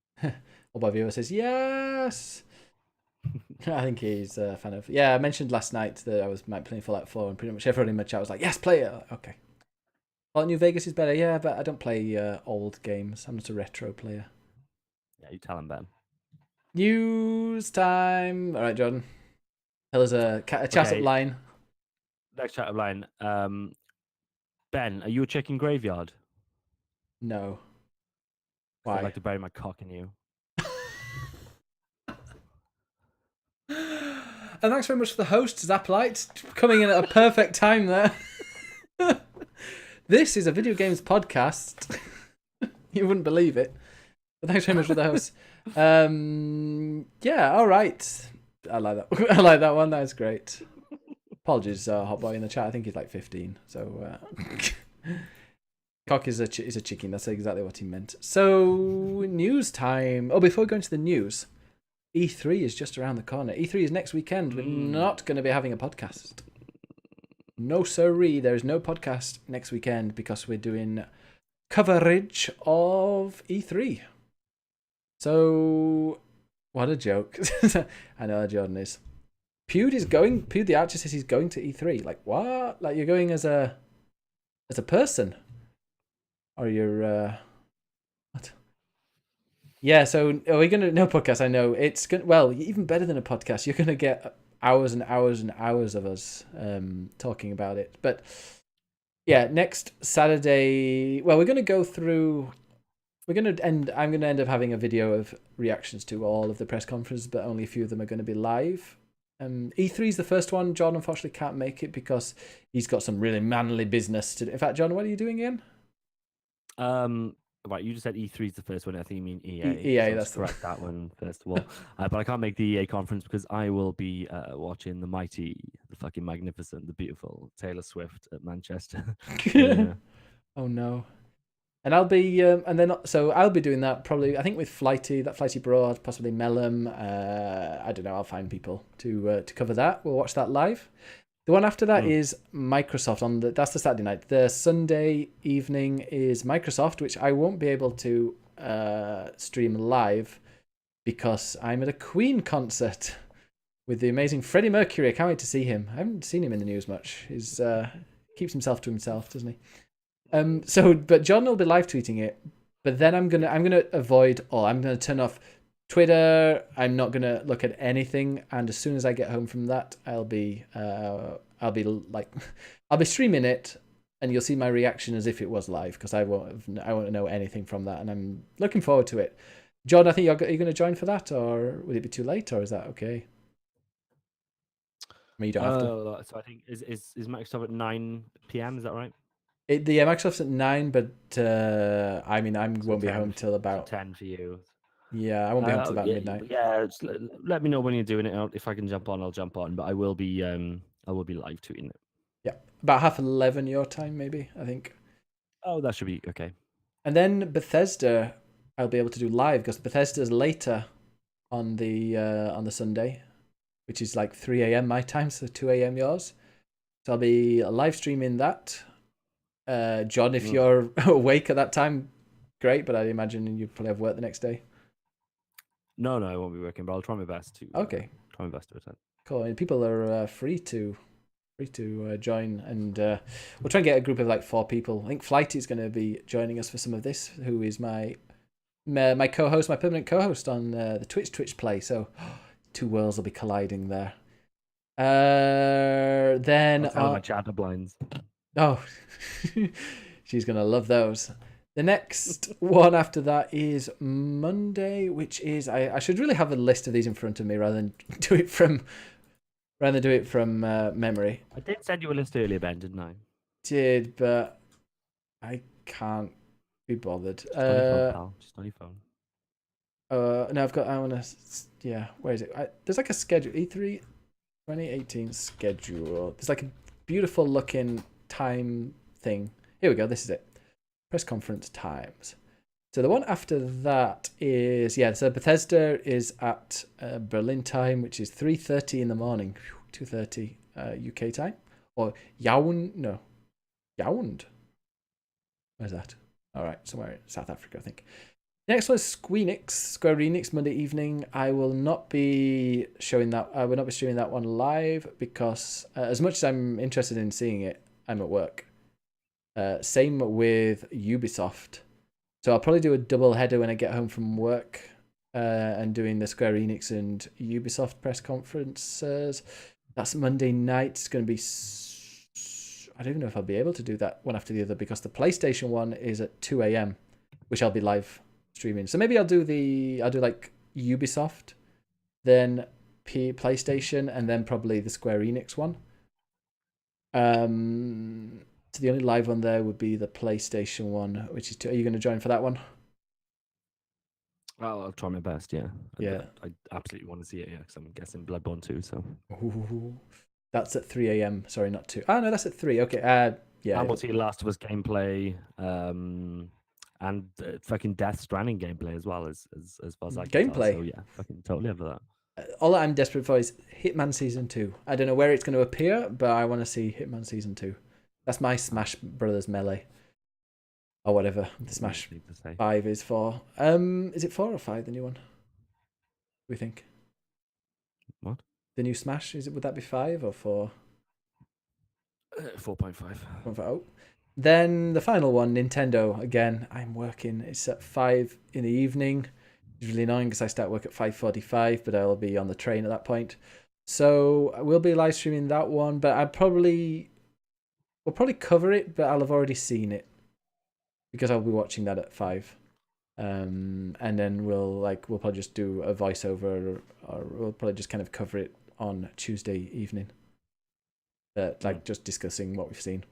Speaker 3: Bobby Viewer says, yes! I think he's a fan of... Yeah, I mentioned last night that I was playing Fallout 4 and pretty much everyone in my chat was like, yes, play it! Okay. Well, New Vegas is better, yeah, but I don't play old games. I'm not a retro player.
Speaker 5: Yeah, you tell him, Ben.
Speaker 3: News time. All right, Jordan. Tell us a chat up line.
Speaker 5: Next chat up line. Ben, are you a chicken graveyard?
Speaker 3: No. Why?
Speaker 5: I'd like to bury my cock in you.
Speaker 3: And thanks very much for the host, Zapolite, coming in at a perfect time there. This is a video games podcast. You wouldn't believe it. But thanks very much for the host. Yeah, all right. I like that. I like that one. That's great. Apologies, Hot Boy in the chat. I think he's like 15. So, cock is a chicken. That's exactly what he meant. So, news time. Oh, before we go into the news, E3 is just around the corner. E3 is next weekend. We're not going to be having a podcast. No sirree, there is no podcast next weekend because we're doing coverage of E3. So, what a joke. I know Jordan is. Pewd is going. Pewd the Archer says he's going to E3. Like what? Like you're going as a person, or you're what? Yeah. So are we gonna no podcast? I know it's gonna. Well, even better than a podcast. You're gonna get hours and hours and hours of us talking about it. But yeah, next Saturday. Well, we're gonna go through. I'm going to end up having a video of reactions to all of the press conferences, but only a few of them are going to be live. E3 is the first one. John unfortunately can't make it because he's got some really manly business to do. In fact, John, what are you doing again?
Speaker 5: Right, you just said E3 is the first one. I think you mean EA.
Speaker 3: EA,
Speaker 5: so
Speaker 3: that's
Speaker 5: correct. That one first of all. But I can't make the EA conference because I will be watching the mighty, the fucking magnificent, the beautiful Taylor Swift at Manchester. Yeah.
Speaker 3: Oh no. And I'll be I'll be doing that probably. I think with Flighty, that Flighty Broad, possibly Mellum. I don't know. I'll find people to cover that. We'll watch that live. The one after that is Microsoft that's the Saturday night. The Sunday evening is Microsoft, which I won't be able to stream live because I'm at a Queen concert with the amazing Freddie Mercury. I can't wait to see him. I haven't seen him in the news much. He's keeps himself to himself, doesn't he? But John will be live tweeting it. But then I'm gonna avoid all. I'm gonna turn off Twitter. I'm not gonna look at anything. And as soon as I get home from that, I'll be streaming it, and you'll see my reaction as if it was live because I won't know anything from that, and I'm looking forward to it. John, I think are you going to join for that, or would it be too late, or is that okay? I mean, you don't have to.
Speaker 5: So I think is Microsoft at 9 p.m. Is that right?
Speaker 3: The Microsoft's at 9, but I mean, I won't be home till about
Speaker 5: 10 for you.
Speaker 3: Yeah, I won't be home till about midnight.
Speaker 5: Yeah, just let me know when you're doing it. If I can jump on, I'll jump on. But I will be live tweeting it.
Speaker 3: Yeah, about 11:30 your time, maybe. I think.
Speaker 5: Oh, that should be okay.
Speaker 3: And then Bethesda, I'll be able to do live because Bethesda's later on the Sunday, which is like 3 a.m. my time, so 2 a.m. yours. So I'll be live streaming that. John, if you're awake at that time, great. But I imagine you probably have work the next day.
Speaker 5: No, I won't be working, but I'll try my best to.
Speaker 3: Okay.
Speaker 5: Try my best to attend.
Speaker 3: Cool. And people are free to join, and we'll try and get a group of like 4 people. I think Flighty is going to be joining us for some of this. Who is my co-host, my permanent co-host on the Twitch play. So 2 worlds will be colliding there. Then
Speaker 5: my chatter blinds.
Speaker 3: Oh, she's going to love those. The next one after that is Monday, which is I should really have a list of these in front of me rather than do it from memory.
Speaker 5: I did send you a list earlier, Ben, didn't I?
Speaker 3: Did, but I can't be bothered.
Speaker 5: Just on your phone, pal. Just on your phone.
Speaker 3: No, I want to. Yeah, where is it? There's like a schedule. E3 2018 schedule. There's like a beautiful looking time thing. Here we go. This is it. Press conference times. So the one after that is so Bethesda is at Berlin time, which is 3:30 in the morning, 2:30 UK time, or Yaound. Where's that? All right, somewhere in South Africa, I think. Next one is Square Enix, Monday evening. I will not be showing that. I will not be streaming that one live because as much as I'm interested in seeing it, I'm at work. Same with Ubisoft. So I'll probably do a double header when I get home from work and doing the Square Enix and Ubisoft press conferences. That's Monday night. It's going to be... I don't even know if I'll be able to do that one after the other because the PlayStation one is at 2 a.m., which I'll be live streaming. So maybe I'll do like Ubisoft, then PlayStation, and then probably the Square Enix one. So the only live one there would be the PlayStation one, which is are you going to join for that one?
Speaker 5: Well, I'll try my best, yeah.
Speaker 3: Yeah.
Speaker 5: I absolutely want to see it, yeah, because I'm guessing Bloodborne 2, so.
Speaker 3: Ooh, that's at 3 a.m. Sorry, not 2. Oh, no, that's at 3. Okay, yeah.
Speaker 5: And we'll see Last of Us gameplay, and fucking Death Stranding gameplay as well, as far as I can tell. So, yeah, fucking totally over that.
Speaker 3: All that I'm desperate for is Hitman Season 2. I don't know where it's going to appear, but I want to see Hitman Season 2. That's my Smash Brothers Melee. Or whatever the Smash 5 is for. Is it 4 or 5, the new one? What do we think?
Speaker 5: What?
Speaker 3: the new Smash? Would that be 5 or 4?
Speaker 5: 4.5.
Speaker 3: 1.0. Then the final one, Nintendo. Again, I'm working. It's at 5 in the evening. It's really annoying because I start work at 5:45, but I'll be on the train at that point. So we'll be live streaming that one, but we'll probably cover it, but I'll have already seen it because I'll be watching that at 5. And then we'll probably just do a voiceover, or we'll probably just kind of cover it on Tuesday evening. Just discussing what we've seen.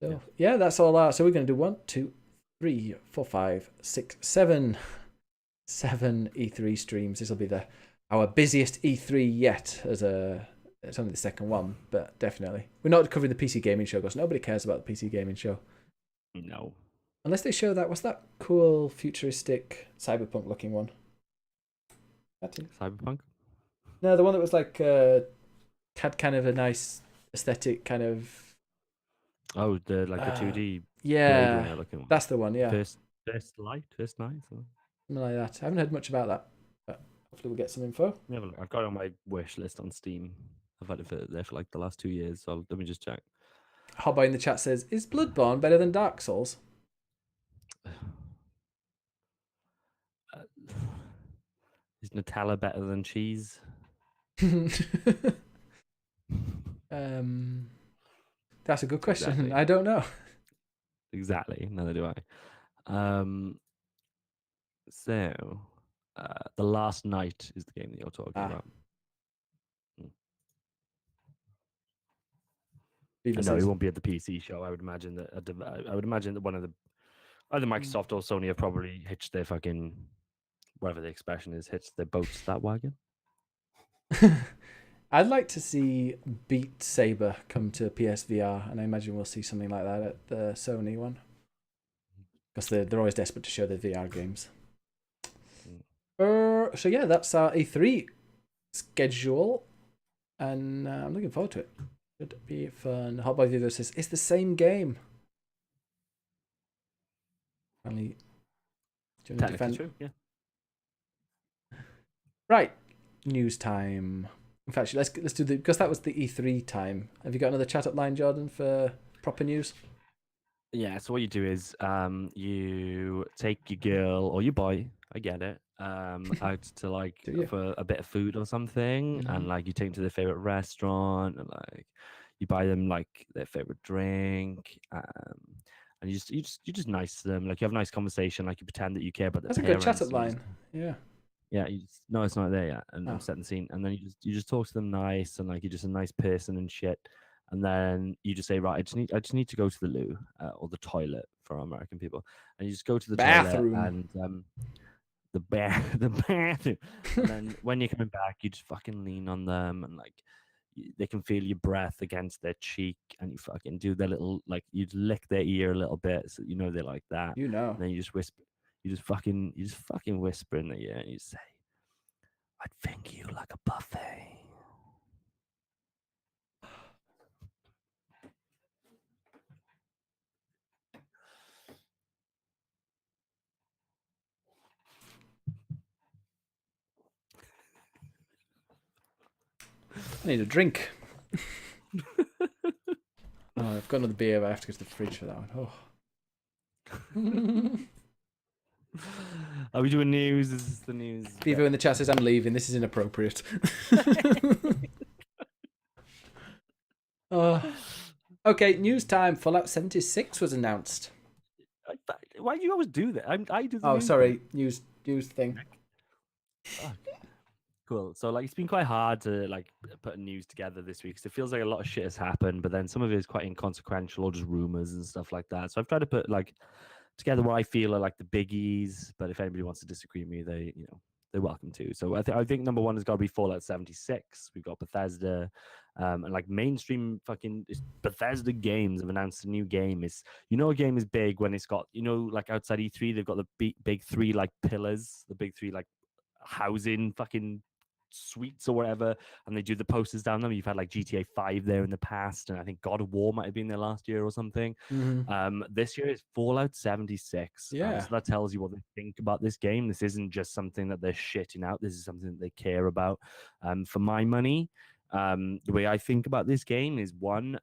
Speaker 3: So yeah, that's all. So we're going to do 1, 2, 3, 4, 5, 6, 7 E3 streams. This will be our busiest E3 yet. It's only the second one, but definitely we're not covering the PC gaming show because nobody cares about the PC gaming show.
Speaker 5: No,
Speaker 3: unless they show that. What's that cool futuristic cyberpunk looking one?
Speaker 5: Cyberpunk.
Speaker 3: No, the one that was like had kind of a nice aesthetic, kind of.
Speaker 5: Oh, the 2D.
Speaker 3: Yeah,
Speaker 5: looking one.
Speaker 3: that's the one. Yeah,
Speaker 5: First night.
Speaker 3: Something like that. I haven't heard much about that, but hopefully we'll get some info.
Speaker 5: Yeah, I've got it on my wish list on Steam. I've had it there for like the last 2 years, so let me just check.
Speaker 3: Hobby in the chat says, "Is Bloodborne better than Dark Souls?"
Speaker 5: Is Nutella better than cheese?
Speaker 3: That's a good question.
Speaker 5: Exactly.
Speaker 3: I don't know.
Speaker 5: Exactly. Neither do I. So, The Last Night is the game that you're talking about. No, it won't be at the PC show. I would imagine that one of the either Microsoft or Sony have probably hitched their fucking whatever the expression is, hitched their boats to that wagon.
Speaker 3: I'd like to see Beat Saber come to PSVR, and I imagine we'll see something like that at the Sony one, because they're always desperate to show their VR games. So yeah, that's our E3 schedule, and I'm looking forward to it. Should be fun. Hot Boy Vivo says it's the same game. Only
Speaker 5: True, yeah.
Speaker 3: Right, news time. In fact, let's do because that was the E3 time. Have you got another chat up line, Jordan, for proper news?
Speaker 5: Yeah. So what you do is you take your girl or your boy, I get it, out to for a bit of food or something, and you take them to their favorite restaurant, and you buy them their favorite drink, and you're just nice to them. You have a nice conversation, you pretend that you care about their
Speaker 3: That's a
Speaker 5: parents.
Speaker 3: good chat up line. Yeah.
Speaker 5: Yeah, no, it's not there yet, and I'm setting the scene, and then you just talk to them nice, and you're just a nice person and shit, and then you just say, right, I just need to go to the loo or the toilet for American people, and you just go to the
Speaker 3: bathroom
Speaker 5: toilet and the bathroom, and then when you're coming back, you just fucking lean on them, and they can feel your breath against their cheek, and you fucking do their little you lick their ear a little bit, so they like that.
Speaker 3: And
Speaker 5: then you just whisper. You just fucking whisper in the ear and you say, "I'd finger you like a buffet."
Speaker 3: I need a drink. I've got another beer, but I have to go to the fridge for that one.
Speaker 5: Are we doing news? This is the news.
Speaker 3: Vivo in the chat says, "I'm leaving. This is inappropriate." Okay, news time. Fallout 76 was announced.
Speaker 5: Why do you always do that? I do the
Speaker 3: Oh,
Speaker 5: news
Speaker 3: sorry. News thing.
Speaker 5: Oh, cool. So it's been quite hard to put news together this week because it feels like a lot of shit has happened, but then some of it is quite inconsequential or just rumors and stuff like that. So I've tried to put together what I feel are the biggies, but if anybody wants to disagree with me, they're welcome to. So I think number one has got to be Fallout 76. We've got Bethesda, and mainstream fucking Bethesda games have announced a new game. A game is big when it's got outside E3 they've got the big three pillars, the big three housing fucking suites or whatever, and they do the posters down them. You've had like GTA 5 there in the past, and I think God of War might have been there last year or something. This year is Fallout 76.
Speaker 3: Yeah.
Speaker 5: So that tells you what they think about this game. This isn't just something that they're shitting out. This is something that they care about. For my money, the way I think about this game is one,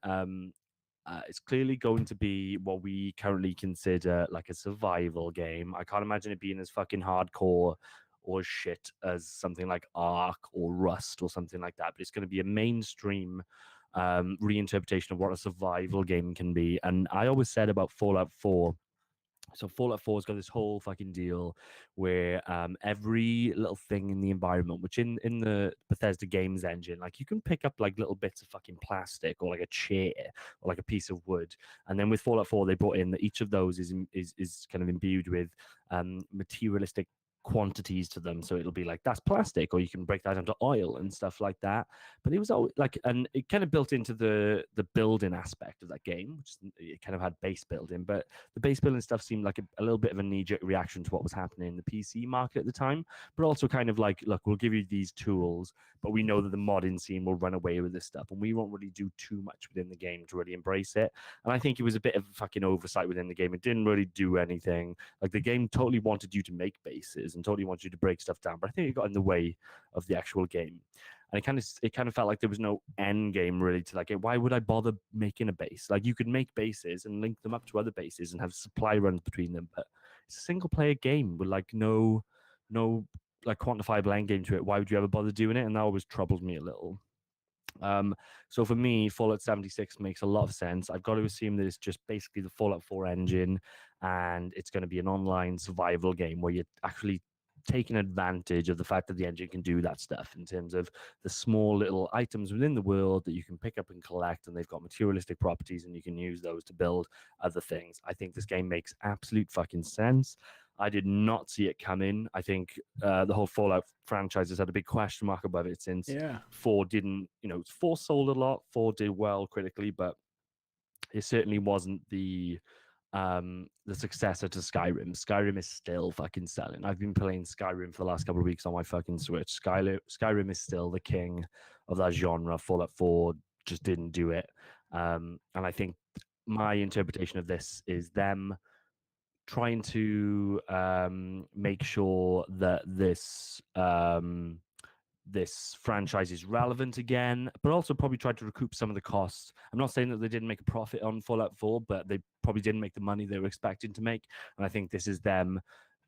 Speaker 5: it's clearly going to be what we currently consider like a survival game. I can't imagine it being as fucking hardcore or shit as something like Ark or Rust or something like that. But it's going to be a mainstream reinterpretation of what a survival game can be. And I always said about Fallout 4. So Fallout 4 has got this whole fucking deal where every little thing in the environment, which in the Bethesda games engine, like you can pick up like little bits of fucking plastic or like a chair or like a piece of wood. And then with Fallout 4, they brought in that each of those is kind of imbued with materialistic quantities to them. So it'll be like, that's plastic, or you can break that into oil and stuff like that. But it was always like, and it kind of built into the building aspect of that game, which it kind of had base building, but the base building stuff seemed like a little bit of a knee-jerk reaction to what was happening in the PC market at the time, but also kind of like, look, we'll give you these tools, but we know that the modding scene will run away with this stuff, and we won't really do too much within the game to really embrace it. And I think it was a bit of a fucking oversight within the game. It didn't really do anything. Like, the game totally wanted you to make bases and totally wanted you to break stuff down, but I think it got in the way of the actual game. And it kind of felt like there was no end game really to like it. Why would I bother making a base? Like, you could make bases and link them up to other bases and have supply runs between them, but it's a single player game with like no like quantifiable end game to it. Why would you ever bother doing it? And that always troubled me a little. So for me, Fallout 76 makes a lot of sense. I've got to assume that it's just basically the Fallout 4 engine, and it's going to be an online survival game where you're actually taking advantage of the fact that the engine can do that stuff in terms of the small little items within the world that you can pick up and collect, and they've got materialistic properties and you can use those to build other things. I think this game makes absolute fucking sense. I did not see it coming. I think the whole Fallout franchise has had a big question mark above it since 4 didn't, 4 sold a lot, 4 did well critically, but it certainly wasn't the successor to Skyrim. Skyrim is still fucking selling. I've been playing Skyrim for the last couple of weeks on my fucking Switch. Skyrim is still the king of that genre. Fallout 4 just didn't do it. And I think my interpretation of this is them trying to make sure that this franchise is relevant again, but also probably tried to recoup some of the costs. I'm not saying that they didn't make a profit on Fallout 4, but they probably didn't make the money they were expecting to make. And I think this is them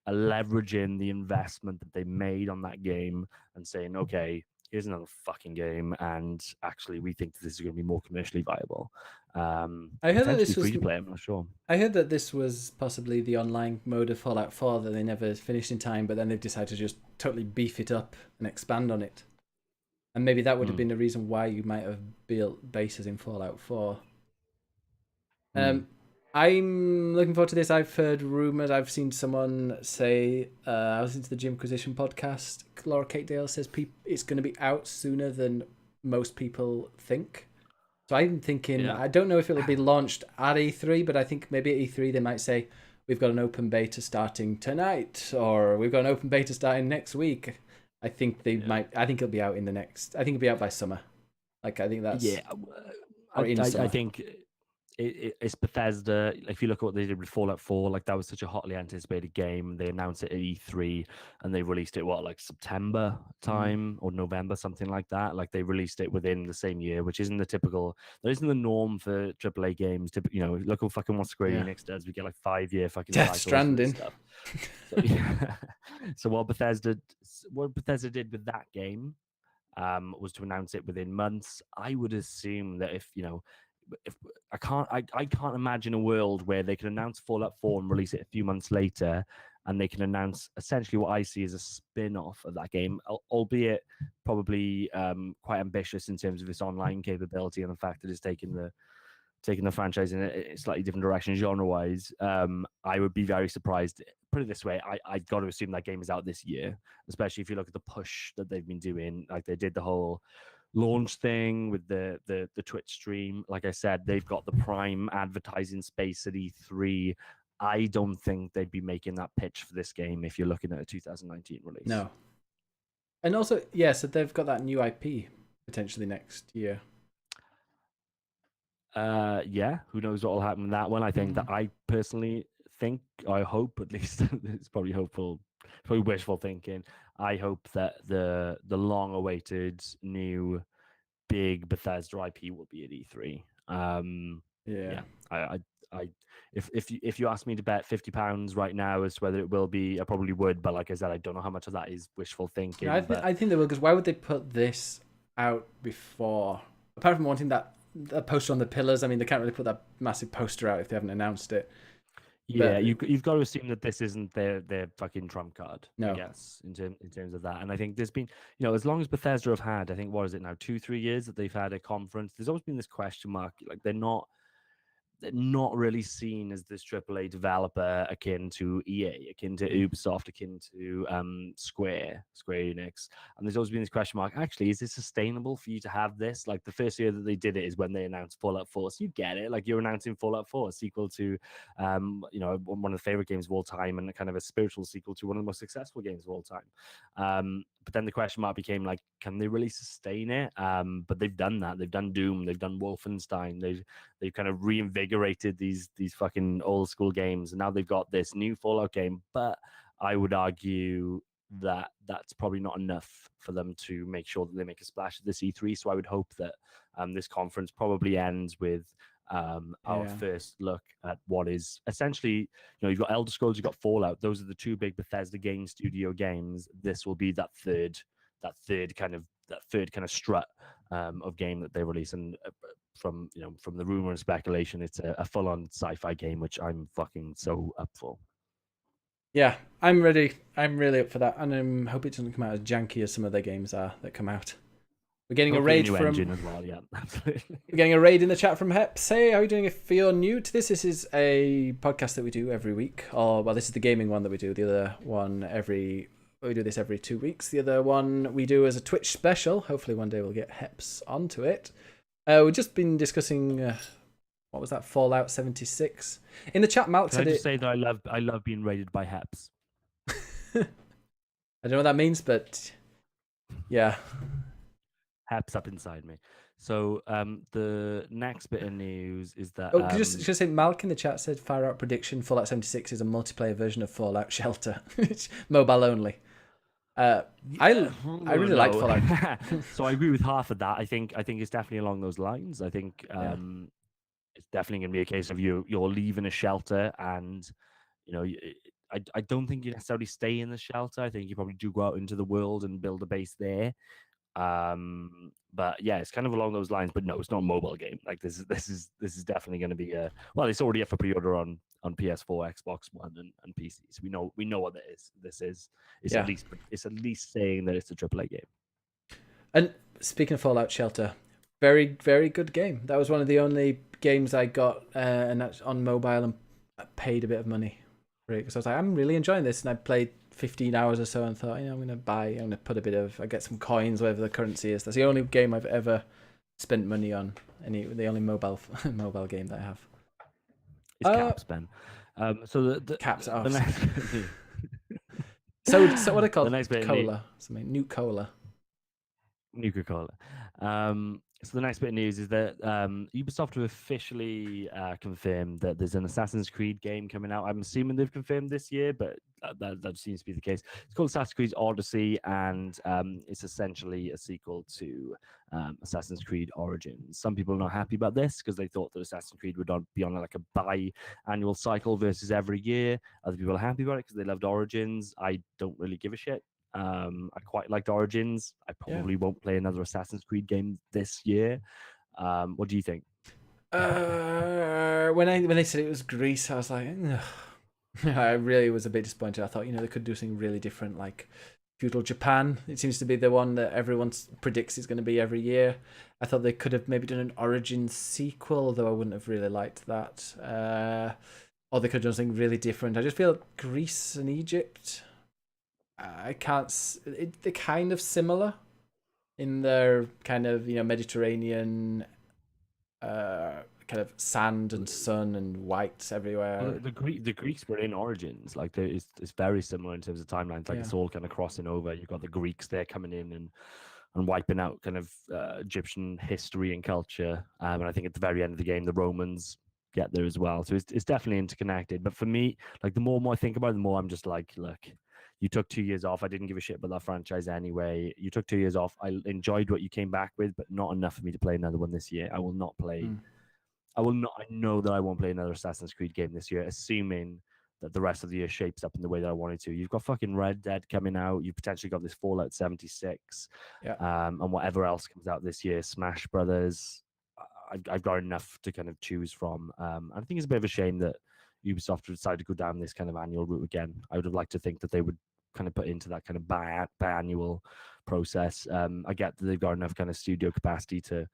Speaker 5: leveraging the investment that they made on that game and saying, okay, here's another fucking game, and actually we think that this is going to be more commercially viable.
Speaker 3: I heard that this was
Speaker 5: free to play. I'm not sure.
Speaker 3: I heard that this was possibly the online mode of Fallout 4 that they never finished in time, but then they've decided to just totally beef it up and expand on it. And maybe that would have been the reason why you might have built bases in Fallout 4. I'm looking forward to this. I've heard rumors. I've seen someone say, I was into the Jimquisition podcast. Laura Kate Dale says it's going to be out sooner than most people think. So I'm thinking, I don't know if it'll be launched at E3, but I think maybe at E3 they might say, we've got an open beta starting tonight, or we've got an open beta starting next week. I think they might. I think it'll be out in the next. I think it'll be out by summer. Like, I think that's
Speaker 5: I think it's Bethesda. If you look at what they did with Fallout 4, like that was such a hotly anticipated game. They announced it at E3 and they released it like September time or November, something like that. Like they released it within the same year, which isn't the typical. That isn't the norm for AAA games. Look at fucking what Square Enix does. We get like 5-year fucking
Speaker 3: Death Stranding
Speaker 5: stuff. So what Bethesda did with that game was to announce it within months. I would assume that if I can't imagine a world where they can announce Fallout 4 and release it a few months later, and they can announce essentially what I see as a spin-off of that game, albeit probably quite ambitious in terms of its online capability and the fact that it's taking the franchise in a slightly different direction genre-wise. I would be very surprised. Put it this way, I've got to assume that game is out this year, especially if you look at the push that they've been doing. Like they did the whole launch thing with the Twitch stream. Like I said, they've got the prime advertising space at E3. I don't think they'd be making that pitch for this game if you're looking at a 2019 release.
Speaker 3: No. And also, yeah, so they've got that new IP potentially next year.
Speaker 5: Yeah, who knows what will happen with that one? I think that I personally think, I hope at least, it's probably hopeful, probably wishful thinking. I hope that the long-awaited new big Bethesda IP will be at E3.
Speaker 3: Yeah.
Speaker 5: Yeah, I if you ask me to bet £50 right now as to whether it will be, I probably would. But like I said, I don't know how much of that is wishful thinking.
Speaker 3: No,
Speaker 5: But
Speaker 3: I think they will, because why would they put this out before? Apart from wanting that poster on the pillars, I mean, they can't really put that massive poster out if they haven't announced it.
Speaker 5: yeah,
Speaker 3: But
Speaker 5: you've got to assume that this isn't their fucking trump card, I
Speaker 3: no,
Speaker 5: guess, in terms of that. And I think there's been, as long as Bethesda have had, I think, what is it now, 2-3 years that they've had a conference, there's always been this question mark, like they're not really seen as this AAA developer akin to EA, akin to Ubisoft, akin to Square Enix. And there's always been this question mark, actually, is it sustainable for you to have this? Like the first year that they did it is when they announced Fallout 4. So you get it. Like you're announcing Fallout 4, a sequel to, one of the favorite games of all time and kind of a spiritual sequel to one of the most successful games of all time. But then the question mark became like, can they really sustain it? But they've done that. They've done Doom. They've done Wolfenstein. They've kind of reinvigorated these fucking old school games, and now they've got this new Fallout game. But I would argue that that's probably not enough for them to make sure that they make a splash at this E3. So I would hope that this conference probably ends with our first look at what is essentially, you've got Elder Scrolls, you've got Fallout. Those are the two big Bethesda game studio games. This will be that third kind of strut of game that they release. And from the rumor and speculation, it's a full-on sci-fi game, which I'm fucking so up for.
Speaker 3: yeah, I'm ready. I'm really up for that, and I hope it doesn't come out as janky as some of their games are that come out. We're getting
Speaker 5: Hopefully
Speaker 3: a raid
Speaker 5: new
Speaker 3: from
Speaker 5: engine as well. Yeah, absolutely.
Speaker 3: We're getting a raid in the chat from Heps. Hey, how are you doing? If you're new to this, this is a podcast that we do every week. Or, well, this is the gaming one that we do. The other one we do this every 2 weeks. The other one we do as a Twitch special. Hopefully one day we'll get Heps onto it. We've just been discussing, what was that, Fallout 76. In the chat, Malk
Speaker 5: Can I
Speaker 3: said
Speaker 5: just say that I love being raided by Heps.
Speaker 3: I don't know what that means, but yeah.
Speaker 5: Heps up inside me. So the next bit of news is that...
Speaker 3: Oh, just say, Malk in the chat said, far out prediction, Fallout 76 is a multiplayer version of Fallout Shelter. It's mobile only. I really like Fallout.
Speaker 5: So I agree with half of that. I think it's definitely along those lines. I think it's definitely going to be a case of you're leaving a shelter, and I don't think you necessarily stay in the shelter. I think you probably do go out into the world and build a base there. But yeah, it's kind of along those lines. But no, it's not a mobile game. Like this is definitely going to be it's already up for pre-order on PS4, Xbox One, and PC. So we know what it is. It's at least saying that it's a AAA game.
Speaker 3: And speaking of Fallout Shelter, very, very good game. That was one of the only games I got and that's on mobile and paid a bit of money for it, because I was like, I'm really enjoying this, and I played 15 hours or so and thought, I'm going to put I get some coins, whatever the currency is. That's the only game I've ever spent money on. The only mobile game that I have.
Speaker 5: It's Caps, Ben. So the
Speaker 3: Caps.
Speaker 5: The next
Speaker 3: so what I call
Speaker 5: the next bit
Speaker 3: cola, something new cola.
Speaker 5: Nuka-Cola. So the next bit of news is that Ubisoft have officially confirmed that there's an Assassin's Creed game coming out. I'm assuming they've confirmed this year, but that seems to be the case. It's called Assassin's Creed Odyssey, and it's essentially a sequel to Assassin's Creed Origins. Some people are not happy about this because they thought that Assassin's Creed would be on like a bi-annual cycle versus every year. Other people are happy about it because they loved Origins. I don't really give a shit. I quite liked Origins. I probably won't play another Assassin's Creed game this year. What do you think?
Speaker 3: When they said it was Greece, I was like, ugh. I really was a bit disappointed. I thought, they could do something really different, like feudal Japan. It seems to be the one that everyone predicts is going to be every year. I thought they could have maybe done an Origins sequel, though I wouldn't have really liked that. Or they could have done something really different. I just feel Greece and Egypt, they're kind of similar in their kind of Mediterranean kind of sand and sun and whites everywhere.
Speaker 5: Well, the Greeks were in Origins. Like it's very similar in terms of timelines. Like it's all kind of crossing over. You've got the Greeks there coming in and wiping out kind of Egyptian history and culture. And I think at the very end of the game, the Romans get there as well. So it's definitely interconnected. But for me, like the more and more I think about it, the more I'm just like, look, you took 2 years off. I didn't give a shit about that franchise anyway. You took 2 years off. I enjoyed what you came back with, but not enough for me to play another one this year. I will not play. I will not. I know that I won't play another Assassin's Creed game this year, assuming that the rest of the year shapes up in the way that I wanted to. You've got fucking Red Dead coming out. You've potentially got this Fallout 76, and whatever else comes out this year, Smash Brothers. I've got enough to kind of choose from. I think it's a bit of a shame that Ubisoft decided to go down this kind of annual route again. I would have liked to think that they would kind of put into that kind of biannual process. I get that they've got enough kind of studio capacity to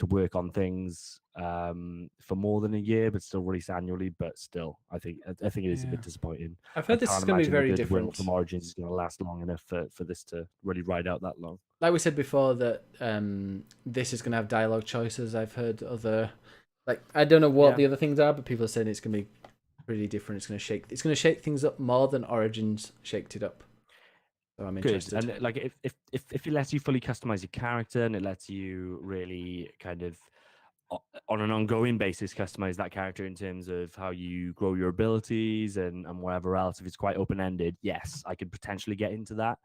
Speaker 5: work on things for more than a year, but still release annually. But still, I think it is a bit disappointing.
Speaker 3: I've heard this is going to be very different.
Speaker 5: From Origins is going to last long enough for this to really ride out that long.
Speaker 3: Like we said before, that this is going to have dialogue choices. I've heard other, like, I don't know what the other things are, but people are saying it's going to be pretty different. It's going to shake things up more than Origins shaked it up. So I'm interested.
Speaker 5: Good. And like if it lets you fully customize your character and it lets you really kind of on an ongoing basis customize that character in terms of how you grow your abilities and whatever else, if it's quite open-ended, yes, I could potentially get into that.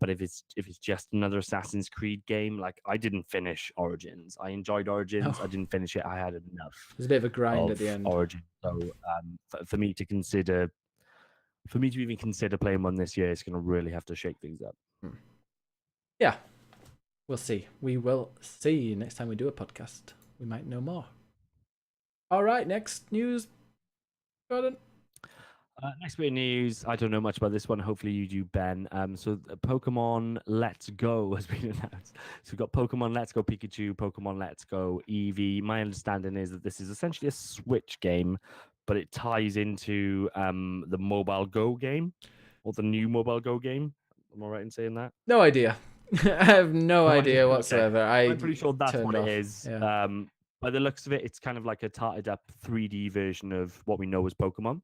Speaker 5: But if it's just another Assassin's Creed game, like I didn't finish Origins. I enjoyed Origins. I didn't finish it. I had enough.
Speaker 3: There's a bit of a grind at the end.
Speaker 5: Origin. So for me to even consider playing one this year, it's going to really have to shake things up.
Speaker 3: Yeah, we'll see. We will see next time we do a podcast. We might know more. All right, next news, Gordon.
Speaker 5: Next bit of news. I don't know much about this one. Hopefully you do, Ben. So Pokemon Let's Go has been announced. So we've got Pokemon Let's Go Pikachu, Pokemon Let's Go Eevee. My understanding is that this is essentially a Switch game, but it ties into the Mobile Go game, or the new Mobile Go game. Am I right in saying that?
Speaker 3: No idea. I have no idea whatsoever.
Speaker 5: Okay. I'm pretty sure that's what it is.
Speaker 3: Yeah.
Speaker 5: By the looks of it, it's kind of like a tarted up 3D version of what we know as Pokemon.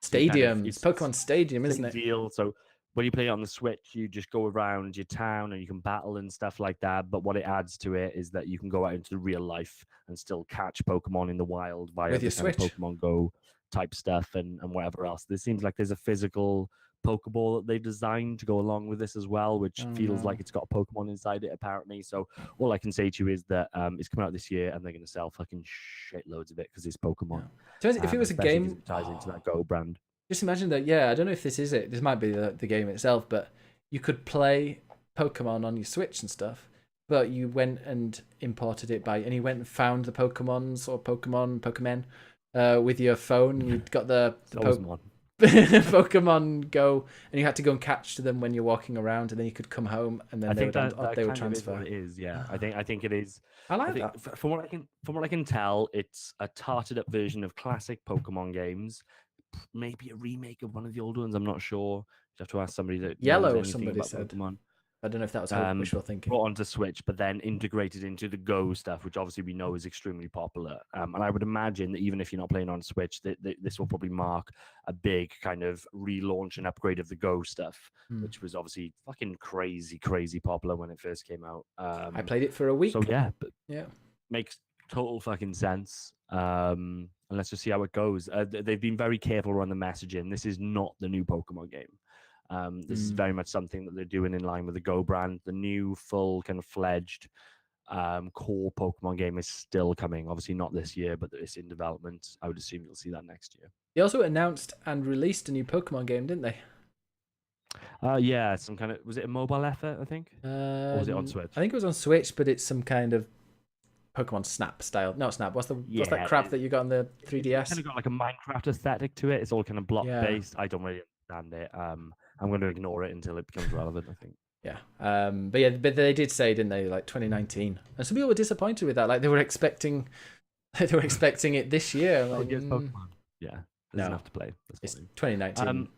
Speaker 3: Stadium. It's Pokemon Stadium, isn't it?
Speaker 5: Deal. So when you play it on the Switch, you just go around your town and you can battle and stuff like that. But what it adds to it is that you can go out into real life and still catch Pokemon in the wild via
Speaker 3: with your
Speaker 5: the kind of
Speaker 3: Switch.
Speaker 5: Pokemon Go type stuff and whatever else. There seems like there's a physical Pokeball that they designed to go along with this as well, which feels like it's got a Pokemon inside it apparently. So all I can say to you is that it's coming out this year and they're going to sell fucking shitloads of it because it's Pokemon.
Speaker 3: So if it was a game,
Speaker 5: it ties into that Go brand.
Speaker 3: Just imagine that. Yeah, I don't know if this is it. This might be the game itself, but you could play Pokemon on your Switch and stuff. But you went and imported it and you went and found the Pokemons or Pokemon with your phone. And you'd got the Pokemon. Pokemon Go, and you had to go and catch them when you're walking around, and then you could come home, and then they would transfer.
Speaker 5: It is, yeah. I think it is.
Speaker 3: I like that.
Speaker 5: From what I can tell, it's a tarted up version of classic Pokemon games. Maybe a remake of one of the old ones. I'm not sure. You have to ask somebody that
Speaker 3: Yellow.
Speaker 5: knows
Speaker 3: Somebody
Speaker 5: about
Speaker 3: said.
Speaker 5: Pokemon.
Speaker 3: I don't know if that was wishful thinking.
Speaker 5: Brought onto Switch, but then integrated into the Go stuff, which obviously we know is extremely popular. And I would imagine that even if you're not playing on Switch, this will probably mark a big kind of relaunch and upgrade of the Go stuff, which was obviously fucking crazy popular when it first came out.
Speaker 3: I played it for a week.
Speaker 5: So yeah,
Speaker 3: yeah,
Speaker 5: makes total fucking sense. And let's just see how it goes. They've been very careful around the messaging. This is not the new Pokemon game. This is very much something that they're doing in line with the Go brand. The new full kind of fledged core Pokemon game is still coming. Obviously not this year, but it's in development. I would assume you'll see that next year.
Speaker 3: They also announced and released a new Pokemon game, didn't they?
Speaker 5: Yeah, some kind of, was it a mobile effort, I think? Or was it on Switch?
Speaker 3: I think it was on Switch, but it's some kind of Pokemon Snap style. No, Snap. What's that crap that you got on the 3DS?
Speaker 5: It's kind of got like a Minecraft aesthetic to it. It's all kind of block based. I don't really understand it. I'm going to ignore it until it becomes relevant, I think.
Speaker 3: Yeah. But they did say, didn't they, like 2019. And some people were disappointed with that. Like they were expecting it this year. Like,
Speaker 5: Pokemon. Yeah. There's enough to play.
Speaker 3: It's 2019.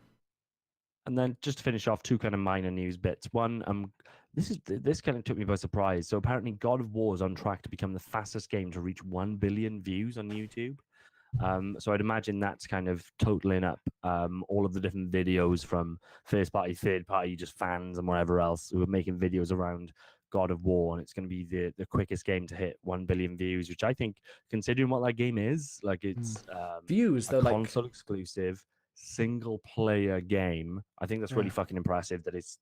Speaker 5: And then just to finish off, two kind of minor news bits. One, this kind of took me by surprise. So apparently, God of War is on track to become the fastest game to reach 1 billion views on YouTube. So I'd imagine that's kind of totaling up all of the different videos from first party, third party, just fans and whatever else who are making videos around God of War, and it's going to be the quickest game to hit 1 billion views, which I think, considering what that game is, like it's
Speaker 3: Views
Speaker 5: a
Speaker 3: though, like
Speaker 5: console exclusive single player game. I think that's really fucking impressive that it's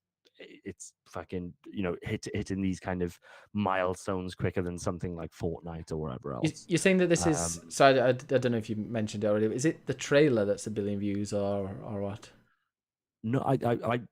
Speaker 5: fucking hitting these kind of milestones quicker than something like Fortnite or whatever else.
Speaker 3: you're saying that this is. So I don't know if you mentioned it already. But is it the trailer that's a billion views or what?
Speaker 5: No,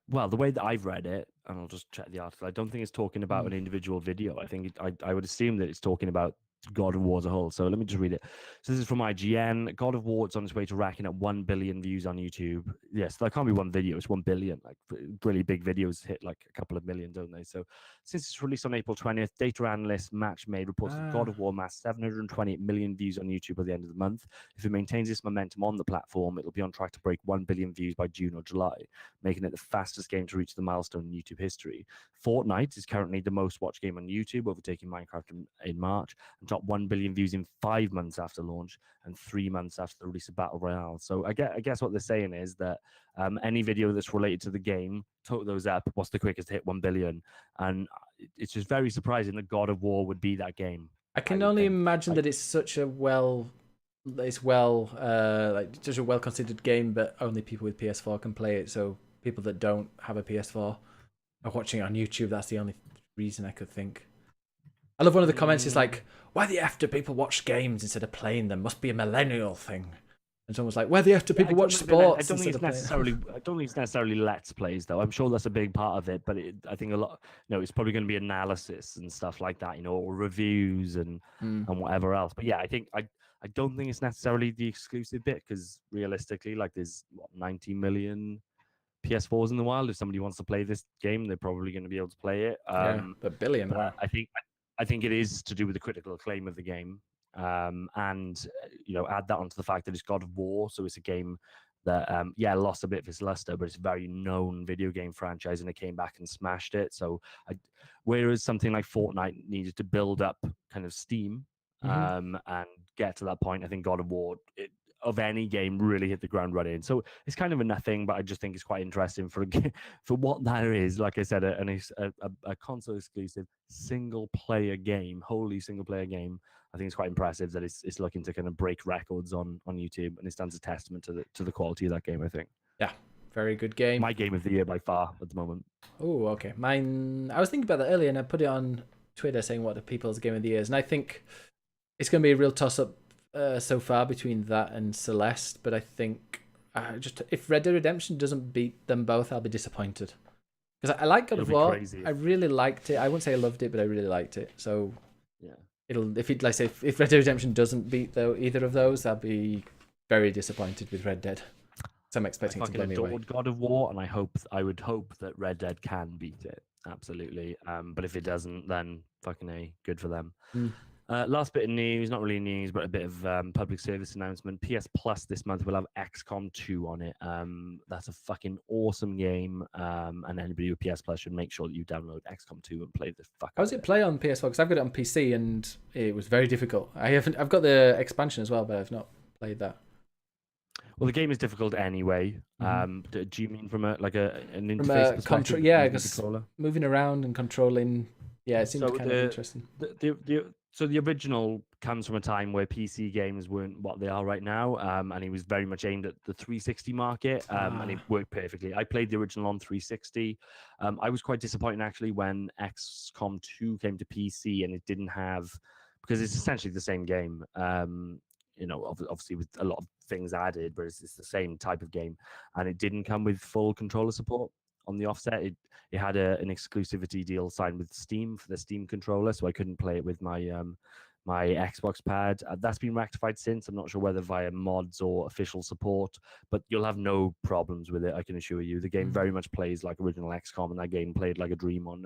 Speaker 5: well, the way that I've read it, and I'll just check the article. I don't think it's talking about an individual video. I think I would assume that it's talking about God of War as a whole. So let me just read it. So this is from IGN. God of War is on its way to racking up 1 billion views on YouTube. Yes, that can't be one video. It's 1 billion. Like really big videos hit like a couple of million, don't they? So since it's released on April 20th, data analyst Match Made reports that God of War amassed 728 million views on YouTube at the end of the month. If it maintains this momentum on the platform, it'll be on track to break 1 billion views by June or July, making it the fastest game to reach the milestone in YouTube history. Fortnite is currently the most watched game on YouTube, overtaking Minecraft in March, and topped 1 billion views in 5 months after launch and 3 months after the release of Battle Royale. So I guess what they're saying is that any video that's related to the game, total those up, what's the quickest to hit 1 billion? And it's just very surprising that God of War would be that game.
Speaker 3: I can only imagine that it's such a like such a well considered game, but only people with PS4 can play it. So people that don't have a PS4 are watching it on YouTube. That's the only reason I could think. I love one of the comments is like, why the F do people watch games instead of playing them? Must be a millennial thing. And someone's like, why the F do people watch sports?
Speaker 5: I don't think it's necessarily let's plays though. I'm sure that's a big part of it, but I think a lot, it's probably going to be analysis and stuff like that, or reviews and whatever else. But yeah, I don't think it's necessarily the exclusive bit, because realistically, like there's 90 million PS4s in the wild. If somebody wants to play this game, they're probably going to be able to play it.
Speaker 3: But billion.
Speaker 5: But I think it is to do with the critical acclaim of the game, and add that onto the fact that it's God of War, so it's a game that lost a bit of its luster, but it's a very known video game franchise, and it came back and smashed it. So whereas something like Fortnite needed to build up kind of steam and get to that point, I think God of War, of any game, really hit the ground running. So it's kind of a nothing, but I just think it's quite interesting for what that is. Like I said, a console exclusive single player game, wholly single player game. I think it's quite impressive that it's looking to kind of break records on YouTube, and it stands a testament to the quality of that game, I think.
Speaker 3: Yeah, very good game.
Speaker 5: My game of the year by far at the moment.
Speaker 3: Oh, okay. Mine. I was thinking about that earlier, and I put it on Twitter saying what the people's game of the year is, and I think it's going to be a real toss up so far between that and Celeste, but I think if Red Dead Redemption doesn't beat them both, I'll be disappointed, because I like God of War. I really liked it. I wouldn't say I loved it, but I really liked it. So yeah, if Red Dead Redemption doesn't beat either of those, I'll be very disappointed with Red Dead. So I'm expecting it to blow me away.
Speaker 5: God of War, and I would hope that Red Dead can beat it, absolutely. But if it doesn't, then fucking A, good for them. Last bit of news, not really news, but a bit of public service announcement. PS Plus this month will have XCOM 2 on it. That's a fucking awesome game, and anybody with PS Plus should make sure that you download XCOM 2 and play the fuck.
Speaker 3: How does it play on PS4? Because I've got it on PC and it was very difficult. I've got the expansion as well, but I've not played that.
Speaker 5: Well, the game is difficult anyway. Do you mean from an interface perspective?
Speaker 3: Yeah, because moving around and controlling. Yeah, it seems kind of interesting.
Speaker 5: So the original comes from a time where PC games weren't what they are right now, and it was very much aimed at the 360 market, and it worked perfectly. I played the original on 360. I was quite disappointed actually when XCOM 2 came to PC and it didn't have, because it's essentially the same game. Obviously with a lot of things added, but it's the same type of game, and it didn't come with full controller support on the offset. It had an exclusivity deal signed with Steam for the Steam controller, so I couldn't play it with my my Xbox pad. That's been rectified since. I'm not sure whether via mods or official support, but you'll have no problems with it, I can assure you. The game very much plays like original XCOM, and that game played like a dream on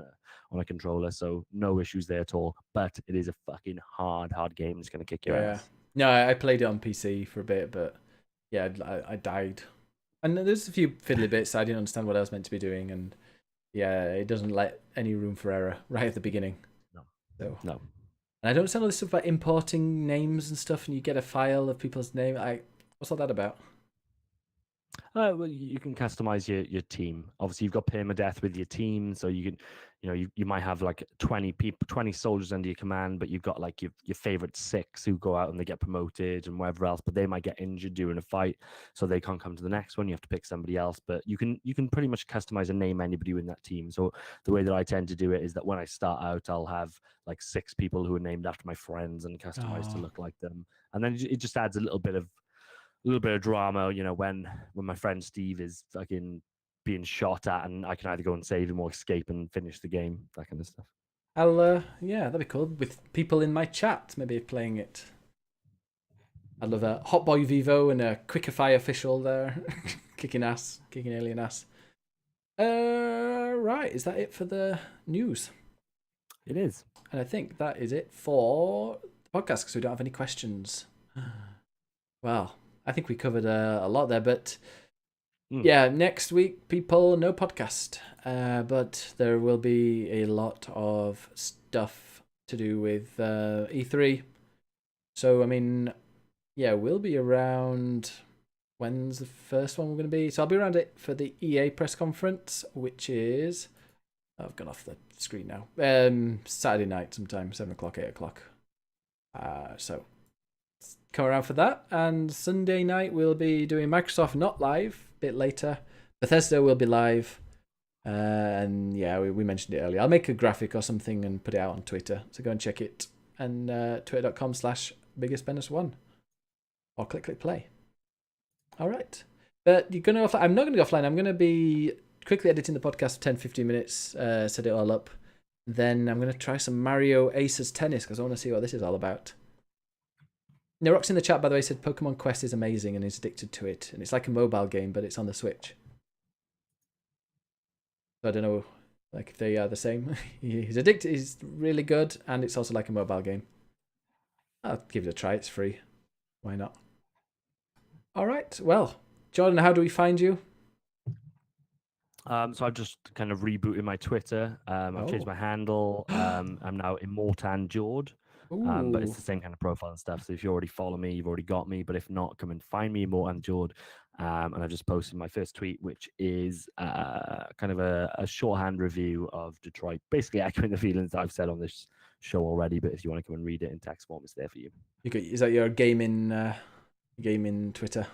Speaker 5: a controller, so no issues there at all. But it is a fucking hard game. It's going to kick your ass.
Speaker 3: No, I played it on PC for a bit, but yeah, I died And there's a few fiddly bits I didn't understand what I was meant to be doing, and yeah, it doesn't let any room for error right at the beginning.
Speaker 5: No.
Speaker 3: So
Speaker 5: No.
Speaker 3: and I don't understand all this stuff about importing names and stuff, and you get a file of people's name. What's all that about?
Speaker 5: Well, you can customize your team. Obviously, you've got permadeath with your team, so you can, you might have like 20 people, 20 soldiers under your command, but you've got like your favorite 6 who go out and they get promoted and whatever else, but they might get injured during a fight, so they can't come to the next one. You have to pick somebody else, but you can pretty much customize and name anybody in that team. So the way that I tend to do it is that when I start out, I'll have like 6 people who are named after my friends and customized to look like them, and then it just adds a little bit of drama, when my friend Steve is fucking being shot at, and I can either go and save him or escape and finish the game, that kind of stuff.
Speaker 3: Yeah, that'd be cool with people in my chat maybe playing it. I'd love a Hot Boy Vivo and a Quickify official there, kicking alien ass. Right, is that it for the news?
Speaker 5: It is.
Speaker 3: And I think that is it for the podcast because we don't have any questions. Well, I think we covered a lot there, but yeah, next week, people, no podcast. But there will be a lot of stuff to do with E3. So, I mean, yeah, we'll be around. When's the first one we're going to be? So I'll be around it for the EA press conference, which is... I've gone off the screen now. Saturday night sometime, 7 o'clock, 8 o'clock. So come around for that. And Sunday night we'll be doing Microsoft not live, a bit later. Bethesda will be live. And yeah, we mentioned it earlier. I'll make a graphic or something and put it out on Twitter. So go and check it. And twitter.com/BiggusBennus1. Or click play. All right. But you're going to go offline. I'm not going to go offline. I'm going to be quickly editing the podcast for 10-15 minutes, set it all up. Then I'm going to try some Mario Aces Tennis because I want to see what this is all about. Nerox in the chat, by the way, said Pokemon Quest is amazing and he's addicted to it. And it's like a mobile game, but it's on the Switch. So I don't know if they are the same. He's addicted. He's really good. And it's also like a mobile game. I'll give it a try. It's free. Why not? All right. Well, Jordan, how do we find you?
Speaker 5: So I've just kind of rebooted my Twitter. I've changed my handle. I'm now Immortan Jord. But it's the same kind of profile and stuff. So if you already follow me, you've already got me. But if not, come and find me, Immortan Jord. And I just posted my first tweet, which is kind of a shorthand review of Detroit, basically echoing the feelings that I've said on this show already. But if you want to come and read it in text form, it's there for you.
Speaker 3: Is that your gaming Twitter?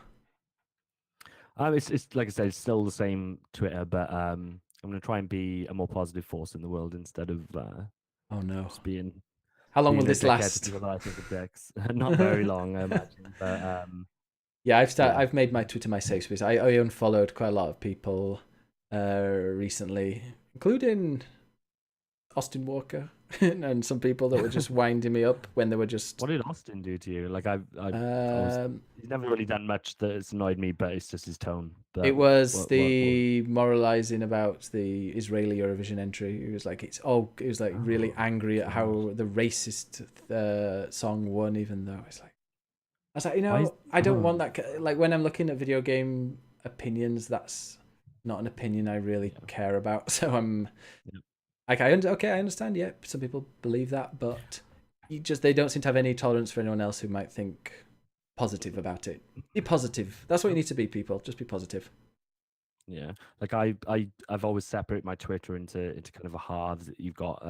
Speaker 5: It's like I said, it's still the same Twitter, but I'm going to try and be a more positive force in the world instead of
Speaker 3: oh no,
Speaker 5: just being.
Speaker 3: How long will this last?
Speaker 5: Not very long, I imagine. But
Speaker 3: yeah, I've made my Twitter my safe space. I unfollowed quite a lot of people recently, including Austin Walker and some people that were just winding me up when they were just.
Speaker 5: What did Austin do to you? Like he's never really done much that's annoyed me, but it's just his tone. But
Speaker 3: it was moralizing about the Israeli Eurovision entry. It was like really angry at how the racist song won, even though it's like. I was like, I don't want that. Like when I'm looking at video game opinions, that's not an opinion I really care about. So I'm. Yeah. Like I understand. Yeah, some people believe that, but they don't seem to have any tolerance for anyone else who might think positive about it. Be positive. That's what you need to be, people. Just be positive.
Speaker 5: Yeah, like I've always separated my Twitter into kind of a halves. You've got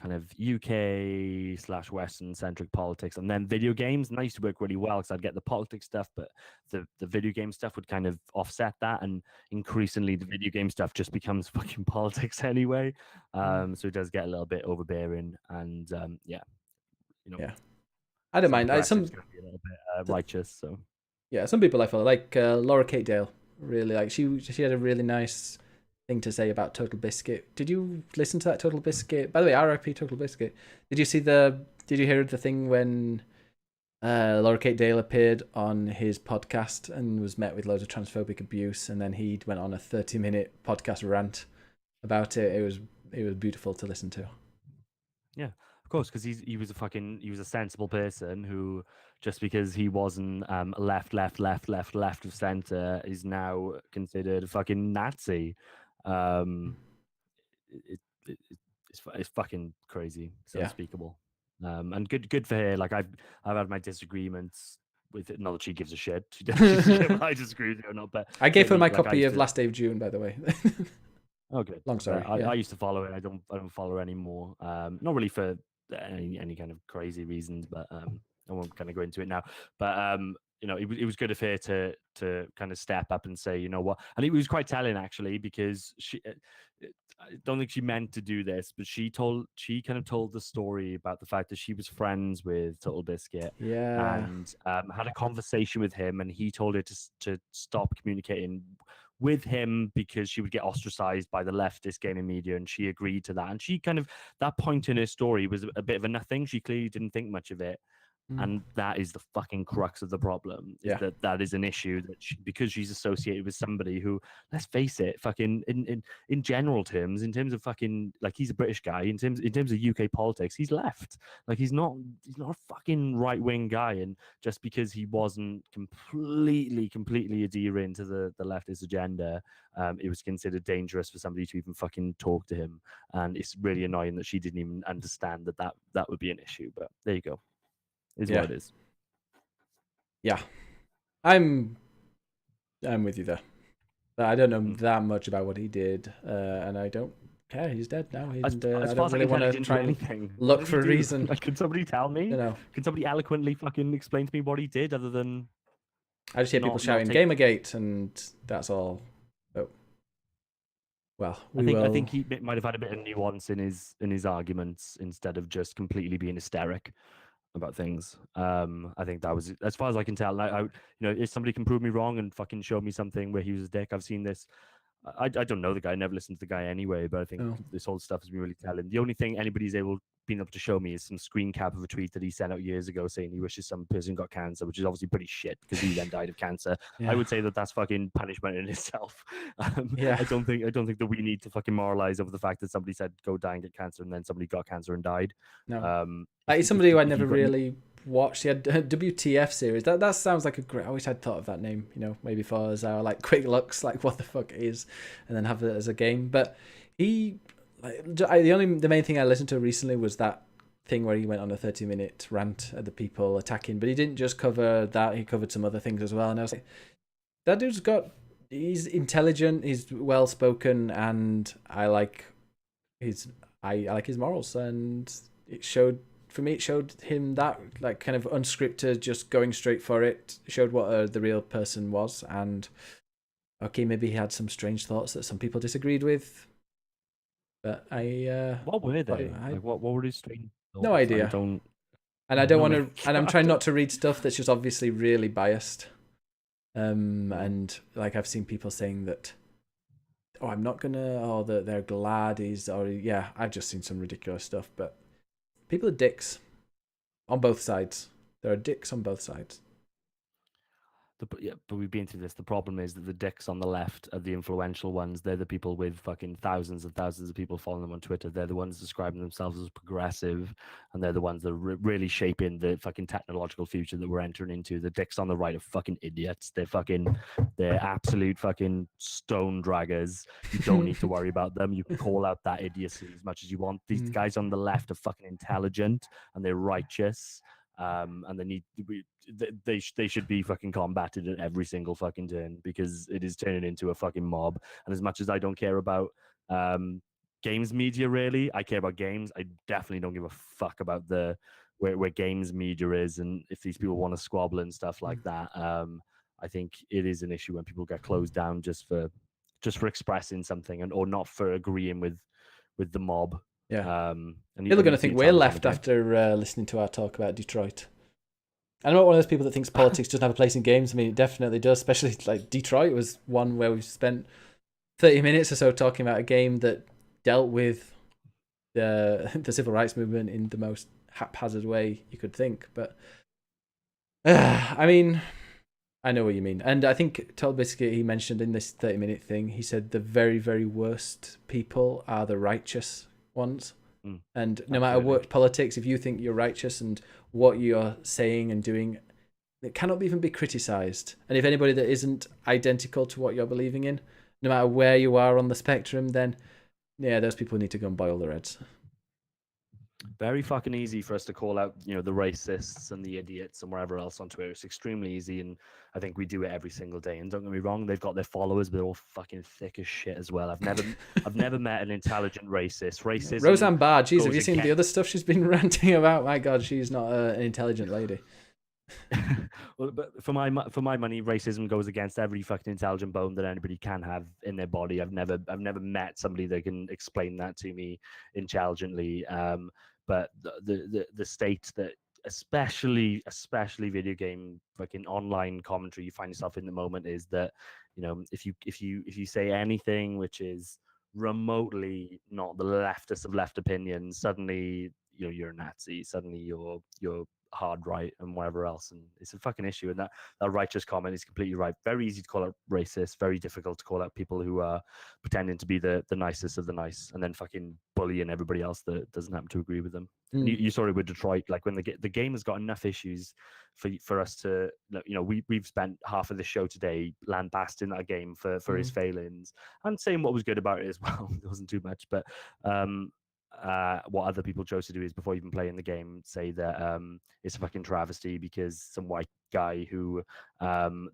Speaker 5: kind of UK/Western centric politics, and then video games. And that used to work really well because I'd get the politics stuff, but the video game stuff would kind of offset that. And increasingly, the video game stuff just becomes fucking politics anyway. So it does get a little bit overbearing, and yeah.
Speaker 3: I don't mind.
Speaker 5: Some going to be a little bit righteous. So
Speaker 3: yeah, some people I follow, like Laura Kate Dale. Really like she had a really nice thing to say about Total Biscuit. Did you listen to that Total Biscuit? By the way, RIP Total Biscuit. Did you hear the thing when Laura Kate Dale appeared on his podcast and was met with loads of transphobic abuse, and then he went on a 30-minute podcast rant about it. It was beautiful to listen to.
Speaker 5: Yeah. Of course, because he was a sensible person who, just because he wasn't left of center, is now considered a fucking Nazi. It, it's fucking crazy. It's
Speaker 3: Yeah.
Speaker 5: unspeakable. And good for her. Like I've had my disagreements with it. Not that she gives a shit. She does. I disagree with her or not. But
Speaker 3: I gave her my
Speaker 5: like,
Speaker 3: copy of Last Day of June, by the way.
Speaker 5: Okay.
Speaker 3: Long story.
Speaker 5: I used to follow it. I don't follow her anymore. Not really for any kind of crazy reasons, but I won't kind of go into it now. But it was good of her to kind of step up and say, you know what, and it was quite telling actually, because I don't think she meant to do this, but she kind of told the story about the fact that she was friends with Total Biscuit.
Speaker 3: Yeah.
Speaker 5: And had a conversation with him, and he told her to stop communicating with him because she would get ostracized by the leftist gaming media, and she agreed to that. And she kind of, that point in her story was a bit of a nothing. She clearly didn't think much of it. And that is the fucking crux of the problem, is that is an issue that because she's associated with somebody who, let's face it, fucking in general terms, in terms of fucking, like, he's a British guy, in terms of UK politics, he's left. Like, he's not a fucking right wing guy, and just because he wasn't completely adhering to the leftist agenda, it was considered dangerous for somebody to even fucking talk to him. And it's really annoying that she didn't even understand that would be an issue. But there you go. Is what it is.
Speaker 3: Yeah, I'm with you there. I don't know that much about what he did, and I don't care. He's dead now.
Speaker 5: As
Speaker 3: I
Speaker 5: far
Speaker 3: don't really want to try and look for a reason.
Speaker 5: Like, could somebody tell me?
Speaker 3: You know,
Speaker 5: could somebody eloquently fucking explain to me what he did, other than
Speaker 3: I just hear people shouting "Gamergate," and that's all. But well,
Speaker 5: I think he might have had a bit of nuance in his arguments instead of just completely being hysteric about things. I think that was, as far as I can tell. If somebody can prove me wrong and fucking show me something where he was a dick, I've seen this. I don't know the guy, I never listened to the guy anyway, but I think this whole stuff has been really telling. The only thing anybody's been able to show me is some screen cap of a tweet that he sent out years ago saying he wishes some person got cancer, which is obviously pretty shit because he then died of cancer. I would say that that's fucking punishment in itself. I don't think that we need to fucking moralize over the fact that somebody said go die and get cancer, and then somebody got cancer and died.
Speaker 3: No, he's somebody who I never really watched. He had a WTF series. That sounds like a great. I wish I'd thought of that name. Maybe for us, our like quick looks, like what the fuck it is, and then have it as a game. But the main thing I listened to recently was that thing where he went on a 30-minute rant at the people attacking. But he didn't just cover that; he covered some other things as well. And I was like, that dude's he's intelligent, he's well spoken, and I like his morals, and it showed. For me, it showed him that, like, kind of unscripted, just going straight for it. It showed what the real person was, and okay, maybe he had some strange thoughts that some people disagreed with, but
Speaker 5: what were they? What were his strange thoughts?
Speaker 3: No idea. I don't want to, and I'm trying not to read stuff that's just obviously really biased. And like I've seen people saying that, I'm not gonna, or that they're glad he's, or I've just seen some ridiculous stuff, but. People are dicks on both sides. There are dicks on both sides.
Speaker 5: But we've been through this. The problem is that the dicks on the left are the influential ones. They're the people with fucking thousands of people following them on Twitter. They're the ones describing themselves as progressive, and they're the ones that are really shaping the fucking technological future that we're entering into. The dicks on the right are fucking idiots. They're absolute fucking stone draggers. You don't need to worry about them. You can call out that idiocy as much as you want. These guys on the left are fucking intelligent, and they're righteous. And they should be fucking combated at every single fucking turn, because it is turning into a fucking mob. And as much as I don't care about games media, really, I care about games. I definitely don't give a fuck about where games media is, and if these people want to squabble and stuff like that. I think it is an issue when people get closed down just for expressing something, or not for agreeing with the mob.
Speaker 3: Yeah. And people are going to think we're left after listening to our talk about Detroit. I'm not one of those people that thinks politics doesn't have a place in games. I mean, it definitely does, especially like Detroit was one where we've spent 30 minutes or so talking about a game that dealt with the civil rights movement in the most haphazard way you could think. But I mean, I know what you mean. And I think Total Biscuit, he mentioned in this 30-minute thing, he said the very, very worst people are the righteous ones. And no matter
Speaker 5: Absolutely.
Speaker 3: what politics, if you think you're righteous and what you're saying and doing, it cannot even be criticized. And if anybody that isn't identical to what you're believing in, no matter where you are on the spectrum, then yeah, those people need to go and boil their heads.
Speaker 5: Very fucking easy for us to call out, you know, the racists and the idiots and wherever else on Twitter. It's extremely easy, and I think we do it every single day. And don't get me wrong, they've got their followers, but they're all fucking thick as shit as well. I've never met an intelligent racist. Racism.
Speaker 3: Roseanne Barr, jeez, have
Speaker 5: goes
Speaker 3: you seen the
Speaker 5: against-
Speaker 3: other stuff she's been ranting about? My God, she's not an intelligent lady.
Speaker 5: Well, but for my money, racism goes against every fucking intelligent bone that anybody can have in their body. I've never met somebody that can explain that to me intelligently. But the state that especially video game fucking online commentary you find yourself in the moment is that, you know, if you say anything which is remotely not the leftist of left opinions, suddenly you're a Nazi. Suddenly you're hard right and whatever else, and it's a fucking issue. And that righteous comment is completely right. Very easy to call out racist, very difficult to call out people who are pretending to be the nicest of the nice, and then fucking bullying everybody else that doesn't happen to agree with them. You saw it with Detroit, like when the game has got enough issues for us to, you know, we've spent half of the show today lambasting that game for his failings and saying what was good about it as well. There wasn't too much, but what other people chose to do is, before even playing the game, say that it's a fucking travesty because some white guy who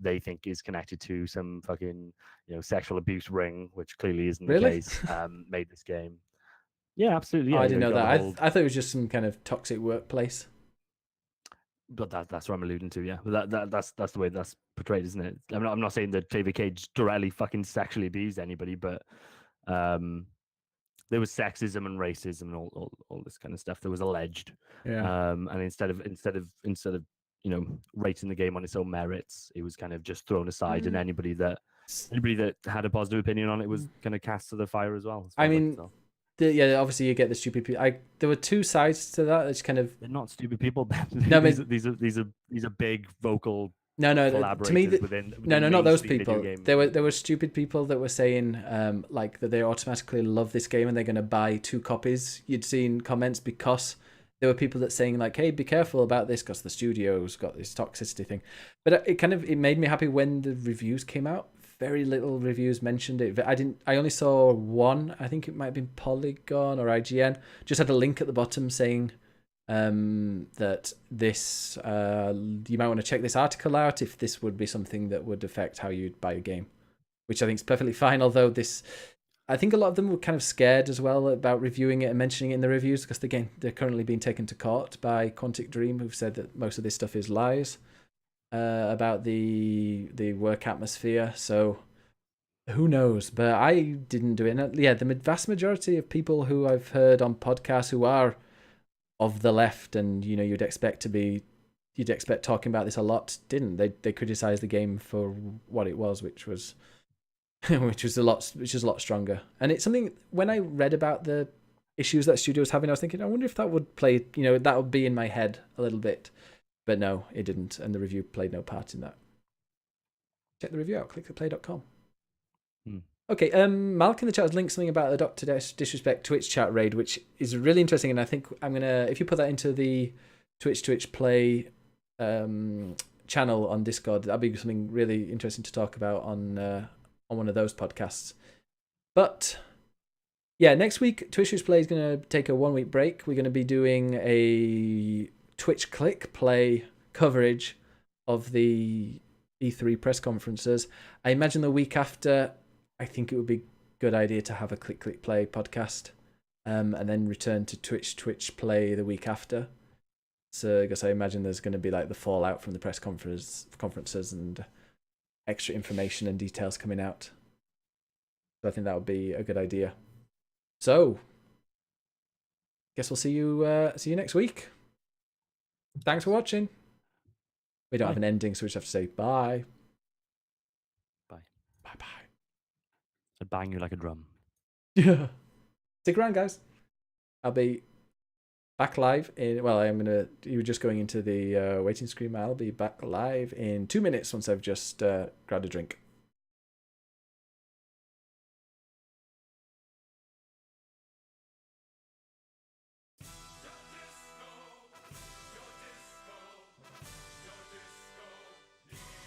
Speaker 5: they think is connected to some fucking, you know, sexual abuse ring, which clearly isn't the case, made this game. Yeah, absolutely. Yeah,
Speaker 3: I didn't know that.
Speaker 5: whole...
Speaker 3: I thought it was just some kind of toxic workplace.
Speaker 5: But that's what I'm alluding to, yeah. But that's the way that's portrayed, isn't it? I'm not saying that David Cage directly fucking sexually abused anybody, but there was sexism and racism and all this kind of stuff that was alleged.
Speaker 3: Yeah.
Speaker 5: And instead of you know, rating the game on its own merits, it was kind of just thrown aside, and anybody that had a positive opinion on it was kind of cast to the fire as well.
Speaker 3: I mean, yeah, obviously you get the stupid people. There were two sides to that. It's kind of,
Speaker 5: they're not stupid people.
Speaker 3: No,
Speaker 5: these are big vocal
Speaker 3: no,
Speaker 5: collaborators
Speaker 3: to me,
Speaker 5: within
Speaker 3: no, not those
Speaker 5: mainstream video
Speaker 3: people.
Speaker 5: game.
Speaker 3: There were stupid people that were saying like that they automatically love this game and they're going to buy 2 copies. You'd seen comments because there were people that saying like, "Hey, be careful about this because the studio's got this toxicity thing." But it made me happy when the reviews came out. Very little reviews mentioned it. I only saw one. I think it might have been Polygon or IGN. Just had a link at the bottom saying that this you might want to check this article out if this would be something that would affect how you'd buy a game, which I think is perfectly fine. Although I think a lot of them were kind of scared as well about reviewing it and mentioning it in the reviews because they're currently being taken to court by Quantic Dream, who've said that most of this stuff is lies about the work atmosphere. So who knows? But I didn't do it. And yeah, the vast majority of people who I've heard on podcasts who are of the left, and you know, you'd expect talking about this a lot, didn't. They criticized the game for what it was, which was a lot stronger. And it's something, when I read about the issues that studio was having, I was thinking, I wonder if that would play, you know, that would be in my head a little bit. But no, it didn't, and the review played no part in that. Check the review out, clicktheplay.com. Okay, Malk in the chat has linked something about the Dr. Disrespect Twitch chat raid, which is really interesting, and I think I'm gonna, if you put that into the Twitch Play channel on Discord, that'd be something really interesting to talk about on one of those podcasts. But yeah, next week Twitch Play is gonna take a 1-week break. We're gonna be doing a Twitch Click Play coverage of the E3 press conferences. I imagine the week after, I think it would be a good idea to have a Click Play podcast, and then return to Twitch Play the week after. So I guess I imagine there's going to be like the fallout from the press conferences and extra information and details coming out. So I think that would be a good idea. So guess we'll see you next week. Thanks for watching. We don't have an ending, so we just have to say bye.
Speaker 5: Bye.
Speaker 3: Bye.
Speaker 5: I'd bang you like a drum.
Speaker 3: Yeah. Stick around, guys. I'll be back live in, you were just going into the waiting screen. I'll be back live in 2 minutes once I've just grabbed a drink.